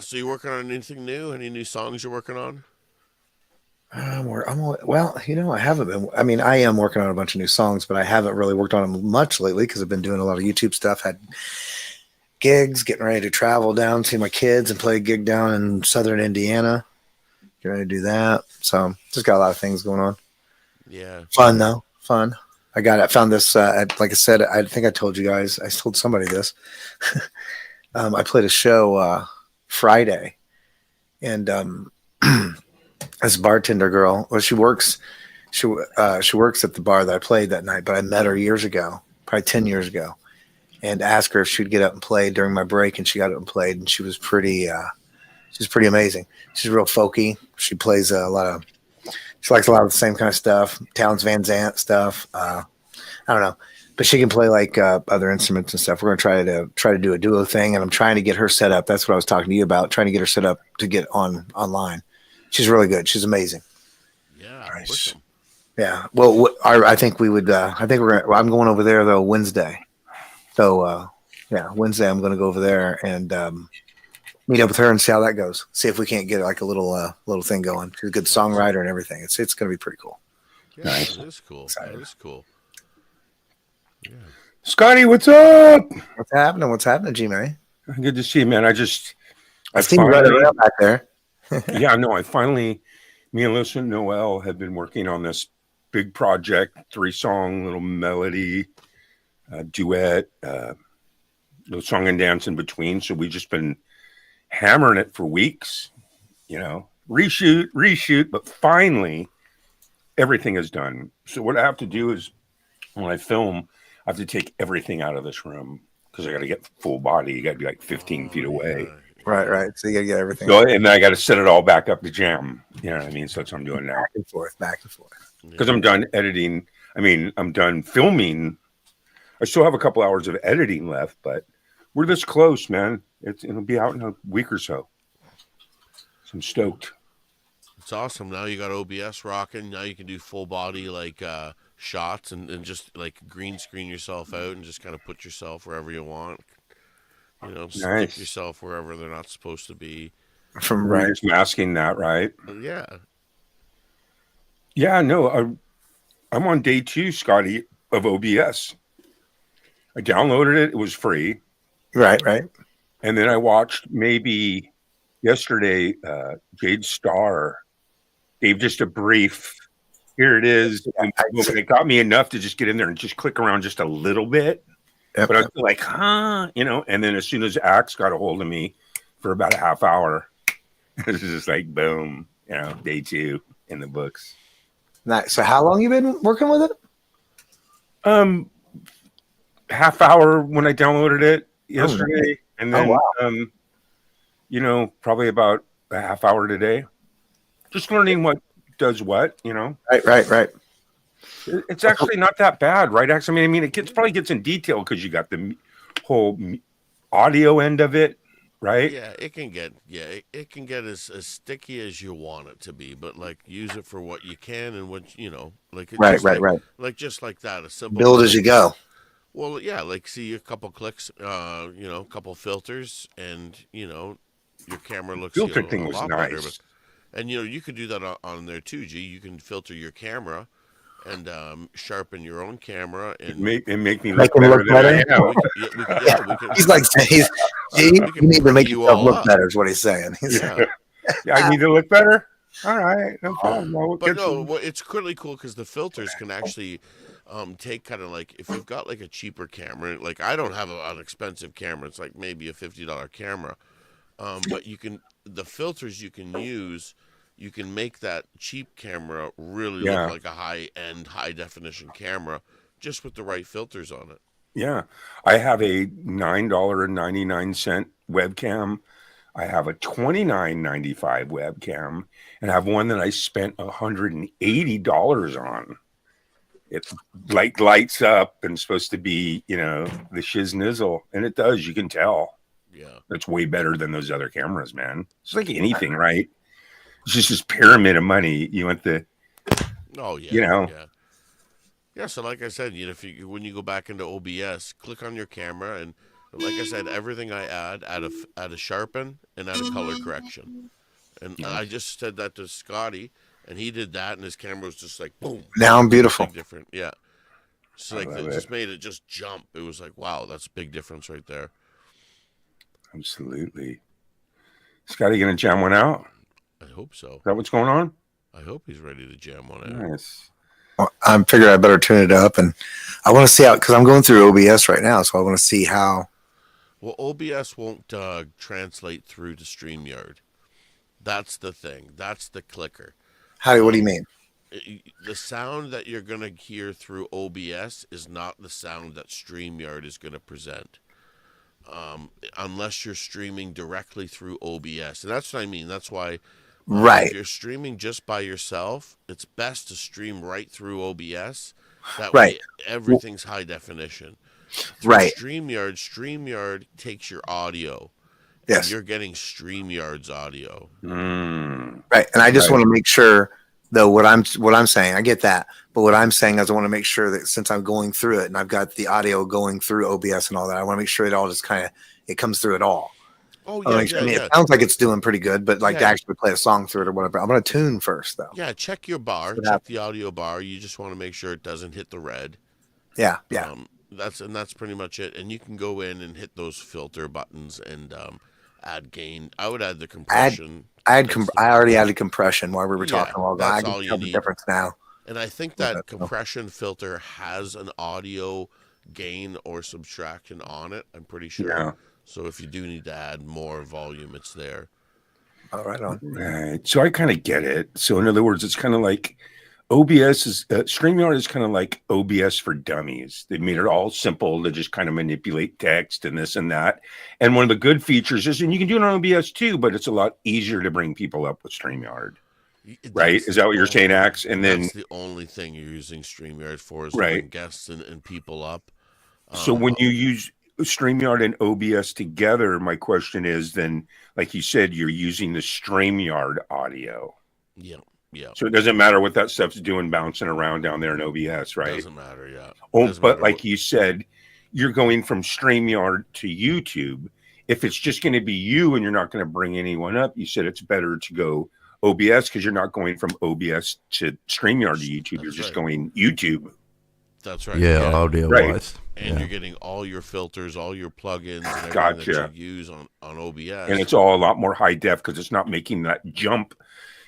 A: So you working on anything new? Any new songs you're working on?
J: Well, I haven't been. I mean, I am working on a bunch of new songs, but I haven't really worked on them much lately because I've been doing a lot of YouTube stuff. Had gigs, getting ready to travel down, see my kids, and play a gig down in southern Indiana. Getting ready to do that. So just got a lot of things going on.
A: Yeah.
J: Fun though, fun. I found this. Like I said, I think I told you guys. I told somebody this. I played a show Friday, and this bartender girl. Well, she works. She works at the bar that I played that night. But I met her years ago, probably 10 years ago, and asked her if she'd get up and play during my break, and she got up and played, and she was pretty. She's pretty amazing. She's real folky. She plays a lot of. She likes a lot of the same kind of stuff, Towns Van Zandt stuff. I don't know, but she can play like other instruments and stuff. We're gonna try to do a duo thing, and I'm trying to get her set up. That's what I was talking to you about, trying to get her set up to get online. She's really good. She's amazing.
A: Yeah.
C: Nice.
A: Awesome.
J: Yeah. Well, I think we would. I think we're. I'm going over there though Wednesday. So yeah, Wednesday I'm going to go over there and meet up with her and see how that goes. See if we can't get like a little thing going. She's a good songwriter and everything. It's going to be pretty cool.
A: Yeah,
C: Nice.
A: That is cool.
J: Excited.
A: That is cool. Yeah.
C: Scotty, what's up?
J: What's happening? What's happening, G-Man?
C: Good to see you, man. I
J: seen you running around back there.
C: Yeah, no, me and Listen Noel have been working on this big project, 3-song little melody, duet, little song and dance in between. So we've just been hammering it for weeks, reshoot, but finally everything is done. So what I have to do is when I film, I have to take everything out of this room because I got to get full body. You got to be like 15 feet away.
A: Yeah.
J: Right. So you got to get everything.
C: So, and then I got to set it all back up to jam. You know what I mean? So that's what I'm doing now.
J: Back and forth.
C: Because I'm done editing. I'm done filming. I still have a couple hours of editing left, but we're this close, man. It'll be out in a week or so. So I'm stoked.
A: It's awesome. Now you got OBS rocking. Now you can do full body like shots and just like green screen yourself out and just kind of put yourself wherever you want. Stick
C: Nice.
A: yourself wherever they're not supposed to be.
J: From
C: Right.
J: right.
C: Just masking that, right?
A: Yeah.
C: Yeah, no. I'm on day 2, Scotty, of OBS. I downloaded it. It was free.
J: Right.
C: And then I watched maybe yesterday, Jade Starr gave just a brief. Here it is. And it got me enough to just get in there and just click around just a little bit.
J: Yep.
C: But I was like, and then as soon as Axe got a hold of me for about a half hour, it was just like, boom, day 2 in the books.
J: Nice. So how long you been working with it?
C: Half hour when I downloaded it yesterday. And then, probably about a half hour today. Just learning what does what,
J: Right.
C: It's actually not that bad, right, Ax? It probably gets in detail because you got the whole audio end of it, right?
A: Yeah, it can get as sticky as you want it to be, but like use it for what you can and what like
J: Right.
A: Like just like that, a simple
J: Build as you go.
A: Well, yeah, like see a couple clicks, a couple filters, and your camera looks
C: Filter
A: a
C: thing was
A: lot
C: nice.
A: better. And you could do that on there too, G. You can filter your camera and sharpen your own camera and
C: make me
J: Make
C: look
J: him
C: better
J: look
C: than I
J: better?
C: am.
A: we can.
J: He's like, you need to make
A: you
J: yourself
A: all
J: look
A: up.
J: better is what he's saying.
A: Yeah.
C: Yeah, I need to look better. All right, no problem. I'll
A: But
C: get
A: no,
C: some-
A: well, it's really cool because the filters can actually take kind of like if you've got like a cheaper camera, like I don't have an expensive camera. It's like maybe a $50 camera, but the filters you can use. You can make that cheap camera really look like a high-end, high-definition camera just with the right filters on it.
C: Yeah, I have a $9.99 webcam. I have a $29.95 webcam, and I have one that I spent $180 on. It's like lights up and supposed to be, the shiznizzle, and it does. You can tell.
A: Yeah,
C: it's way better than those other cameras, man. It's like anything, right? It's just this pyramid of money. You want the,
A: Yeah, so like I said, when you go back into OBS, click on your camera, and like I said, everything I add a sharpen and add a color correction. And I just said that to Scotty, and he did that, and his camera was just like boom.
J: Now I'm beautiful.
A: Big different, yeah. So like it just made it just jump. It was like wow, that's a big difference right there.
C: Absolutely. Scotty gonna jam one out?
A: I hope so.
C: Is that what's going on?
A: I hope he's ready to jam one out.
C: Nice.
J: Well, I figured I better tune it up, and I want to see how, because I'm going through OBS right now, so I want to see how.
A: Well, OBS won't translate through to StreamYard. That's the thing. That's the clicker.
J: What do you mean?
A: The sound that you're going to hear through OBS is not the sound that StreamYard is going to present. Unless you're streaming directly through OBS. And that's what I mean. That's why
J: Right.
A: if you're streaming just by yourself, it's best to stream right through OBS. That
J: Right.
A: way everything's high definition. Through
J: Right.
A: StreamYard takes your audio.
J: Yes.
A: And you're getting StreamYard's audio.
J: Right. And I just want to make sure, though, what I'm saying, I get that. But what I'm saying is I want to make sure that since I'm going through it and I've got the audio going through OBS and all that, I want to make sure it all just it comes through it all.
A: Oh,
J: I
A: yeah,
J: mean, it sounds like it's doing pretty good, but to
A: Yeah.
J: actually play a song through it or whatever, I'm going to tune first, though.
A: Yeah, check your bar. Check the audio bar. You just want to make sure it doesn't hit the red.
J: Yeah.
A: That's pretty much it. And you can go in and hit those filter buttons and add gain. I would add the compression.
J: I already added compression while we were talking
A: Yeah,
J: about that. I
A: that's
J: can
A: all you
J: tell the
A: need.
J: difference now.
A: And I think that compression filter has an audio gain or subtraction on it. I'm pretty sure.
C: Yeah.
A: So if you do need to add more volume, it's there.
J: All right on.
C: Right. So I kind of get it. So in other words, it's kind of like OBS is StreamYard is kind of like OBS for dummies. They made it all simple to just kind of manipulate text and this and that. And one of the good features is, and you can do it on OBS too, but it's a lot easier to bring people up with StreamYard. Right? Is that what you're saying, Axe? And then
A: that's the only thing you're using StreamYard for is
C: Right.
A: bring guests and people up.
C: So when you use StreamYard and OBS together, my question is then, like you said, you're using the StreamYard audio.
A: Yeah.
C: So it doesn't matter what that stuff's doing bouncing around down there in OBS, right?
A: Doesn't matter, yeah.
C: Oh,
A: Doesn't
C: but
A: matter
C: like
A: what-
C: you said, you're going from StreamYard to YouTube. If it's just going to be you and you're not going to bring anyone up, you said it's better to go OBS because you're not going from OBS to StreamYard to YouTube. You're just going YouTube.
A: That's right.
F: Yeah, audio
C: Right.
F: wise.
A: And
F: Yeah.
A: you're getting all your filters, all your plugins, and everything
C: Gotcha.
A: that you use on OBS.
C: And it's all a lot more high def because it's not making that jump.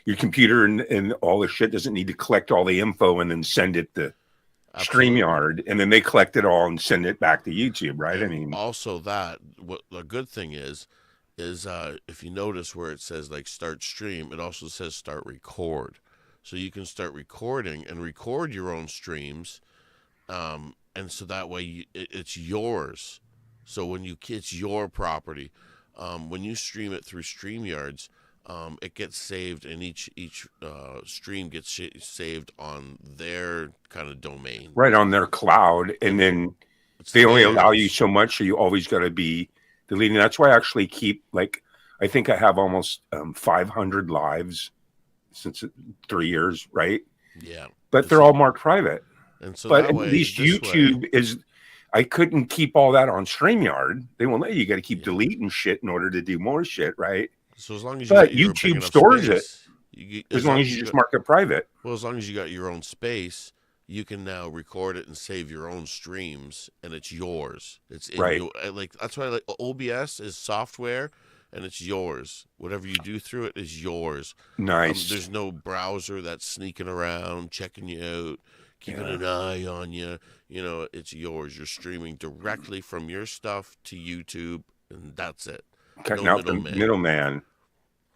C: Your computer and all the shit doesn't need to collect all the info and then send it to StreamYard, and then they collect it all and send it back to YouTube, right? I mean,
A: also that what the good thing is if you notice where it says like start stream, it also says start record, so you can start recording and record your own streams, and so that way it's yours. So when it's your property, when you stream it through StreamYards, it gets saved, and each stream gets saved on their kind of domain,
C: right on their cloud, and then they only allow you so much, so you always got to be deleting. That's why I actually keep, like, I think I have almost 500 lives since 3 years, right?
A: Yeah,
C: but they're all marked private.
A: And so
C: but
A: that
C: at
A: way,
C: least
A: this
C: YouTube
A: way,
C: is. I couldn't keep all that on StreamYard. They won't let you. You got to keep deleting shit in order to do more shit, right?
A: So as long as you
C: but
A: got your big
C: YouTube
A: enough
C: stores
A: space,
C: it as long as you just mark it private.
A: Well, as long as you got your own space, you can now record it and save your own streams, and it's yours. It's in
C: Right.
A: like that's why like OBS is software, and it's yours. Whatever you do through it is yours.
C: Nice.
A: There's no browser that's sneaking around, checking you out, keeping an eye on you. You know, it's yours. You're streaming directly from your stuff to YouTube, and that's it.
C: Cutting
A: No
C: out the
A: middleman.
C: middleman.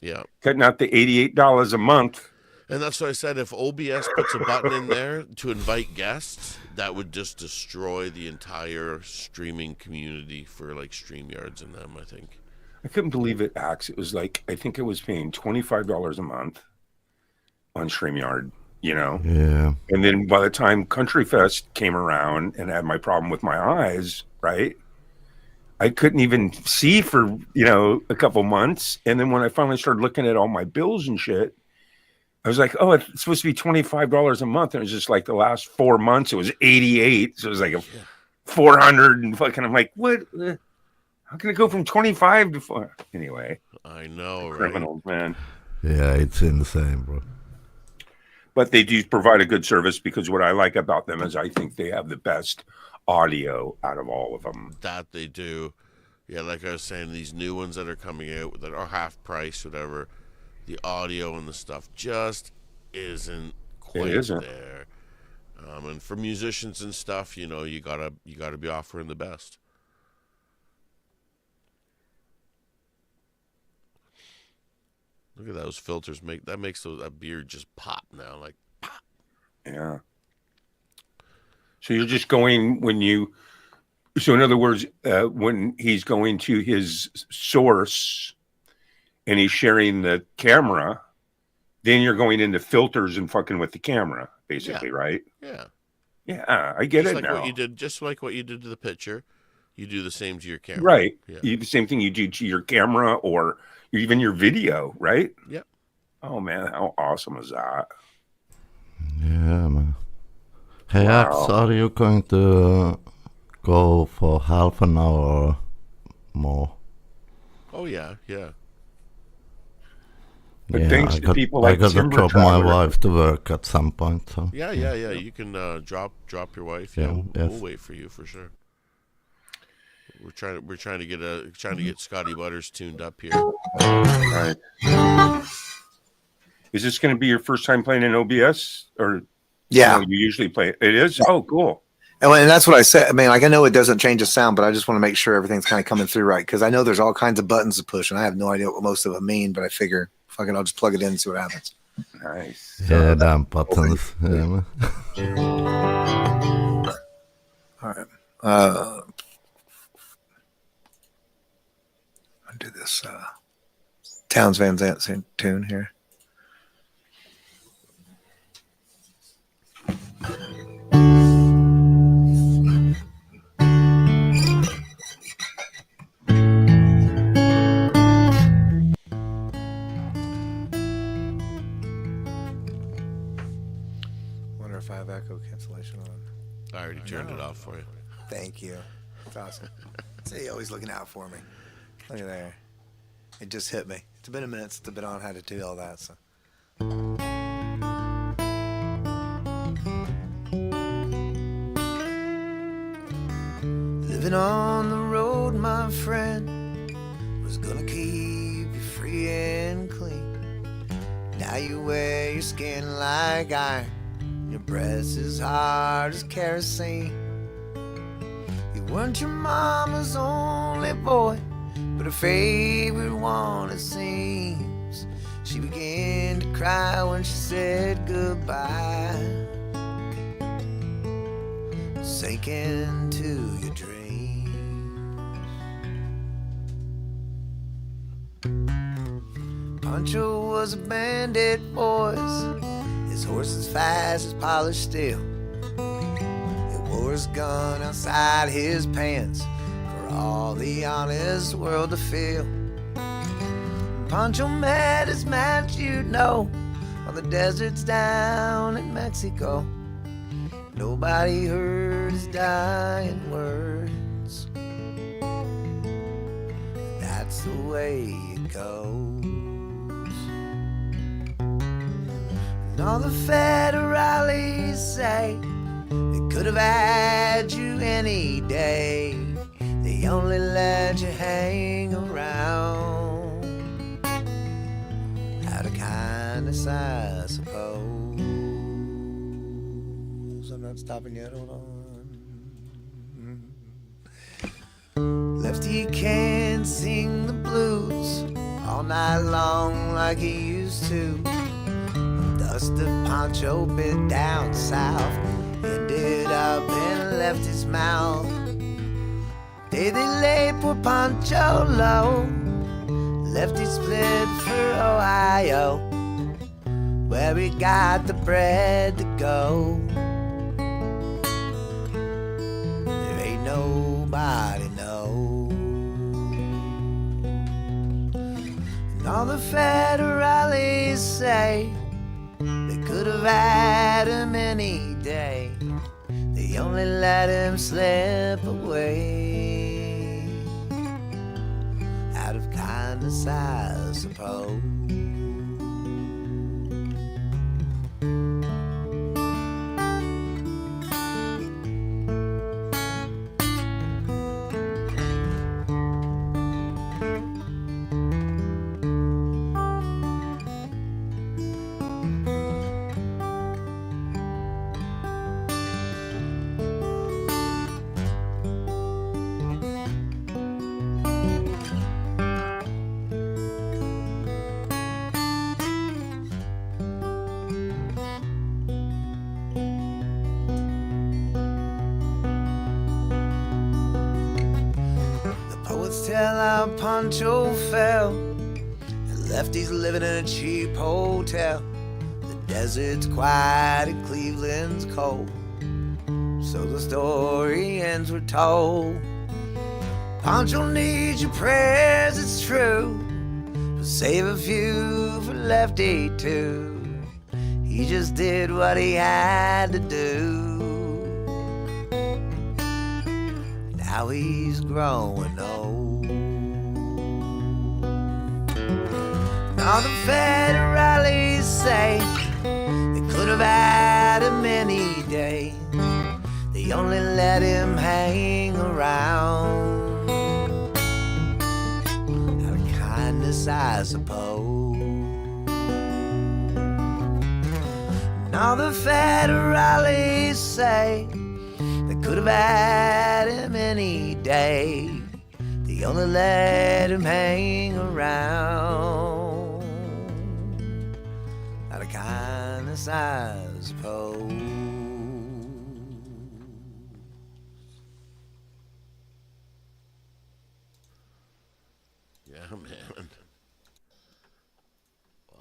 A: Yeah.
C: Cutting out the $88 a month.
A: And that's what I said. If OBS puts a button in there to invite guests, that would just destroy the entire streaming community for like StreamYards and them, I think.
C: I couldn't believe it, Axe. It was like, I think I was paying $25 a month on StreamYard, you know?
F: Yeah.
C: And then by the time Country Fest came around and I had my problem with my eyes, right? I couldn't even see for, a couple months. And then when I finally started looking at all my bills and shit, I was like, oh, it's supposed to be $25 a month. And it was just like the last 4 months, it was 88. So it was like 400 and fucking, I'm like, what? How can it go from 25 to 4? Anyway.
A: I know, right?
C: Criminals, man.
F: Yeah, it's insane, bro.
C: But they do provide a good service because what I like about them is I think they have the best audio out of all of them.
A: That they do. Yeah, like I was saying, these new ones that are coming out that are half price, whatever, the audio and the stuff just isn't quite
C: isn't.
A: there. And for musicians and stuff, you know, you gotta be offering the best. Look at those filters. Makes that beard just pop now, like pop.
C: Yeah. So you're just going when you. So in other words, when he's going to his source and he's sharing the camera, then you're going into filters and fucking with the camera, basically, right?
A: Yeah.
C: Yeah, I get
A: Just
C: it
A: like
C: now.
A: what you did, just like what you did to the picture, you do the same to your camera.
C: Right.
A: Yeah.
C: The same thing you do to your camera or even your video, right?
A: Yep.
C: Oh man, how awesome is that?
F: Yeah, man. Hey,
C: Wow.
F: Axe, are you going to go for half an hour or more?
A: Oh yeah, yeah.
C: But
F: Yeah,
C: thanks
F: I
C: to
F: got,
C: people
F: I
C: like
F: got to
C: Timber
F: drop my
C: Traveler.
F: wife to work at some point. So.
A: Yeah. You can drop your wife. Yeah,
F: Yeah,
A: we'll
F: yes.
A: wait for you for sure. We're trying to get Scotty Butters tuned up here.
C: Right. Is this going to be your first time playing in OBS, or
J: Yeah.
C: you usually play it? It is. Oh, cool.
J: And that's what I said. I mean, like, I know it doesn't change the sound, but I just want to make sure everything's kind of coming through right. Because I know there's all kinds of buttons to push, and I have no idea what most of them mean. But I figure, fuck it, I'll just plug it in and see what happens.
C: Nice.
F: Yeah, damn buttons. Yeah, man.
J: All right. I'll do this Towns Van Zandt tune here. Wonder if I have echo cancellation on.
A: I already turned it off for you.
J: Thank you. That's awesome. See, always looking out for me. Look at there. It just hit me. It's been a minute since I've been on, had to do all that. So. Living on the road, my friend, was gonna keep you free and clean. Now you wear your skin like iron, your breath's as hard as kerosene. You weren't your mama's only boy, but her favorite one, it seems. She began to cry when she said goodbye. Sink into your dreams. Pancho was a bandit, boys. His horse as fast as polished steel. He wore his gun outside his pants for all the honest world to feel. Pancho met his match, you'd know, on the deserts down in Mexico. Nobody heard his dying words. That's the way it goes. And all the federales say they could have had you any day. They only let you hang around out of kindness, I suppose. I'm not stopping yet, hold on. Lefty can't sing the blues all night long like he used to. Dusty Pancho bit down south, ended up in Lefty's mouth. Day they laid poor Pancho low, Lefty split for Ohio, where he got the bread to go. There ain't nobody knows. And all the federales say they could have had him any day. They only let him slip away out of kindness, I suppose.
I: Pancho fell and lefties living in a cheap hotel. The desert's quiet and Cleveland's cold, so the story ends we're told. Pancho needs your prayers, it's true, but save a few for Lefty too. He just did what he had to do. Now he's growing old. Now the federales say they could have had him any day. They only let him hang around out of kindness, I suppose. Now the federales say they could have had him any day. They only let him hang around out of kindness, I suppose.
A: Yeah, man.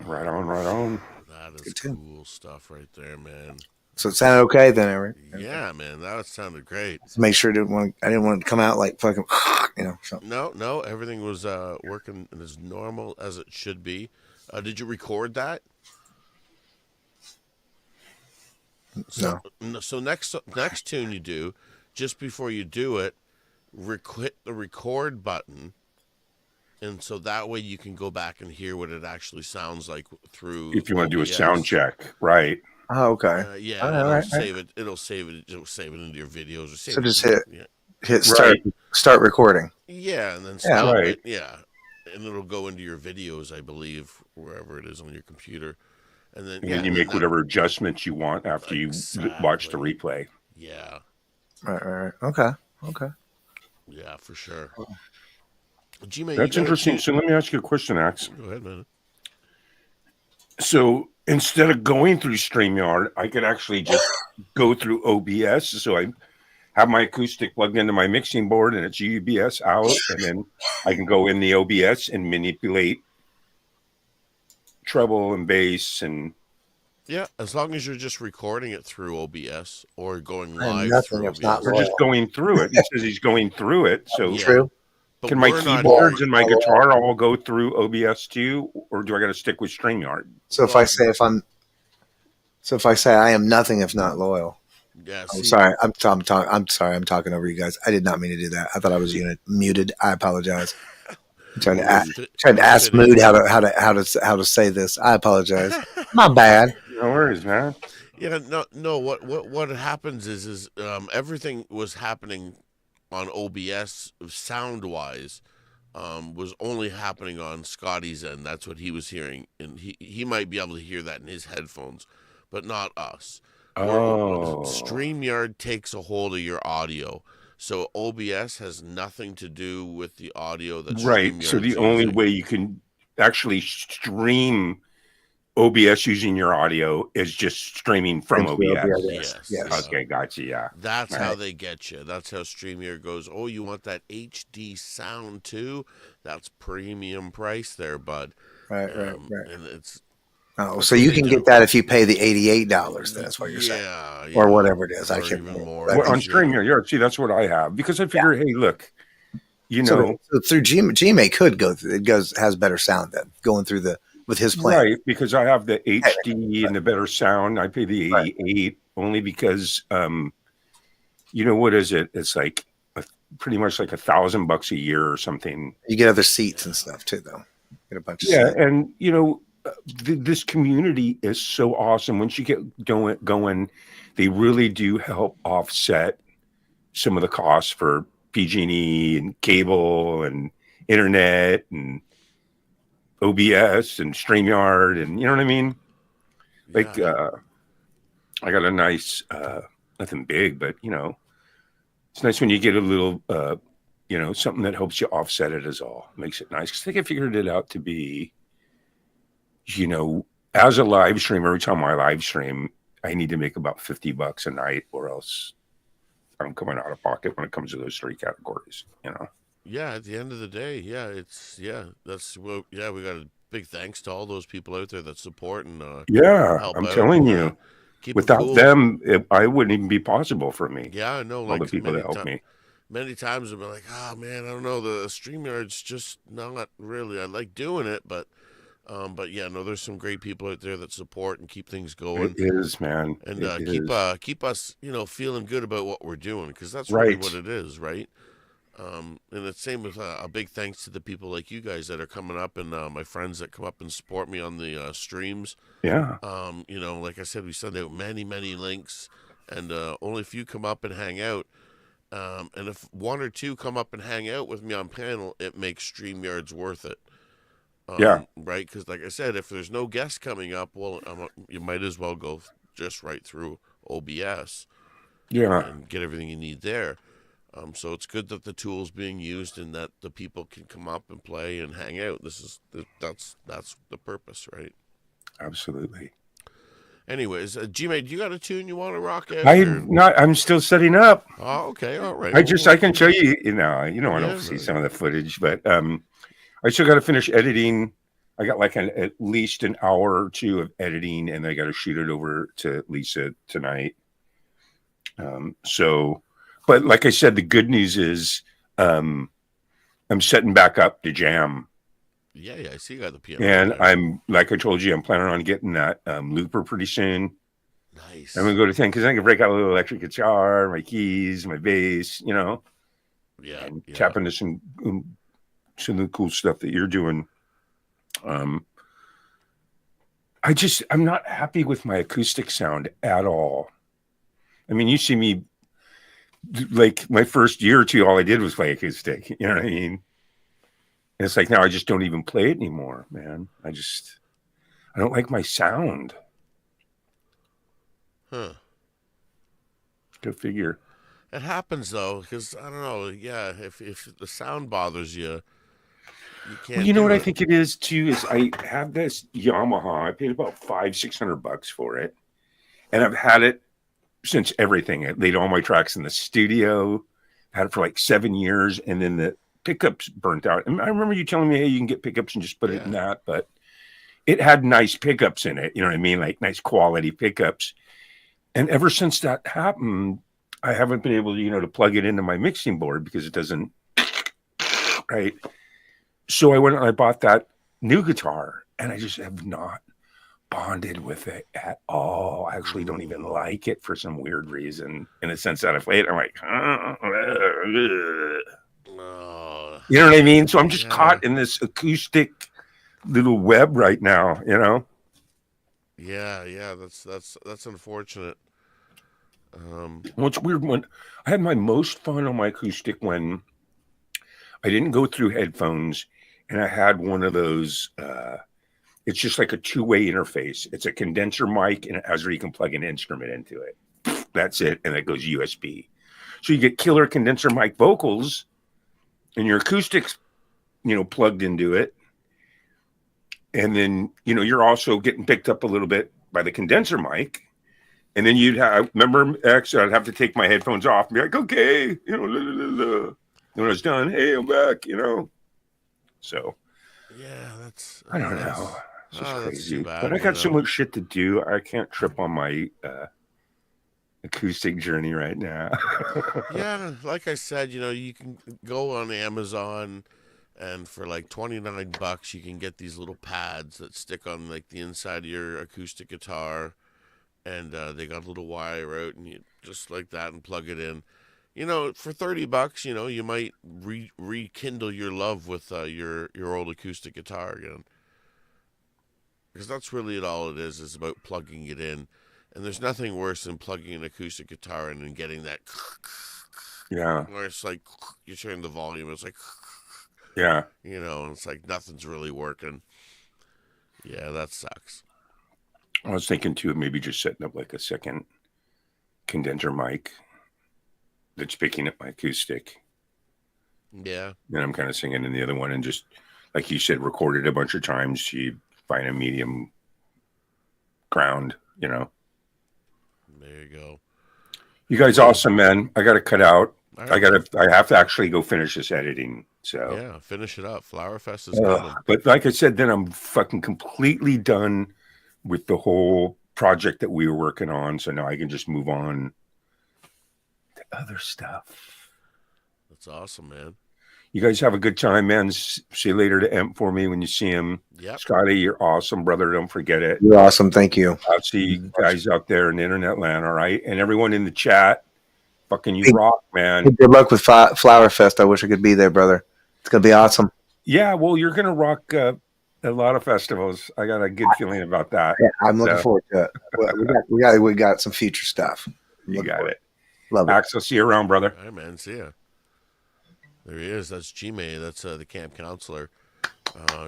C: Right on, right on.
A: That is
J: Good tune.
A: cool stuff right there, man.
J: So it sounded okay then, Eric.
A: Yeah, man, that sounded great.
J: To make sure I didn't want to come out like fucking, something.
A: No, everything was working as normal as it should be. Did you record that?
J: No.
A: So next tune you do, just before you do it, hit the record button, and so that way you can go back and hear what it actually sounds like through.
C: If you want to do a
A: OBS.
C: sound check, right?
J: Oh, okay.
A: Yeah,
J: All
A: it'll
J: right.
A: save it. It'll save it into your videos. Or save
J: So
A: it
J: just
A: into-
J: hit start recording.
A: Yeah, and then
J: Yeah,
A: stop
C: right.
A: it. Yeah, and it'll go into your videos, I believe, wherever it is on your computer, and then
C: And you make whatever adjustments you want after you watch the
A: Exactly.
C: replay.
A: Yeah,
J: Right. Okay.
A: yeah, for sure. G-Man,
C: That's interesting. So let me ask you a question, Axe.
A: Go ahead, man.
C: So instead of going through StreamYard, I could actually just go through OBS. So I have my acoustic plugged into my mixing board and it's UBS out, and then I can go in the OBS and manipulate treble and bass and
A: Yeah, as long as you're just recording it through OBS or going
J: I am
A: live
J: nothing
A: through
J: if not
A: OBS.
C: we're just going through it. He says he's going through it. So
A: Yeah.
J: True.
A: But
C: can my
A: we're not
C: keyboards
A: hearing-
C: and my guitar all go through OBS too, or do I got to stick with StreamYard?
J: So if I say I am nothing if not loyal.
A: Yeah,
J: I'm
A: see,
J: sorry. I'm sorry. I'm talking over you guys. I did not mean to do that. I thought I was muted. I apologize. I'm trying to ask Mood how to say this. I apologize. My bad.
C: No worries, man.
A: Yeah, no. What happens is everything was happening on OBS sound wise, was only happening on Scotty's end. That's what he was hearing, and he might be able to hear that in his headphones, but not us.
C: Oh.
A: StreamYard takes a hold of your audio, so OBS has nothing to do with the audio that
C: Right. So the only way you can actually stream OBS using your audio is just streaming from OBS.
J: Yes.
C: Okay, gotcha. Yeah.
A: That's how
J: Right.
A: they get you. That's how StreamYard goes. Oh, you want that HD sound too? That's premium price there, bud.
J: Right.
A: And it's
J: Oh, so you can get that if you pay the $88. That's what you're saying,
A: yeah,
J: or whatever it is. I
A: or
J: can't
A: even
J: remember.
A: more.
C: Well, on StreamYard, yeah. See, that's what I have because I figure, hey, look,
J: So through Gmail could go through. It has better sound than going through with his plan.
C: right? Because I have the HD and the better sound. I pay the 88 only because, what is it? It's like pretty much like $1,000 a year or something.
J: You get other seats and stuff too, though. Get a bunch of
C: Yeah,
J: seats.
C: and this community is so awesome. Once you get going, they really do help offset some of the costs for PG&E and cable and internet and OBS and StreamYard, and you know what I mean? Like,
A: Yeah.
C: I got a nice, nothing big, but it's nice when you get a little, something that helps you offset it is all. Makes it nice. 'Cause I think I figured it out to be, as a live stream, every time I live stream, I need to make about $50 a night, or else I'm coming out of pocket when it comes to those three categories.
A: yeah, at the end of the day, we got a big thanks to all those people out there that support and
C: Yeah,
A: help
C: I'm
A: out
C: telling
A: and
C: you,
A: keep it
C: without
A: cool.
C: them, I wouldn't even be possible for me.
A: Yeah, I know.
C: All the
A: Like
C: people that helped me.
A: many times I've been like, oh man, I don't know, the StreamYard's just not really. I like doing it, but yeah, no, there's some great people out there that support and keep things
C: It
A: going,
C: is, man.
A: and
C: It is.
A: keep us, feeling good about what we're doing, because that's really what
C: Right.
A: it is, right? And it's same with a big thanks to the people like you guys that are coming up, and my friends that come up and support me on the streams.
C: Yeah.
A: Like I said, we send out many links, and only a few come up and hang out. And if one or two come up and hang out with me on panel, it makes StreamYards worth it.
C: Yeah.
A: Right? Because, like I said, if there's no guests coming up, well, you might as well go just right through OBS
C: Yeah.
A: and get everything you need there. So it's good that the tool's being used and that the people can come up and play and hang out. That's the purpose, right?
C: Absolutely.
A: Anyways, G-Mate, you got a tune you want to rock out?
C: I'm still setting up.
A: Oh, okay, all right.
C: I can show you, I don't see
A: no.
C: some of the footage, but I still got to finish editing. I got like at least an hour or two of editing, and I got to shoot it over to Lisa tonight. But like I said, the good news is I'm setting back up to jam.
A: Yeah, I see you got the piano.
C: And
A: there.
C: I'm, like I told you, I'm planning on getting that looper pretty soon.
A: Nice.
C: I'm going to go to 10 because I can break out a little electric guitar, my keys, my bass,
A: Yeah.
C: and tap into some of the cool stuff that you're doing. I'm not happy with my acoustic sound at all. I mean, you see me, like my first year or two, all I did was play acoustic. You know what I mean? And it's like now I just don't even play it anymore, man. I don't like my sound.
A: Huh.
C: Go figure.
A: It happens though, because I don't know. Yeah, if the sound bothers you, you can't.
C: Well, you know what I think it is too is I have this Yamaha. I paid about $500-600 for it, and I've had it since everything. I laid all my tracks in the studio. Had it for like 7 years, and then the pickups burnt out. And I remember you telling me, hey, you can get pickups and just put it in that, but it had nice pickups in it. You know what I mean? Like nice quality pickups. And ever since that happened, I haven't been able to, to plug it into my mixing board because it doesn't, right? So I went and I bought that new guitar, and I just have not bonded with it at all. I actually don't even like it for some weird reason. In the sense that I play it, I'm like, you know what I mean? So I'm just caught in this acoustic little web right now,
A: Yeah, that's unfortunate.
C: What's weird, when I had my most fun on my acoustic when I didn't go through headphones, and I had one of those, it's just like a two-way interface. It's a condenser mic, and it has where you can plug an instrument into it. That's it, and it goes USB. So you get killer condenser mic vocals, and your acoustics, plugged into it. And then, you're also getting picked up a little bit by the condenser mic. And then remember, I'd have to take my headphones off and be like, okay, And when I was done, hey, I'm back, So.
A: Yeah,
C: I don't know. It's just crazy.
A: Bad,
C: but I got so much shit to do. I can't trip on my acoustic journey right now.
A: Yeah, like I said, you can go on Amazon, and for like $29 you can get these little pads that stick on like the inside of your acoustic guitar, and they got a little wire out, and you just like that and plug it in. For $30, you might rekindle your love with your old acoustic guitar again, because that's really all it is about plugging it in. And there's nothing worse than plugging an acoustic guitar in and getting that.
C: Yeah.
A: Where it's like you turn the volume, it's like.
C: Yeah.
A: And it's like nothing's really working. Yeah, that sucks.
C: I was thinking too of maybe just setting up like a second condenser mic that's picking up my acoustic.
A: Yeah.
C: Then I'm kind of singing in the other one, and just like you said, record it a bunch of times. You find a medium ground,
A: There you go.
C: You guys awesome, man. I got to cut out.
A: All
C: I
A: right.
C: have to actually go finish this editing. So
A: Yeah, finish it up. Flower Fest is coming.
C: but like I said, then I'm fucking completely done with the whole project that we were working on. So now I can just move on to other stuff.
A: That's awesome, man.
C: You guys have a good time, man. Say later to Emp for me when you see him.
A: Yep.
C: Scotty, you're awesome, brother. Don't forget it.
J: You're awesome. Thank you.
C: I'll see you guys out there in the internet land, all right? And everyone in the chat, fucking you
J: Hey,
C: rock, man.
J: Good luck with Flower Fest. I wish I could be there, brother. It's gonna be awesome.
C: Yeah, well, you're gonna rock a lot of festivals. I got a good feeling about that.
J: Yeah, I'm looking forward to it. We got some future stuff.
C: You got it.
J: Love it.
C: Axel, see you around, brother.
A: All right, man. See ya. There he is. That's G-May. That's the camp counselor.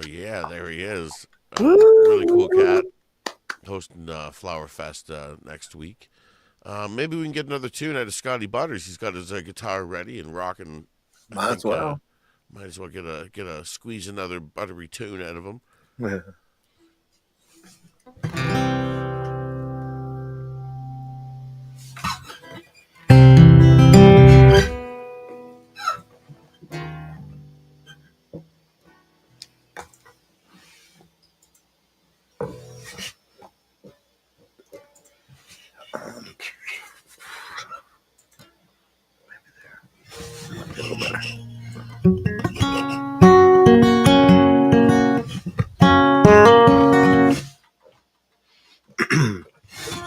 A: Yeah, there he is. Really cool cat. Hosting Flower Fest next week. Maybe we can get another tune out of Scotty Butters. He's got his guitar ready and rocking.
J: Might as well.
A: Might as well get a squeeze another buttery tune out of him.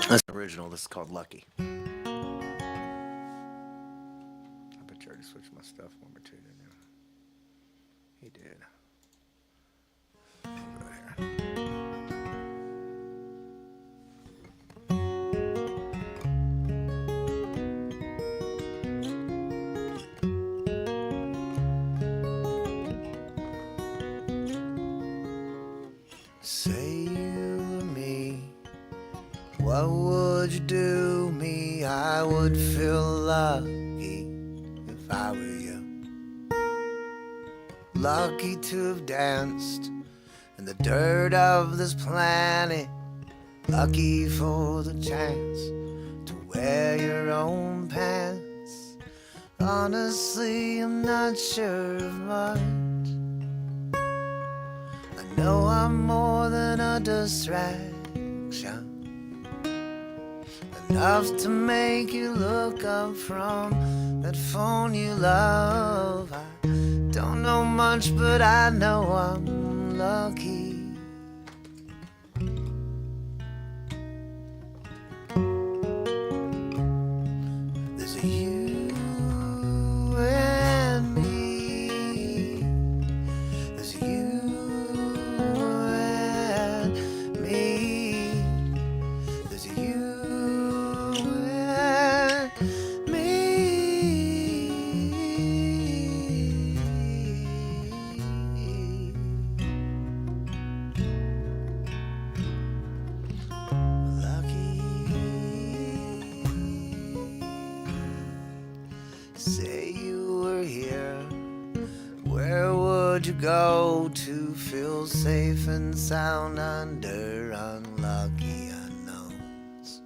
J: That's original. This is called Lucky. I bet you already switched my stuff one or two, didn't you? He did. Over here. Say you were me, what would you do me? I would feel lucky if I were you. Lucky to have danced in the dirt of this planet. Lucky for the chance to wear your own pants. Honestly, I'm not sure of much. I know I'm more than a distraction, enough to make you look up from that phone you love. I don't know much, but I know I'm lucky. There's a you and me. There's a you and me. There's a you and me. Say you were here, where would you go to feel safe and sound under unlucky unknowns?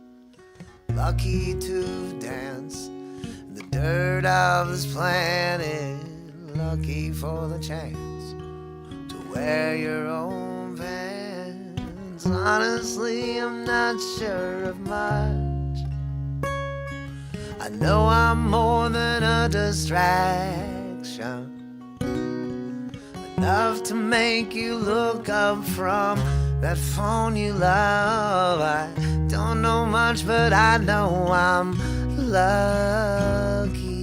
J: Lucky to dance in the dirt of this planet, lucky for the chance to wear your own pants. Honestly, I'm not sure of much. I know I'm more than a distraction, enough to make you look up from that phone you love. I don't know much, but I know I'm lucky.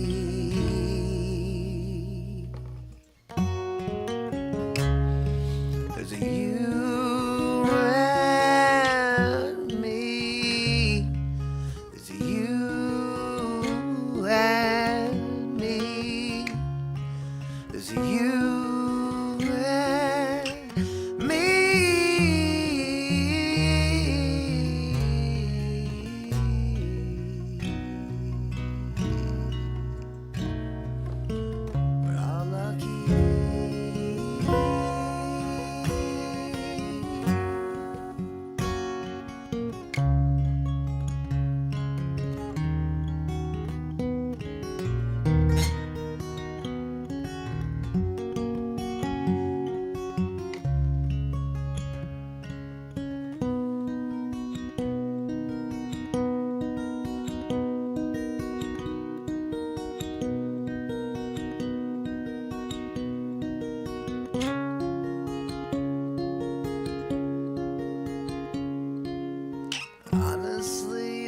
J: There's a you and me. There's a you and me. There's a you and me.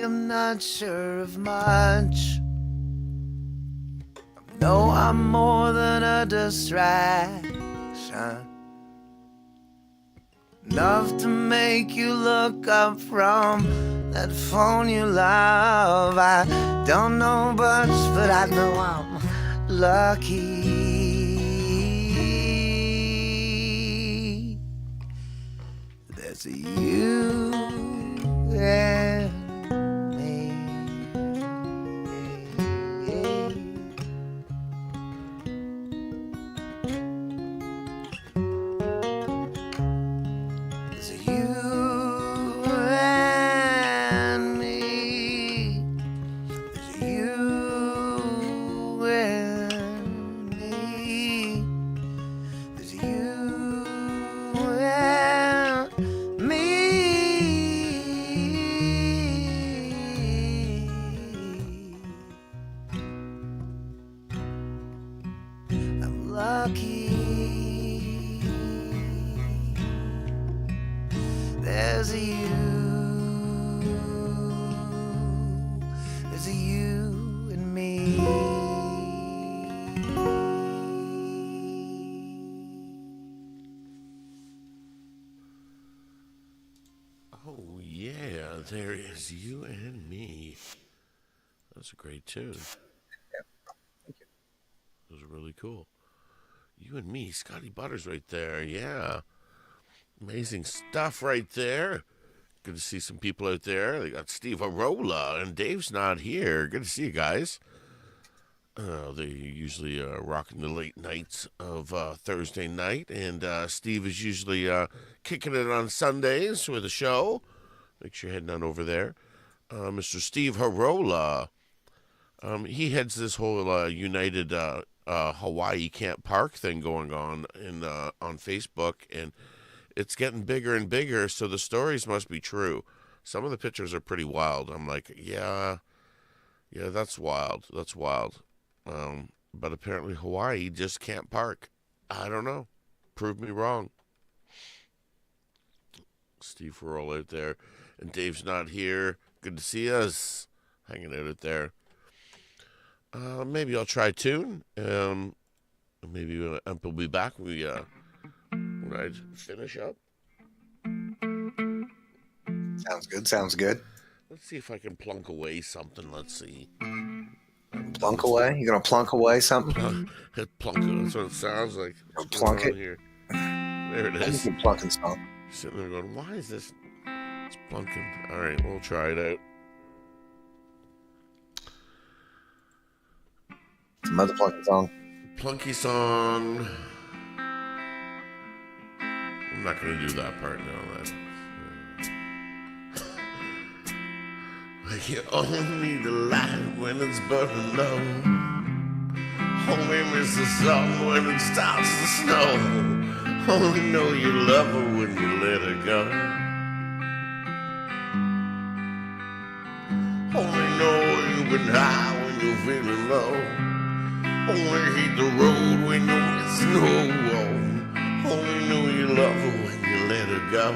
I: am not sure of much. No, I'm more than a distraction. Enough to make you look up from that phone you love. I don't know much, but I know I'm lucky. There's you and me. There's you and me. There's you and me. There's you and me. I'm lucky. There's a you. There's a you and me.
A: Oh, yeah, there is you and me. That's a great tune.
J: Thank you.
A: That was really cool. You and me, Scotty Butters right there, yeah. Amazing stuff right there. Good to see some people out there. They got Steve Arola, and Dave's not here. Good to see you guys. They usually rocking the late nights of Thursday night, and Steve is usually kicking it on Sundays with a show. Make sure you're heading on over there. Mr. Steve Arola, he heads this whole United Hawaii Can't Park thing going on on Facebook, and it's getting bigger and bigger, so the stories must be true. Some of the pictures are pretty wild. I'm like, yeah, that's wild. That's wild. But apparently Hawaii just can't park. I don't know. Prove me wrong. Steve Farrell out there. And Dave's not here. Good to see us. Hanging out there. Maybe I'll try tune. Maybe Emp will be back when I finish up.
J: Sounds good.
A: Let's see if I can plunk away something. Let's see.
J: Plunk away? You gonna plunk away something?
A: Plunk it. That's what it sounds like. What's
J: Plunk
A: going on
J: it?
A: here? There it is.
J: Plunking song.
A: Sitting there going, why is this? It's plunking. All right, we'll try it out.
J: It's another plunking song.
A: Plunky song. I'm not going to do that part now. You only need the light when it's burning low. Only miss the sun when it starts to snow. Only know you love her when you let her go. Only know you've been high when you're feeling low. Only hate the road when you're missing home. Only know you love her when you let her go.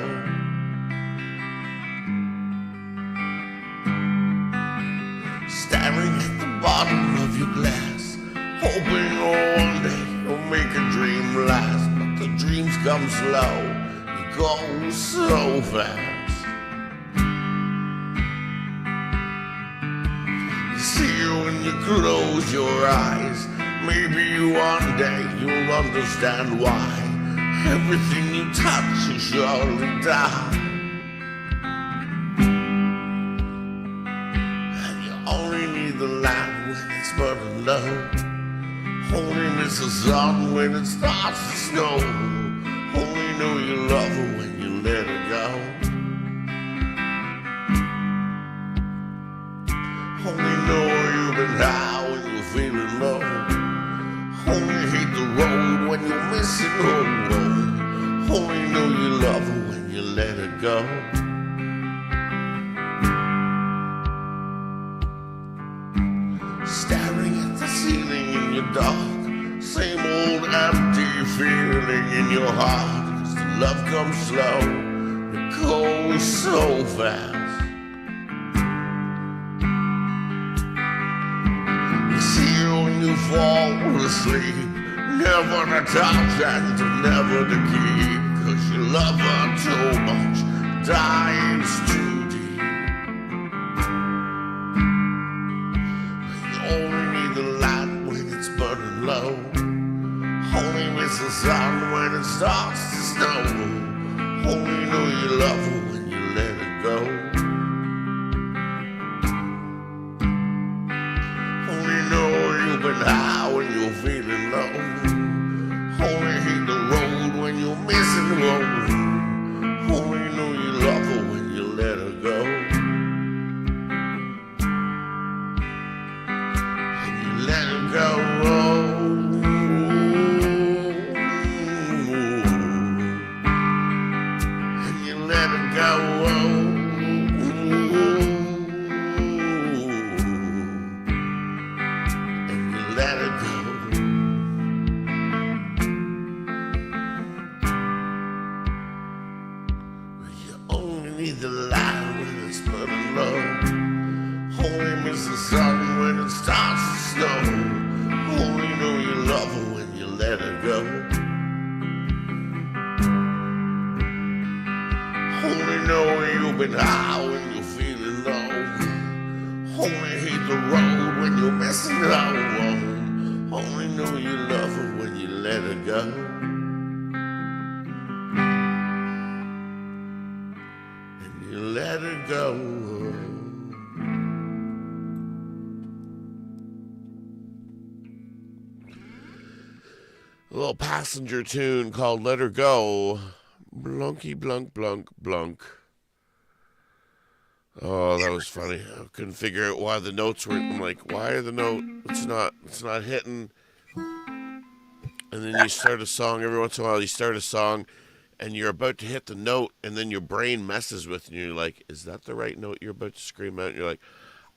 A: Staring at the bottom of your glass, hoping one day you'll make a dream last. But the dreams come slow, you go so fast. You see when you close your eyes, maybe one day you'll understand why everything you touch will surely die. Only need the light when it's burning low. Only miss the sun when it starts to snow. Only know you love her when you let her go. Only know you've been high when you're feeling low. Only hate the road when you're missing home. Only know you love her when you let her go. Staring at the ceiling in your dark, same old empty feeling in your heart. 'Cause the love comes slow, it goes so fast. to sleep, never to touch and never to keep. 'Cause you love her too much, dying's too deep. You only need the light when it's burning low. Only miss the sun when it starts to snow. Only know you love her when you let her go. Only know you've been high when you're feeling low. Only hate the road when you're missing the road. Only know you love her when you let her go. And you let her go. And you let her go. And you let her go. Only need the light when it's burning low. Only miss the sun when it starts to snow. Only know you love her when you let her go. Only know you've been high when you're feeling low. Only hate the road when you're missing home. Only know you love her when you let her go. You let her go. A little passenger tune called Let Her Go. Blunky blunk blunk blunk. Oh, that was funny. I couldn't figure out why the notes were. I'm like, why are the note? It's not hitting. And then you start a song. Every once in a while, you start a song, and you're about to hit the note, and then your brain messes with you. And you're like, is that the right note you're about to scream out? And you're like,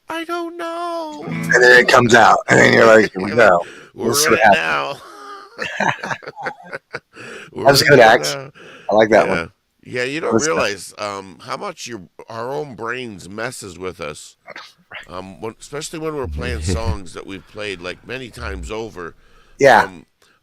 A: I don't know.
J: And then it comes out, and then you're like, here we go.
A: We're
J: We'll
A: in it now.
J: That's good, Axe. I like that one.
A: Yeah, you don't realize how much our own brains messes with us, especially when we're playing songs that we've played like many times over.
J: Yeah,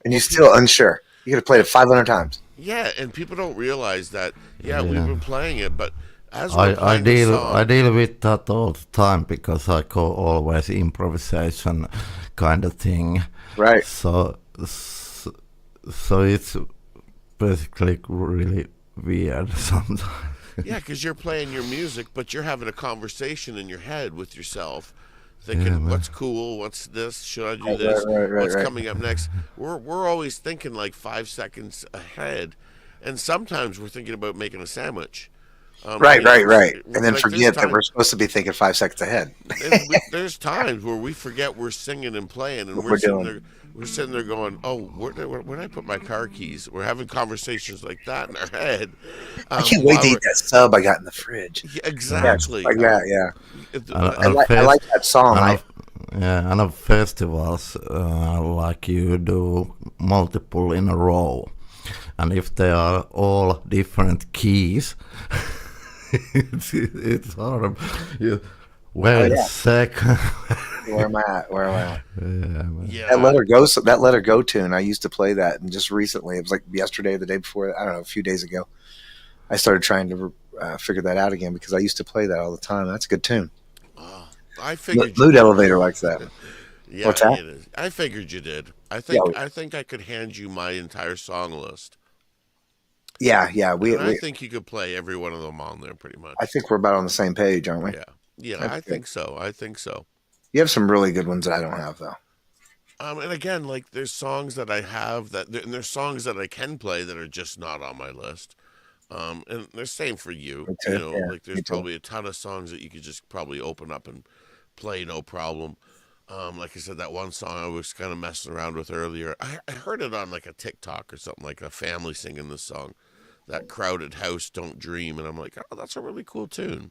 J: and you're still unsure. You could have played it 500 times.
A: Yeah, and people don't realize that. Yeah, we've been playing it, but as we're playing
F: I
A: the song,
F: I deal with that all the time because I call always improvisation kind of thing.
J: Right.
F: So it's basically really weird sometimes.
A: yeah, because you're playing your music, but you're having a conversation in your head with yourself, thinking, "What's cool? What's this? Should I do this? What's coming up next?" We're always thinking like 5 seconds ahead, and sometimes we're thinking about making a sandwich.
J: Right. And then forget that we're supposed to be thinking 5 seconds ahead.
A: There's times where we forget we're singing and playing, and we're sitting there going, "Oh, where did I put my car keys?" We're having conversations like that in our head.
J: I can't wait to eat that sub I got in the fridge.
A: Yeah, exactly.
J: Like that, yeah.
A: I
J: like that song.
F: And of festivals, like you do multiple in a row, and if they are all different keys, it's hard. Wait a second.
J: Where am I at?
A: Yeah.
J: That Let Her Go tune, I used to play that, and just recently, it was like yesterday, the day before, I don't know, a few days ago, I started trying to figure that out again because I used to play that all the time. That's a good tune.
A: I figured
J: Mood Elevator likes that.
A: Yeah,
J: what's that?
A: It is. I figured you did. I think I could hand you my entire song list.
J: Yeah.
A: I think you could play every one of them on there pretty much.
J: I think we're about on the same page, aren't we?
A: Yeah. I think so.
J: You have some really good ones that I don't have, though.
A: And again, like there's songs that I have and there's songs that I can play that are just not on my list. And the same for you. You know, like there's probably a ton of songs that you could just probably open up and play, no problem. Like I said, that one song I was kind of messing around with earlier. I heard it on like a TikTok or something, like a family singing this song, that Crowded House, Don't Dream, and I'm like, oh, that's a really cool tune.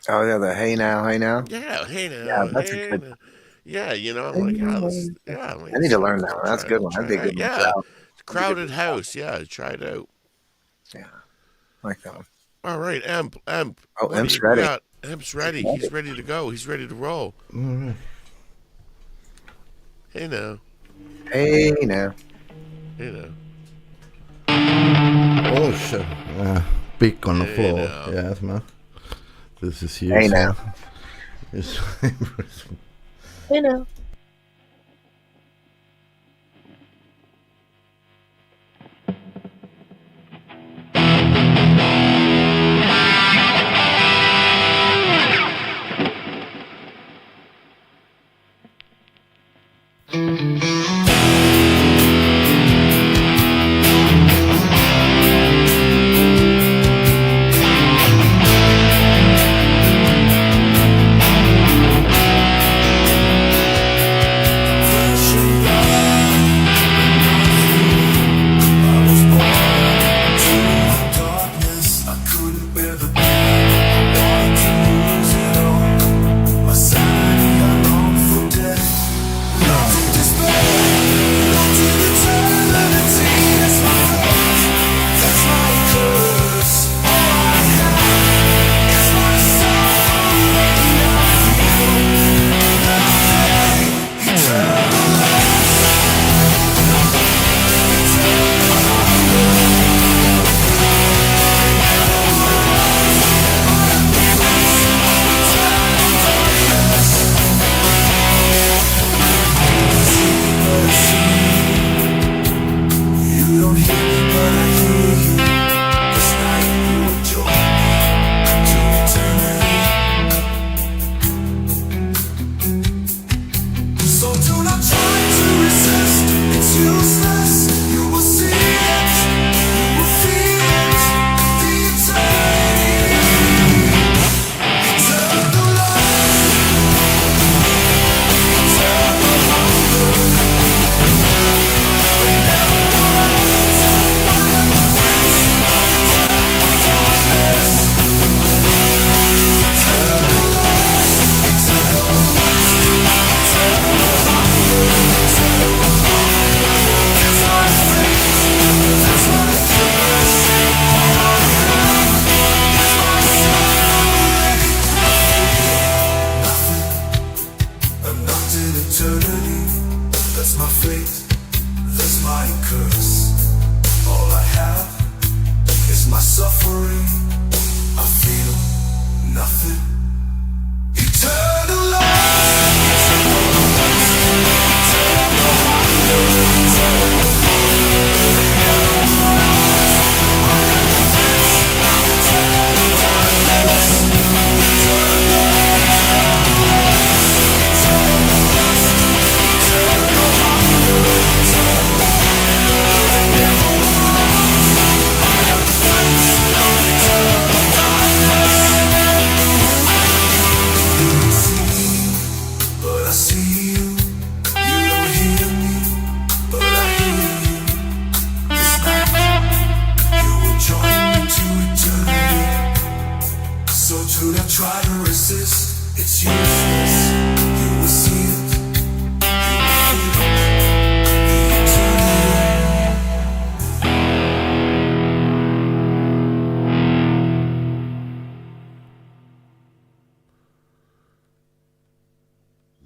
J: Oh yeah, the Hey Now.
A: Yeah, hey now.
J: Yeah, that's
A: hey
J: a good.
A: now. Yeah, you know, I'm like,
J: I need to learn that one. That's a good one. That'd be a good one.
A: Yeah, Crowded House. Yeah, try it out.
J: Yeah, I like that one.
A: All right, Emp.
J: Oh, Emp's ready.
A: Emp's ready. He's ready to go. He's ready to roll.
F: All right.
A: Hey now.
J: Hey now.
A: You know.
F: Oh shit. Pick on the
A: Hey,
F: floor.
A: now.
F: Yes, man. This is
J: Hey now.
K: You know.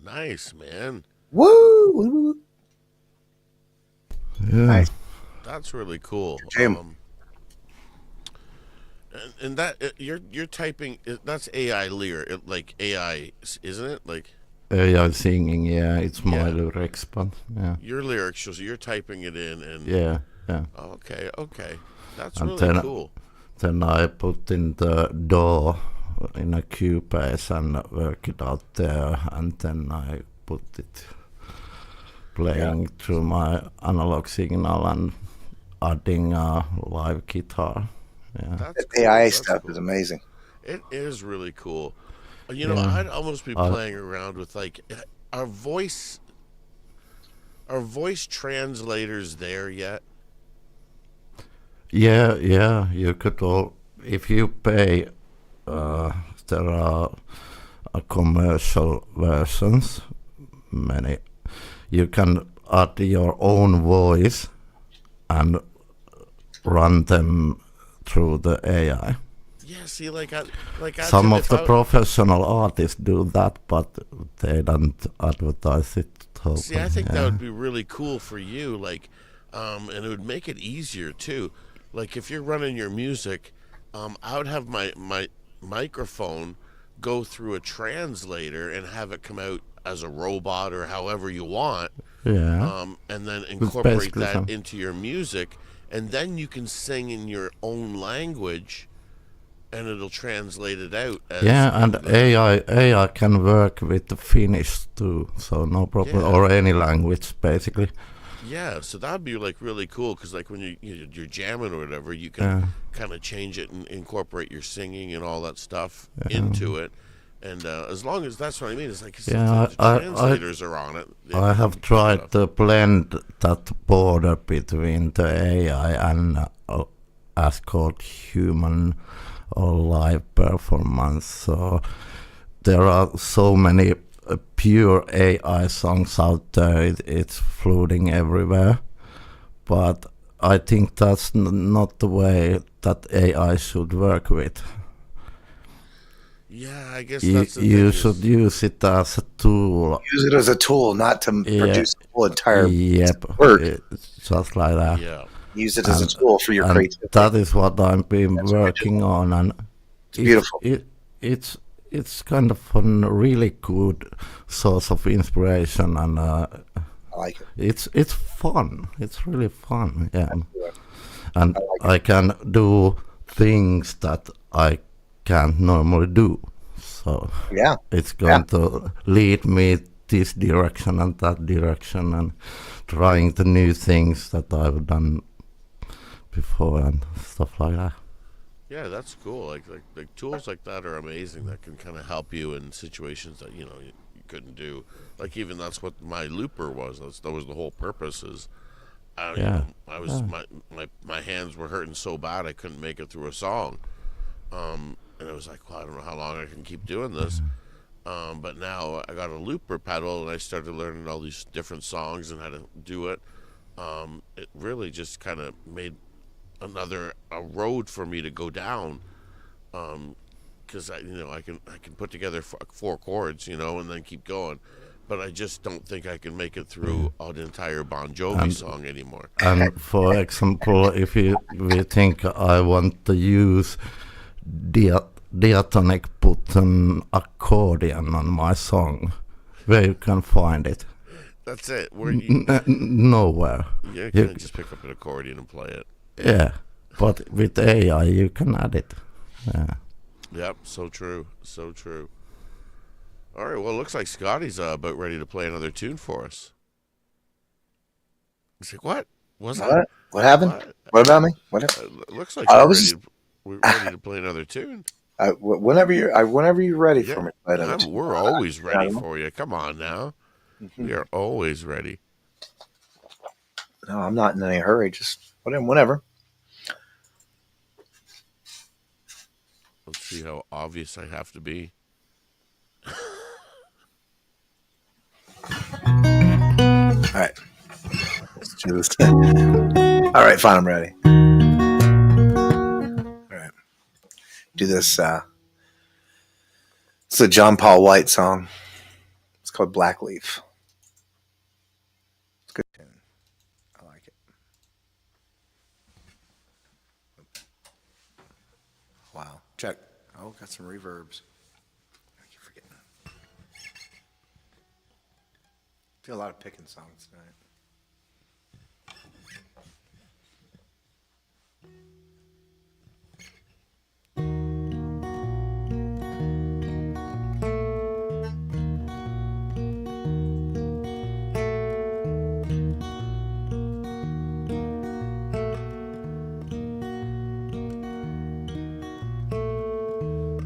A: Nice, man.
J: Woo!
F: Yeah.
J: Nice.
A: That's really cool.
J: Jim.
A: And that you're typing. That's AI lyric, like AI, isn't it? Like
F: Yeah, singing. Yeah, it's my
A: Yeah.
F: lyrics, but yeah.
A: your lyrics, so you're typing it in, and
F: Yeah, yeah.
A: Okay, that's
F: And
A: really cool.
F: Then I put in the DAW in a Cubase and work it out there, and then I put it playing through my analog signal and adding a live guitar. Yeah.
A: That's
J: The AI
A: That's
J: stuff
A: cool.
J: is amazing.
A: It is really cool. You know,
F: Yeah.
A: I'd almost be playing around with like our voice translators there yet?
F: Yeah. You could if you pay. There are commercial versions. Many. You can add your own voice and run them through the AI.
A: Yeah, see, like
F: Some of the professional artists do that, but they don't advertise it hoping.
A: See, I think
F: yeah.
A: that would be really cool for you, like, and it would make it easier too. Like if you're running your music, I would have my microphone go through a translator and have it come out as a robot or however you want,
F: Yeah.
A: and then
F: It's
A: incorporate
F: basically
A: that
F: some-
A: into your music, and then you can sing in your own language, and it'll translate it out. As
F: Yeah, and
A: English.
F: AI can work with the Finnish too, so no problem,
A: Yeah.
F: or any language basically.
A: Yeah, so that'd be like really cool because like when you're jamming or whatever, you can
F: Yeah.
A: kind of change it and incorporate your singing and all that stuff into it. And as long as that's what I mean, it's like
F: Yeah,
A: the translators are on it. they
F: I
A: can
F: have
A: do
F: tried
A: stuff.
F: to blend that border between the AI and as called human or live performance. So there are so many pure AI songs out there. It's floating everywhere. But I think that's not the way that AI should work with.
A: Yeah, I guess
F: You,
A: that's the
F: you
A: thing.
F: should use it as a tool.
J: Use it as a tool, not to produce a whole entire
F: Yep,
J: work.
F: it's just like that.
A: Yeah.
J: Use it as a tool for your
F: And
J: creativity.
F: that is what I've been working on, and
J: It's beautiful.
F: It's kind of a really good source of inspiration, and
J: I like it.
F: it's fun. It's really fun, yeah. And I can do things that I can't normally do. So
J: Yeah.
F: it's going to lead me this direction and that direction, and trying the new things that I've done before and stuff like that.
A: Yeah, that's cool. Like tools like that are amazing. That can kind of help you in situations that you couldn't do. Like even that's what my looper was. That was the whole purpose. Is I was my hands were hurting so bad I couldn't make it through a song. And I was like, well, I don't know how long I can keep doing this. But now I got a looper pedal and I started learning all these different songs and how to do it. It really just kind of made a road for me to go down. Because I can put together four chords, and then keep going. But I just don't think I can make it through an entire Bon Jovi song anymore.
F: And for example, if we think I want to use diatonic, put an accordion on my song, where you can find it?
A: That's it. Where you
F: Nowhere.
A: can just pick up an accordion and play it.
F: Yeah, but with AI you can add it. Yeah.
A: Yep, so true, so true. All right, well, it looks like Scotty's about ready to play another tune for us. He's like, what? Was
J: What? What happened?
A: What?
J: What about me? What?
A: It looks like we're ready to play another tune.
J: Whenever you're ready for me.
A: We're always ready for you. Come on now. We are always ready.
J: No, I'm not in any hurry. Just whenever.
A: Let's see how obvious I have to be.
J: All right. Let's do this. All right, fine. I'm ready. All right. Do this. It's a John Paul White song. It's called Black Leaf. It's a good tune. I like it. Wow. Check. Oh, got some reverbs. I keep forgetting. Do a lot of picking songs tonight.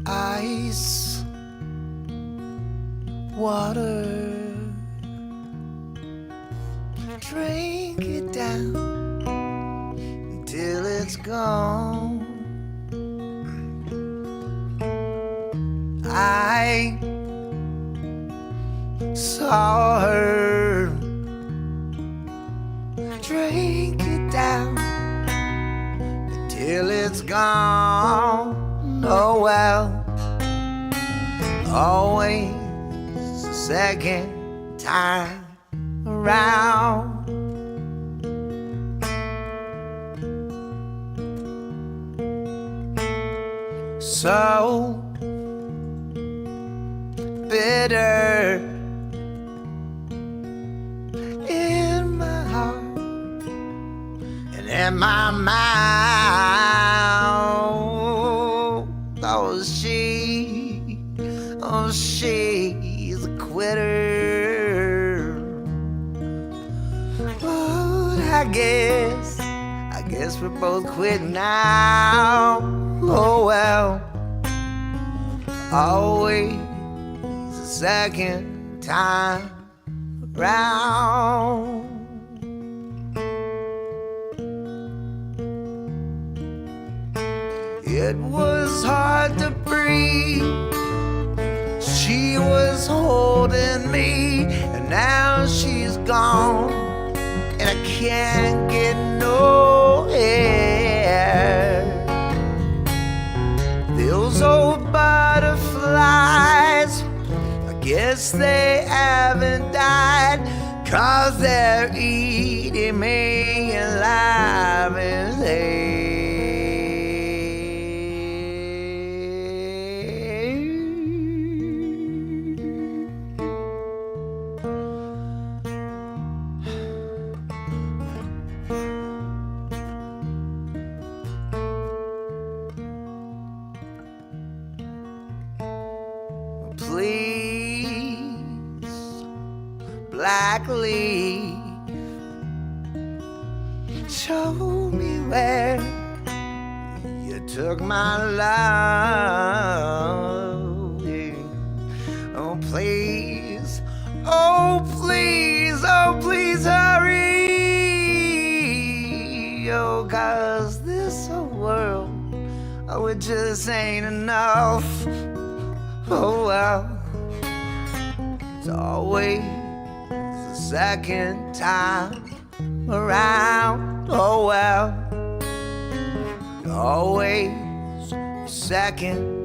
I: Ice, water, drink it down until it's gone. I saw her, drink it down until it's gone. Oh well, always a second time. around. So bitter in my heart and in my mouth. Oh, she's a quitter. But I guess we're both quitting now. Oh well, always a second time around. It was hard to breathe. She was holding me, and now she's gone, and I can't get no air. Those old butterflies, I guess they haven't died, 'cause they're eating me alive and they. Please, black leaf, show me where you took my love. Oh please, oh please, oh please hurry. Oh, 'cause this whole world, oh, it just ain't enough. Oh well, it's always the second time around. Oh well, always the second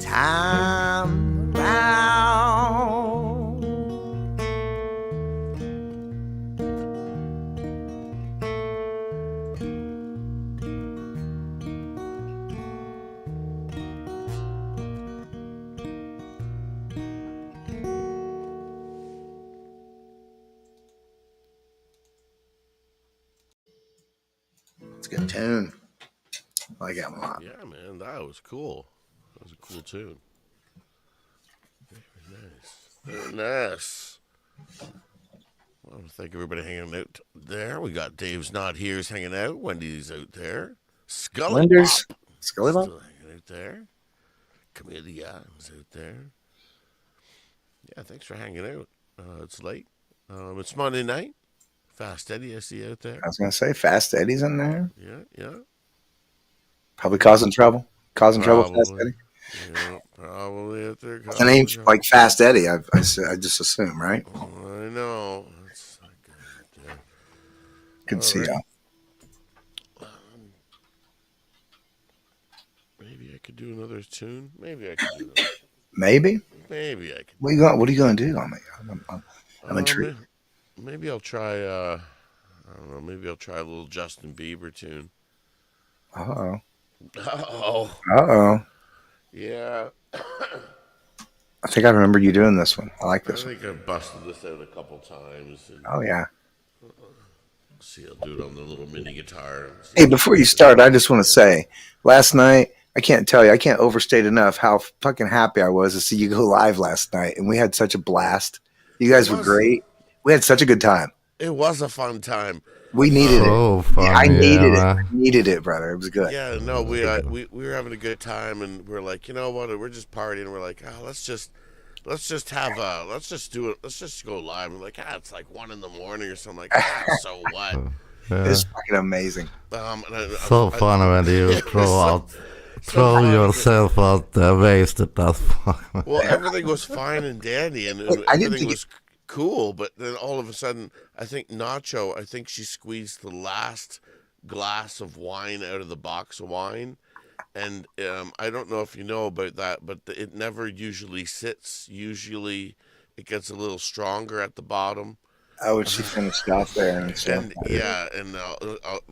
I: time around. It's a good tune. I like that one a lot.
A: Yeah, man, that was cool. That was a cool tune. Very nice. Very nice. Well, thank everybody hanging out there. We got Dave's Not Here's hanging out. Wendy's out there. Scully
J: Lenders.
A: Bop
J: Scully Bop?
A: still hanging out there. Comedians out there. Yeah, thanks for hanging out. It's late. It's Monday night. Fast Eddie, I see you out there.
J: I was going to say, Fast Eddie's in there.
A: Yeah.
J: Probably causing trouble. Causing trouble, Fast Eddie.
A: Yeah, probably out there.
J: The name like Fast Eddie, I just assume, right?
A: I know. That's not good out there.
J: Good to see y'all.
A: Maybe I could do another tune. Maybe I could do that.
J: Maybe?
A: Maybe I could.
J: What are you going to do on me? I'm intrigued.
A: Maybe I'll try, I don't know, maybe I'll try a little Justin Bieber tune.
J: Uh-oh.
A: Uh-oh.
J: Uh-oh.
A: Yeah.
J: I think I remember you doing this one. I like this one.
A: I think I busted this out a couple times. And
J: Oh, yeah.
A: see, I'll do it on the little mini guitar.
J: Hey, before you start, I just want to say, last night, I can't overstate enough how fucking happy I was to see you go live last night. And we had such a blast. You guys were great. We had such a good time.
A: It was a fun time.
J: We needed
F: So
J: it.
F: funny,
J: I needed it.
F: man.
J: I needed it, brother. It was good.
A: Yeah, no, we were having a good time, and we're like, you know what? We're just partying. We're like, oh, let's just do it. Let's just go live. We're like, it's like 1 a.m. or something. Like, so what?
J: It's fucking amazing.
F: So funny when you throw yourself out there, wasted that fuck.
A: Well, everything was fine and dandy, and everything was cool. But then all of a sudden, I think she squeezed the last glass of wine out of the box of wine, And I don't know if you know about that, but it never usually sits. Usually, it gets a little stronger at the bottom.
J: Oh, and she finished off there and stuff.
A: And yeah, and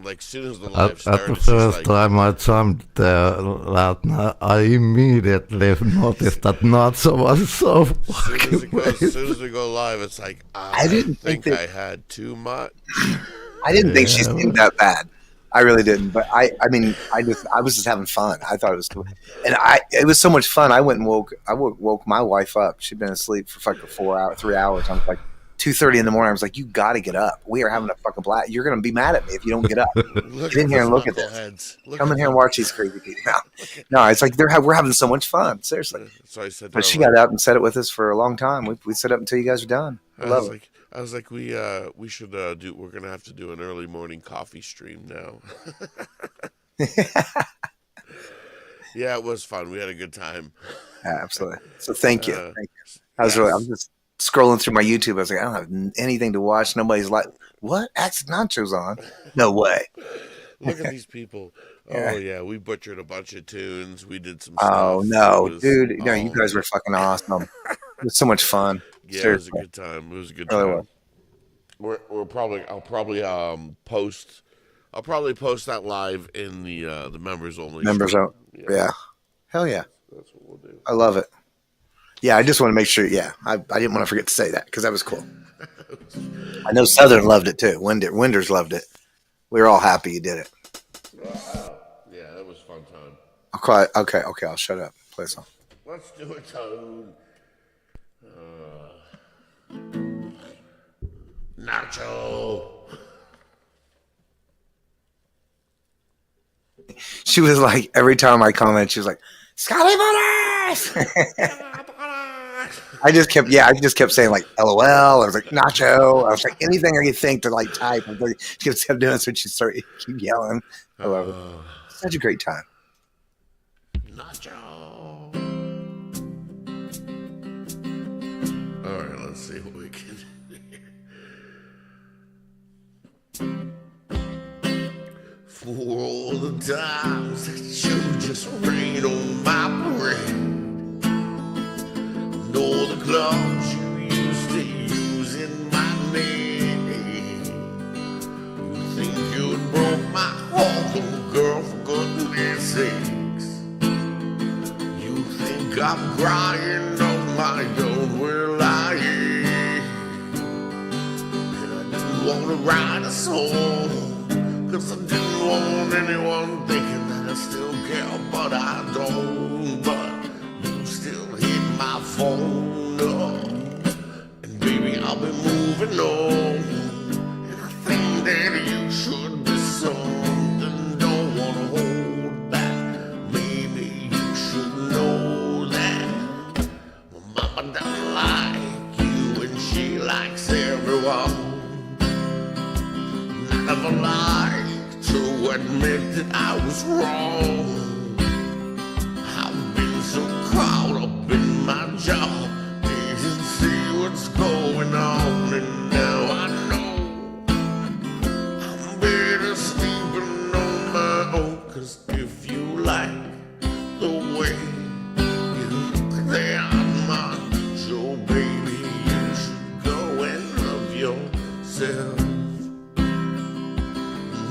A: like soon as the
F: At,
A: live
F: at the
A: started, she's
F: first
A: like,
F: time I jumped there that night, I immediately noticed that Nacho was so fucking
A: as soon as we go live, it's like I
J: didn't
A: think
J: think
A: I had too much.
J: I didn't think she seemed that bad. I really didn't. But I mean, I was just having fun. I thought it was cool. And it was so much fun. I went and woke my wife up. She'd been asleep for fucking 3 hours. I was like 2:30 in the morning. I was like, you got to get up. We are having a fucking blast. You're going to be mad at me if you don't get up. Get in here and look at this. Come in here and watch these crazy people. No, it's like we're having so much fun. Seriously.
A: So I said,
J: but she got out and sat it with us for a long time. We sat up until you guys are done. I love it.
A: I was like, we should do. We're gonna have to do an early morning coffee stream now. Yeah, it was fun. We had a good time.
J: Yeah, absolutely. So thank you. Thank you. I was just scrolling through my YouTube. I was like, I don't have anything to watch. Nobody's like, what? Acts&Nacho's on? No way.
A: Look at these people.
J: Yeah.
A: Oh yeah, we butchered a bunch of tunes. We did some.
J: Oh
A: stuff.
J: no, dude! No, you guys were fucking awesome. It was so much fun.
A: Yeah,
J: Seriously.
A: it was a good time. It was a good
J: Really
A: time. I'll probably post that live in the members only.
J: Members only. Yeah. Hell yeah.
A: That's what we'll do.
J: I love it. Yeah, I just want to make sure. Yeah, I didn't want to forget to say that because that was cool. I know Southern loved it too. Winders loved it. We were all happy you did it.
A: Yeah, that was a fun time.
J: I'll cry. Okay, I'll shut up. Play a song.
A: Let's do a tone. Nacho.
J: She was like, every time I comment, she was like, Scotty Butters! I just kept saying like LOL. I was like Nacho. I was like anything I could think to like type. She kept doing it, so she started keep yelling. I love it. Such a great time.
A: Nacho. All right, let's see what we can do here. For all the times that you just rain on my parade, and all the clubs you used to use in my name. You think you broke my heart, little girl, for goodness sakes. You think I'm crying on my own, well I ain't. And I didn't want to write a song, 'cause I didn't want anyone thinking that I still care, but I don't. But you still hit my phone up, and baby I'll be moving on. And I think that you should be something, don't wanna hold back. Maybe you should know that my mama doesn't like you, and she likes everyone. I never liked to admit that I was wrong. I've been so caught up in my job, didn't see what's going on, and now I know I'm better sleeping on my own. 'Cause if you like the way you look that much, oh baby, you should go and love yourself.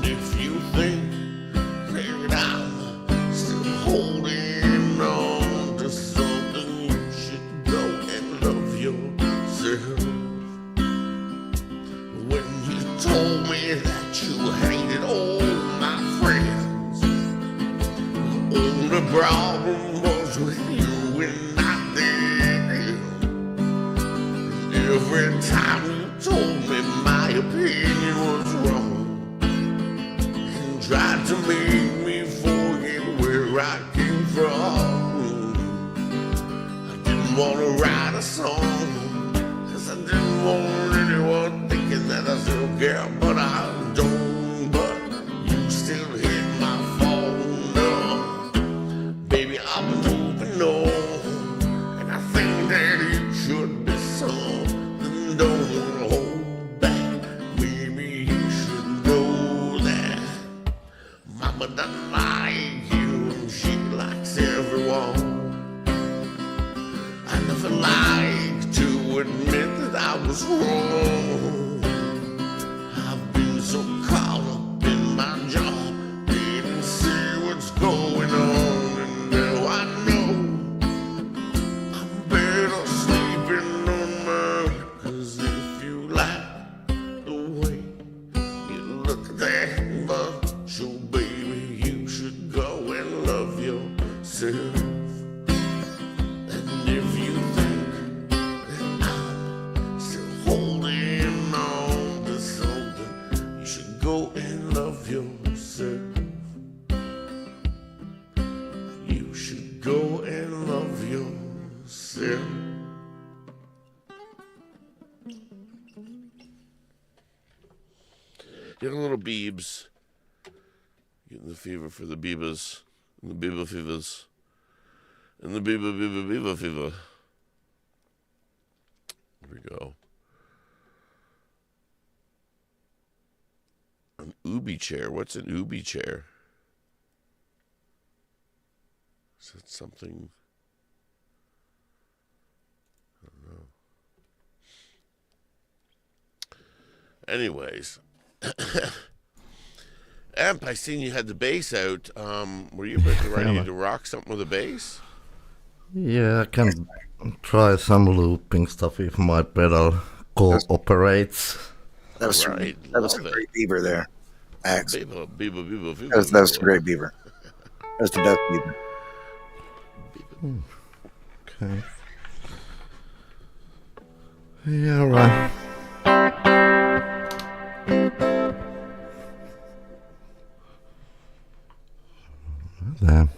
A: If you think that I'm still holding on to something, you should go and love yourself. When you told me that you hated all my friends, the only problem was with you and not them. And every time you told me my opinion was wrong, tried to make me forget where I came from. I didn't want to write a song, 'cause I didn't want anyone thinking that I still care, but I don't. But you still hit my phone up, baby I've been moving on. And I think that you should be something, don't want to hold back. Maybe you should know that Mama doesn't like you, and she never like to admit that I was wrong. I've been so caught up in my job, didn't see what's going on, and now I know I'm better sleeping on mine. 'Cause if you like the way you look that much, oh baby, you should go and love yourself. And if you think that I'm still holding on to something, you should go and love yourself. You should go and love yourself. Get a little Beebs. Getting the fever for the Beebas. And the Beeba fevers. And the Beeba fever. Here we go. An Ubi chair. What's an Ubi chair? Is that something? I don't know. Anyways. Amp, I seen you had the bass out. Were you ready to rock something with the bass?
F: Yeah, I can try some looping stuff if my pedal cooperates.
J: That was
A: Right,
J: that was
A: love
J: some
A: it.
J: great beaver there. Axe.
A: Beaver.
J: That was some great beaver. That was the best beaver.
F: Okay. Yeah, right. There.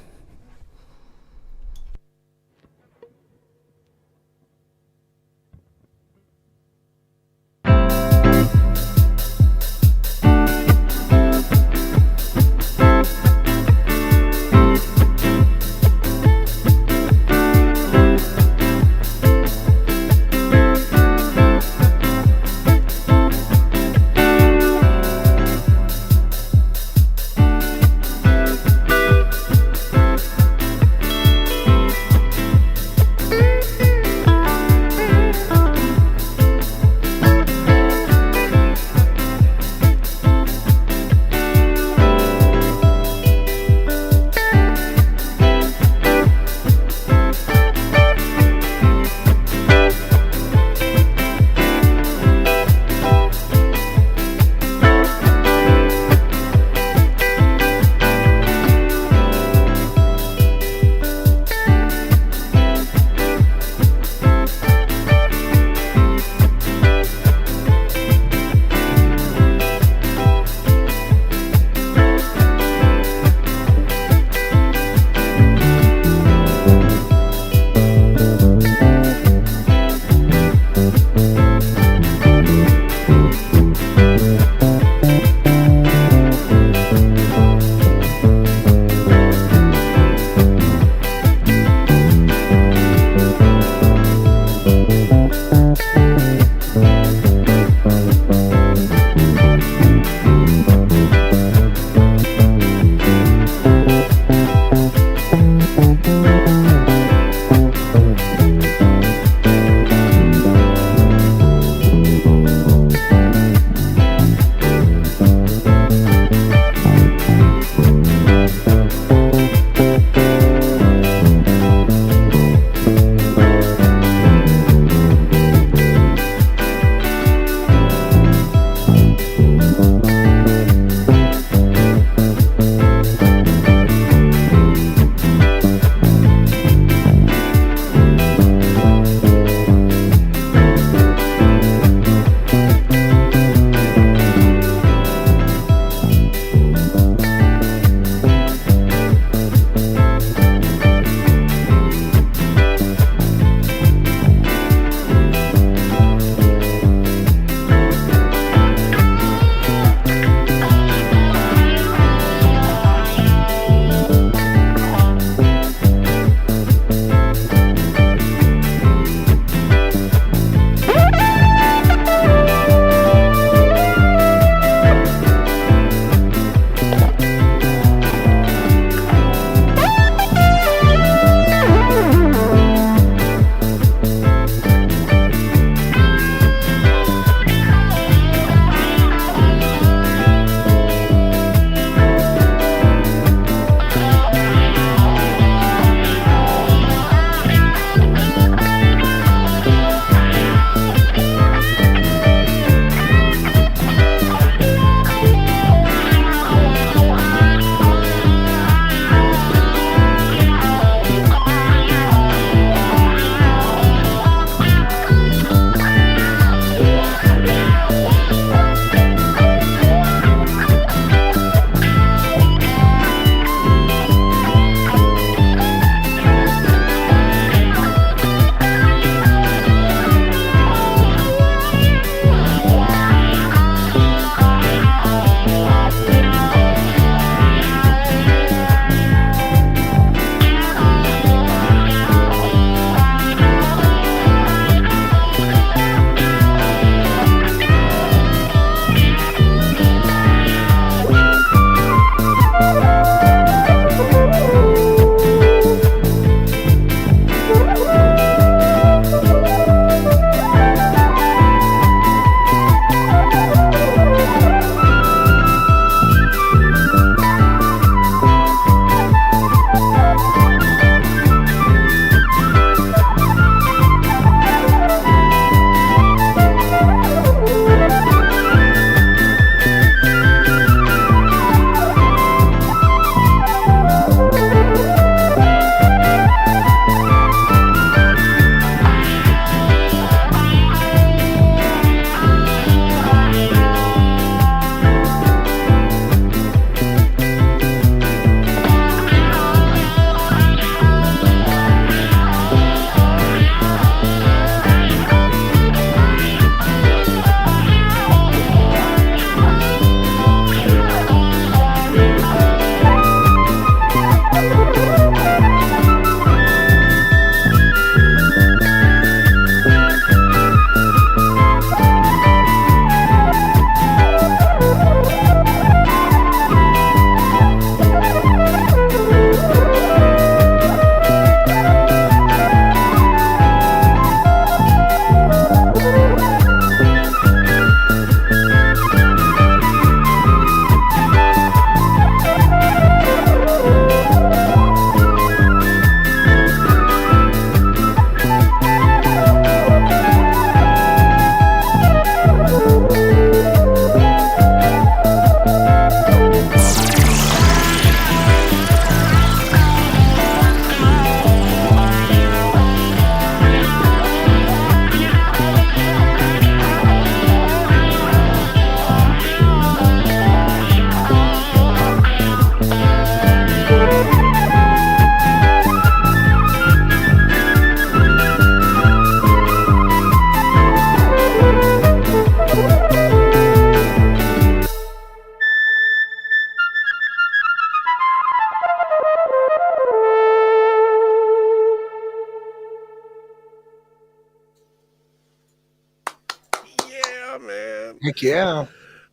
J: Heck yeah.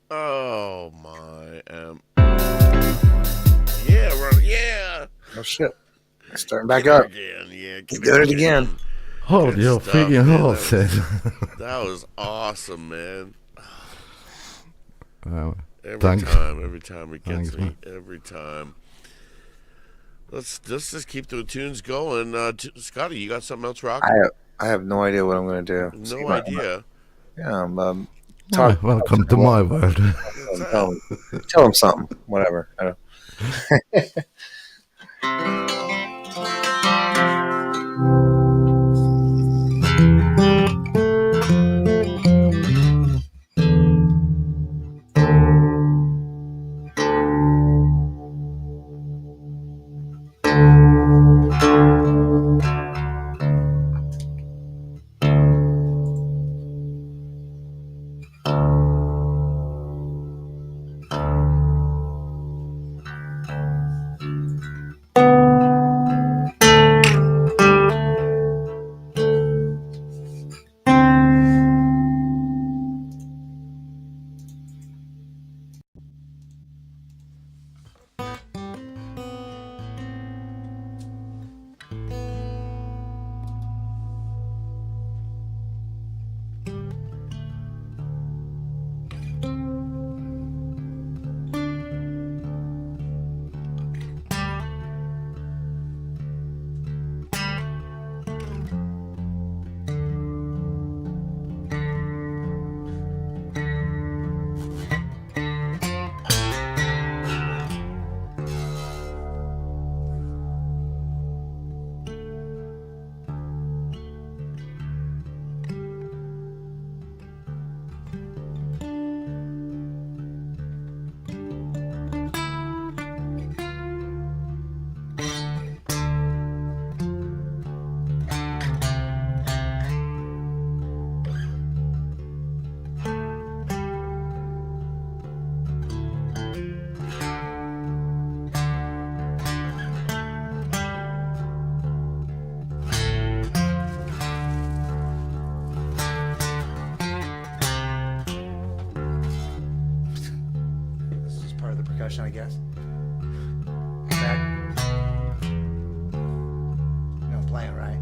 A: Oh my. Yeah.
J: Oh shit. Starting back
A: Get her
J: up.
A: again. Yeah.
J: He's doing it again.
F: Hold
A: Good
F: your
A: stuff,
F: freaking
A: man.
F: horses.
A: That was awesome, man. Every
F: Thanks.
A: time it gets
F: Thanks,
A: me.
F: man.
A: Every time. Let's just keep the tunes going. Scotty, you got something else rocking?
J: I have no idea what I'm gonna do.
A: No idea.
J: Yeah,
F: Hi, welcome to my world.
J: tell him something. Whatever. I don't. This is part of the percussion, I guess. Back. You don't play it right.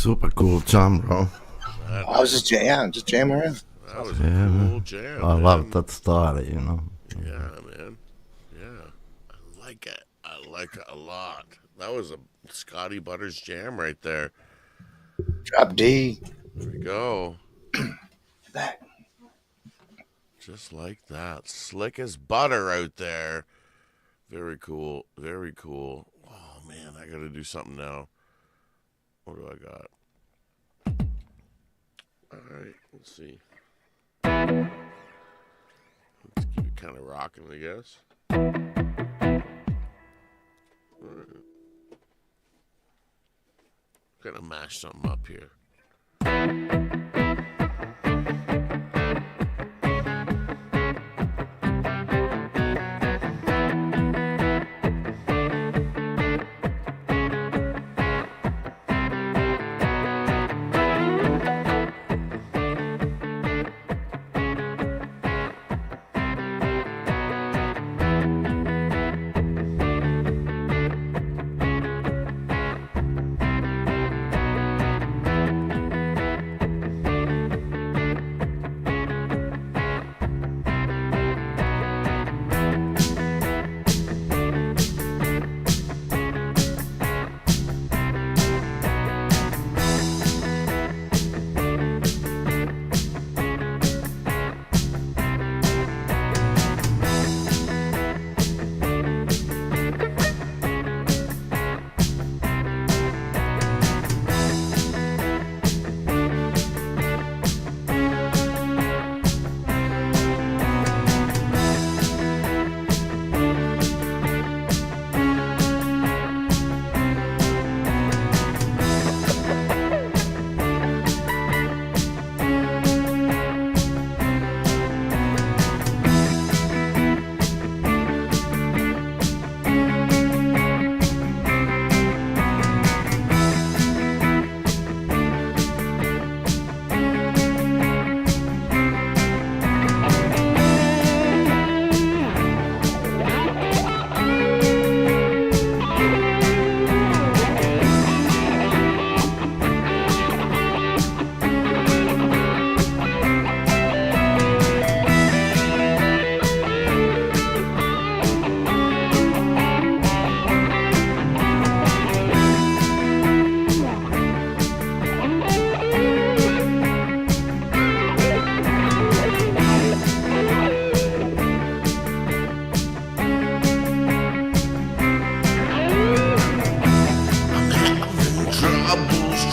F: Super cool jam, bro.
J: I was just jamming around.
A: That was a cool jam.
F: I
A: man.
F: love that style, you know.
A: Yeah, man. Yeah. I like it. I like it a lot. That was a Scotty Butters jam right there.
J: Drop D.
A: There we go.
J: Back.
A: Just like that. Slick as butter out there. Very cool. Very cool. Oh, man. I got to do something now. What do I got? All right. Let's see. Let's keep it kind of rocking, I guess. All right. Gotta mash something up here.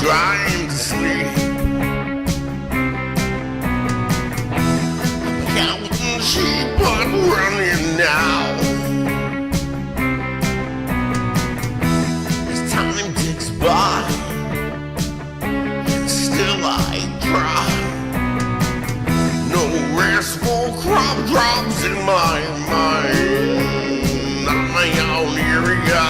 A: trying to sleep. I'm counting sheep but running now. As time ticks by, and still I try. No restful crop drops in my mind. On my own, here we go.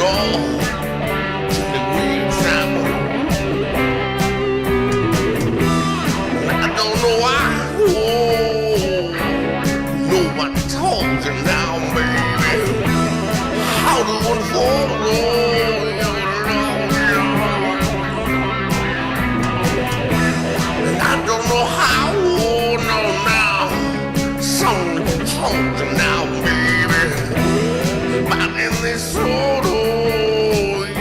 A: door. The weeds out. I don't know why. Oh, nobody told you now, baby. How to unfold. And I don't know how. Oh, no, now. Someone told you now, baby. But in this world, oh,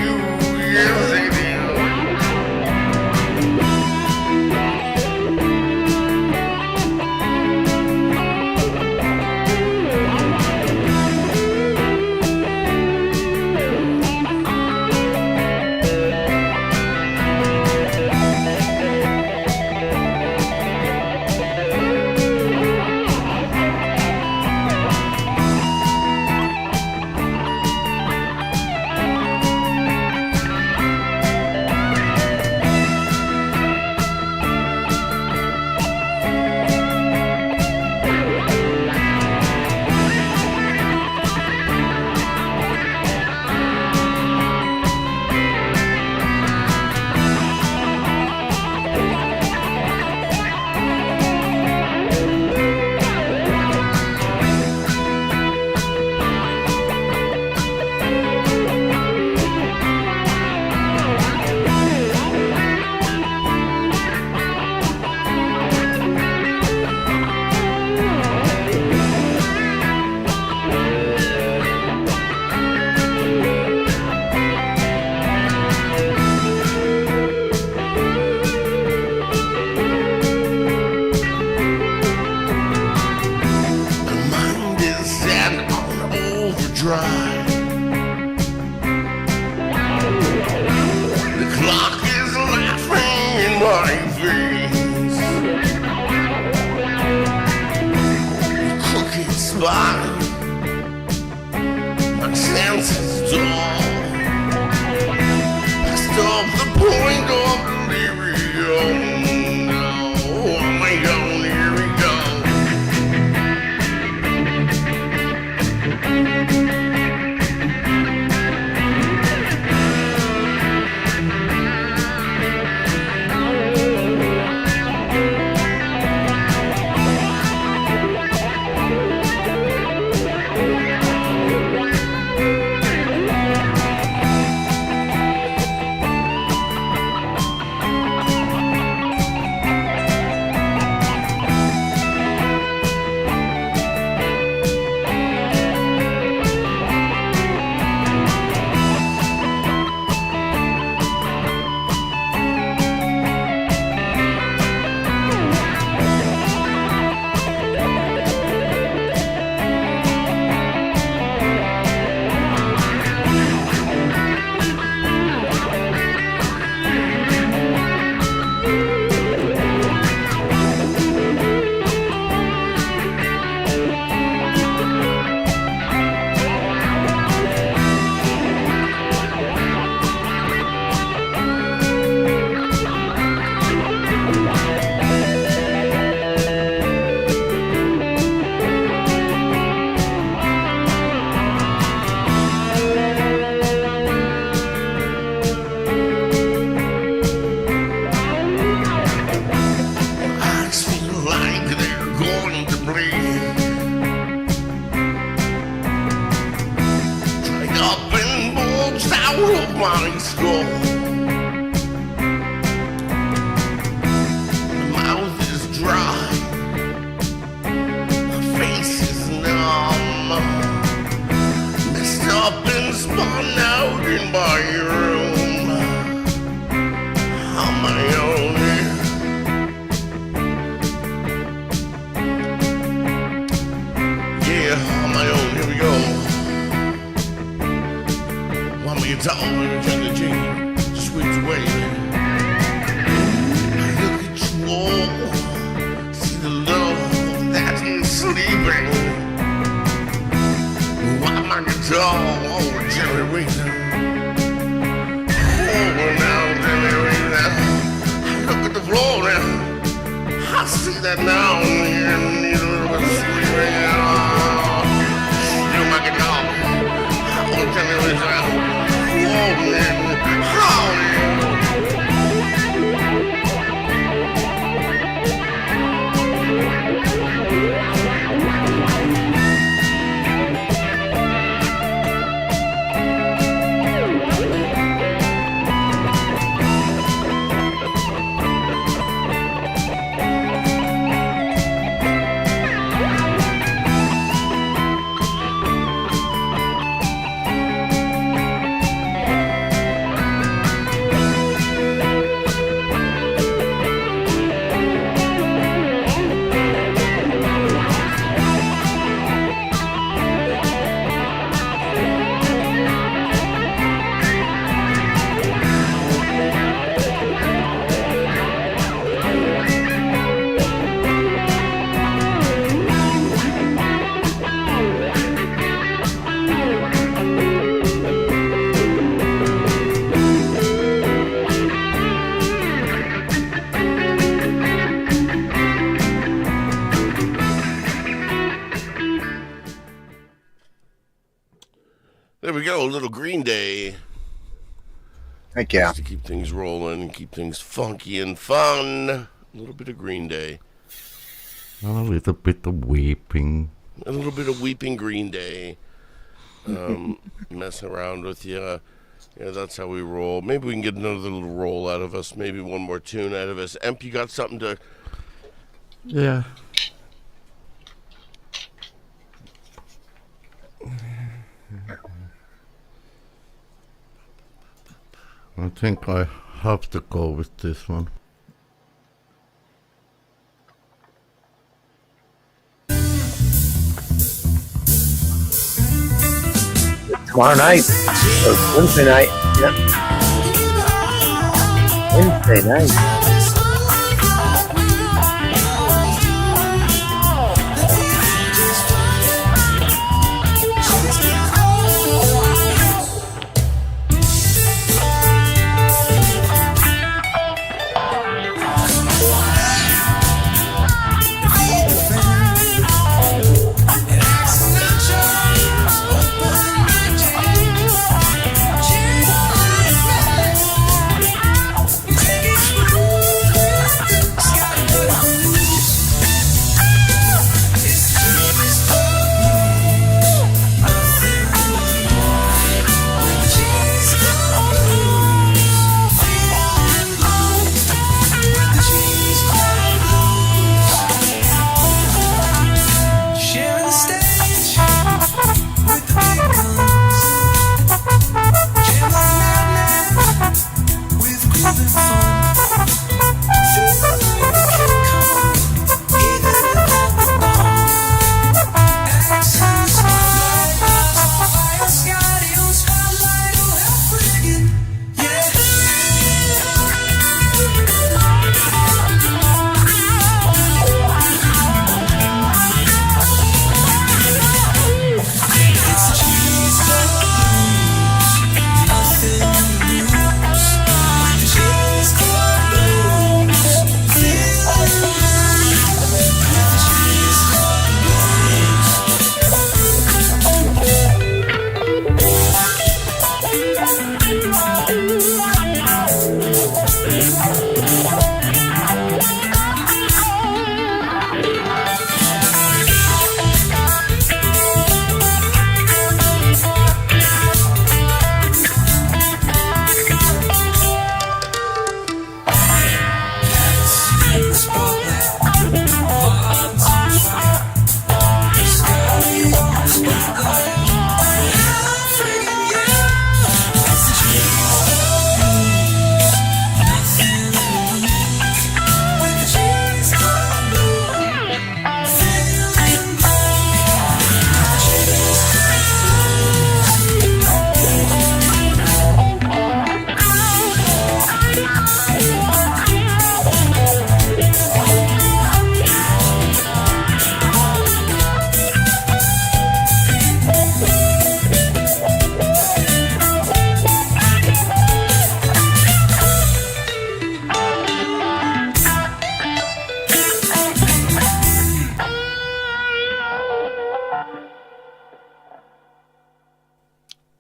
A: you, yes, they do. The clock is laughing in my face. The crooked spine, my senses dull. Past up the point of delirium. Now, oh my God, here we go. My skull. My mouth is dry. My face is numb. Messed up and spun out in my room. On my own. Yeah, on my own. Here we go. Want me to talk to the G, just switch away. I look at you all, see the love that is sleeping. While my guitar, oh, generator. Oh, now, generator. I look at the floor now, I see that now, and you know what's sleeping. You know my guitar, oh, generator. There we go, a little Green Day.
J: Heck yeah.
A: Just to keep things rolling and keep things funky and fun. A little bit of Green Day.
F: A little bit of weeping.
A: A little bit of weeping Green Day. Messing around with you. Yeah, that's how we roll. Maybe we can get another little roll out of us. Maybe one more tune out of us. Emp, you got something to...
F: Yeah. I think I have to go with this one.
J: Tomorrow night. Or Wednesday night. Yep. Wednesday night.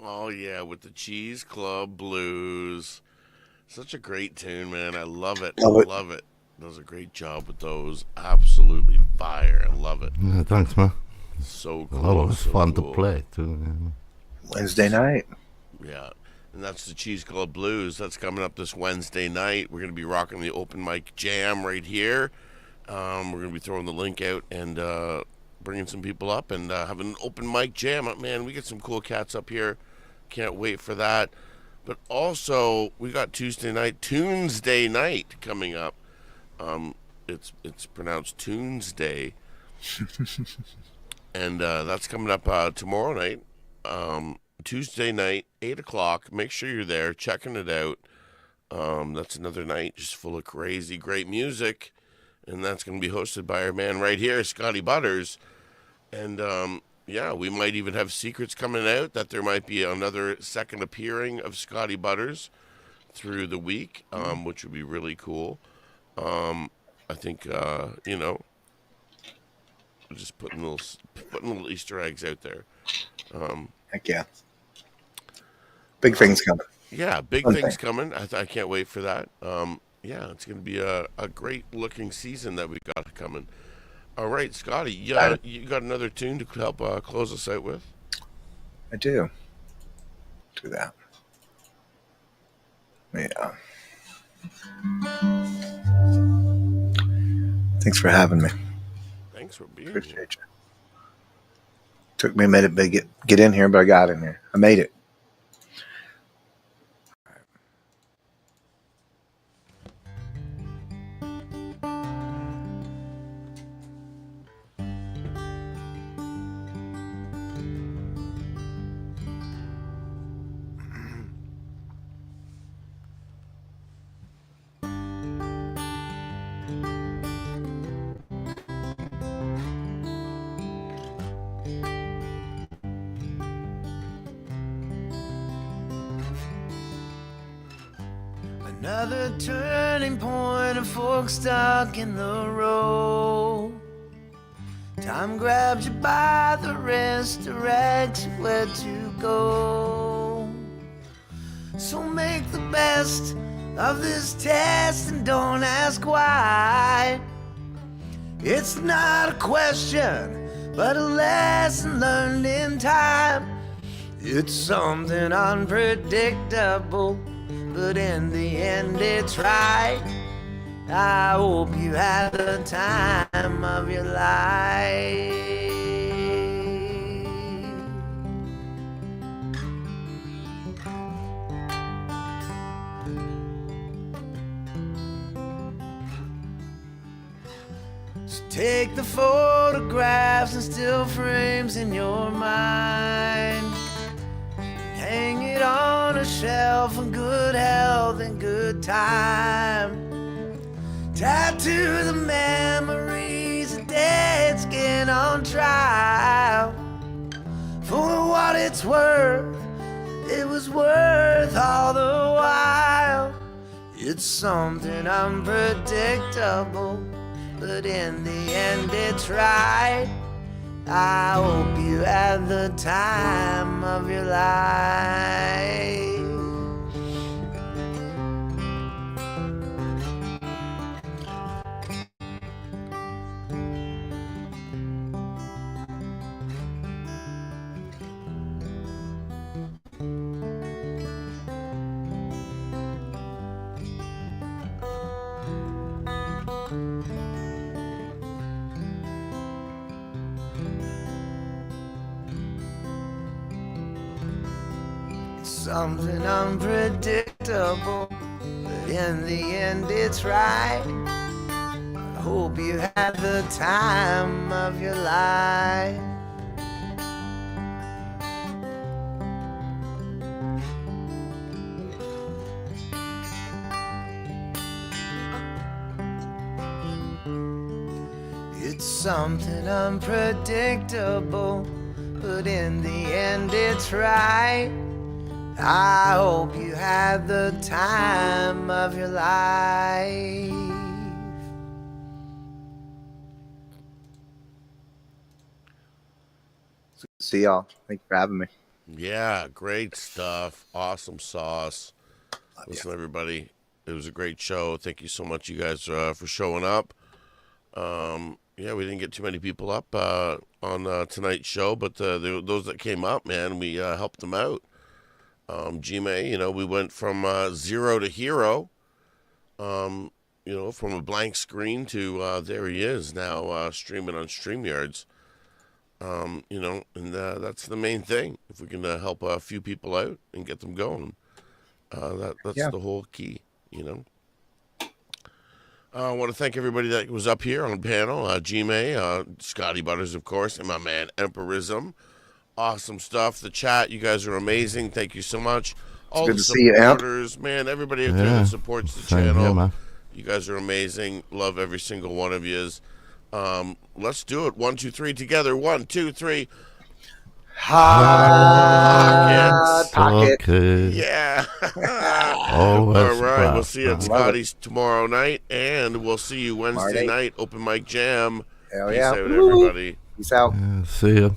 A: Oh, yeah, with the Cheese Club Blues. Such a great tune, man. I love it.
J: Love it.
A: Love it. Does a great job with those. Absolutely fire. I love it.
F: Yeah, thanks, man.
A: So
F: A
A: cool.
F: lot of
A: so
F: fun
A: cool.
F: to play too.
J: Wednesday night.
A: Yeah. And that's the Cheese Club Blues. That's coming up this Wednesday night. We're going to be rocking the open mic jam right here. We're going to be throwing the link out and bringing some people up and having an open mic jam. Man, we get some cool cats up here. Can't wait for that. But also, we got Tuesday night coming up. It's pronounced Tuesday. And that's coming up tomorrow night. Tuesday night, 8 o'clock. Make sure you're there, checking it out. That's another night just full of crazy, great music. And that's going to be hosted by our man right here, Scotty Butters. And, yeah, we might even have secrets coming out that there might be another second appearing of Scotty Butters through the week, which would be really cool. I think, you know, just putting little Easter eggs out there.
J: Heck yeah. Big things coming.
A: Yeah, big
J: Fun
A: things
J: thing.
A: coming. I can't wait for that. Yeah, it's going to be a great looking season that we got coming. All right, Scotty, you got another tune to help close us out with?
J: I do. Do that. Yeah. Thanks for having me.
A: Thanks for being
J: Appreciate
A: here.
J: you. Took me a minute to get in here, but I got in here. I made it.
I: Another turning point, a fork stuck in the road. Time grabs you by the wrist, directs you where to go. So make the best of this test and don't ask why. It's not a question, but a lesson learned in time. It's something unpredictable, but in the end it's right. I hope you had the time of your life. So take the photographs and still frames in your mind. Hang it on a shelf in good health and good time. Tattoo the memories of dead skin on trial. For what it's worth, it was worth all the while. It's something unpredictable, but in the end it's right. I hope you had the time of your life. Something unpredictable, but in the end it's right. I hope you had the time of your life. It's something unpredictable, but in the end it's right. I hope you had the time of your life.
J: See y'all. Thank you for having me.
A: Yeah, great stuff. Awesome sauce. Listen, everybody, it was a great show. Thank you so much, you guys, for showing up. Yeah, we didn't get too many people up on tonight's show, but those that came up, man, we helped them out. G-May, you know, we went from 0 to hero, you know, from a blank screen to there he is now streaming on StreamYards. You know, and that's the main thing. If we can help a few people out and get them going, that's the whole key, you know. I want to thank everybody that was up here on the panel. G-May, Scotty Butters, of course, and my man Emperism. Awesome stuff. The chat, you guys are amazing. Thank you so much. All
J: good
A: the
J: to see you, Amp.
A: supporters, man, everybody out there that supports the
F: Same
A: channel.
F: here, man.
A: You guys are amazing. Love every single one of yous. Let's do it. 1, 2, 3 together. 1, 2, 3.
J: Hot pocket.
A: Yeah.
F: Always
A: All right.
F: proud.
A: We'll see you at Scotty's tomorrow night, and we'll see you Wednesday
J: Marty.
A: night. Open mic jam.
J: Hell
A: Peace
J: yeah.
A: out, everybody.
J: Peace out.
F: See ya.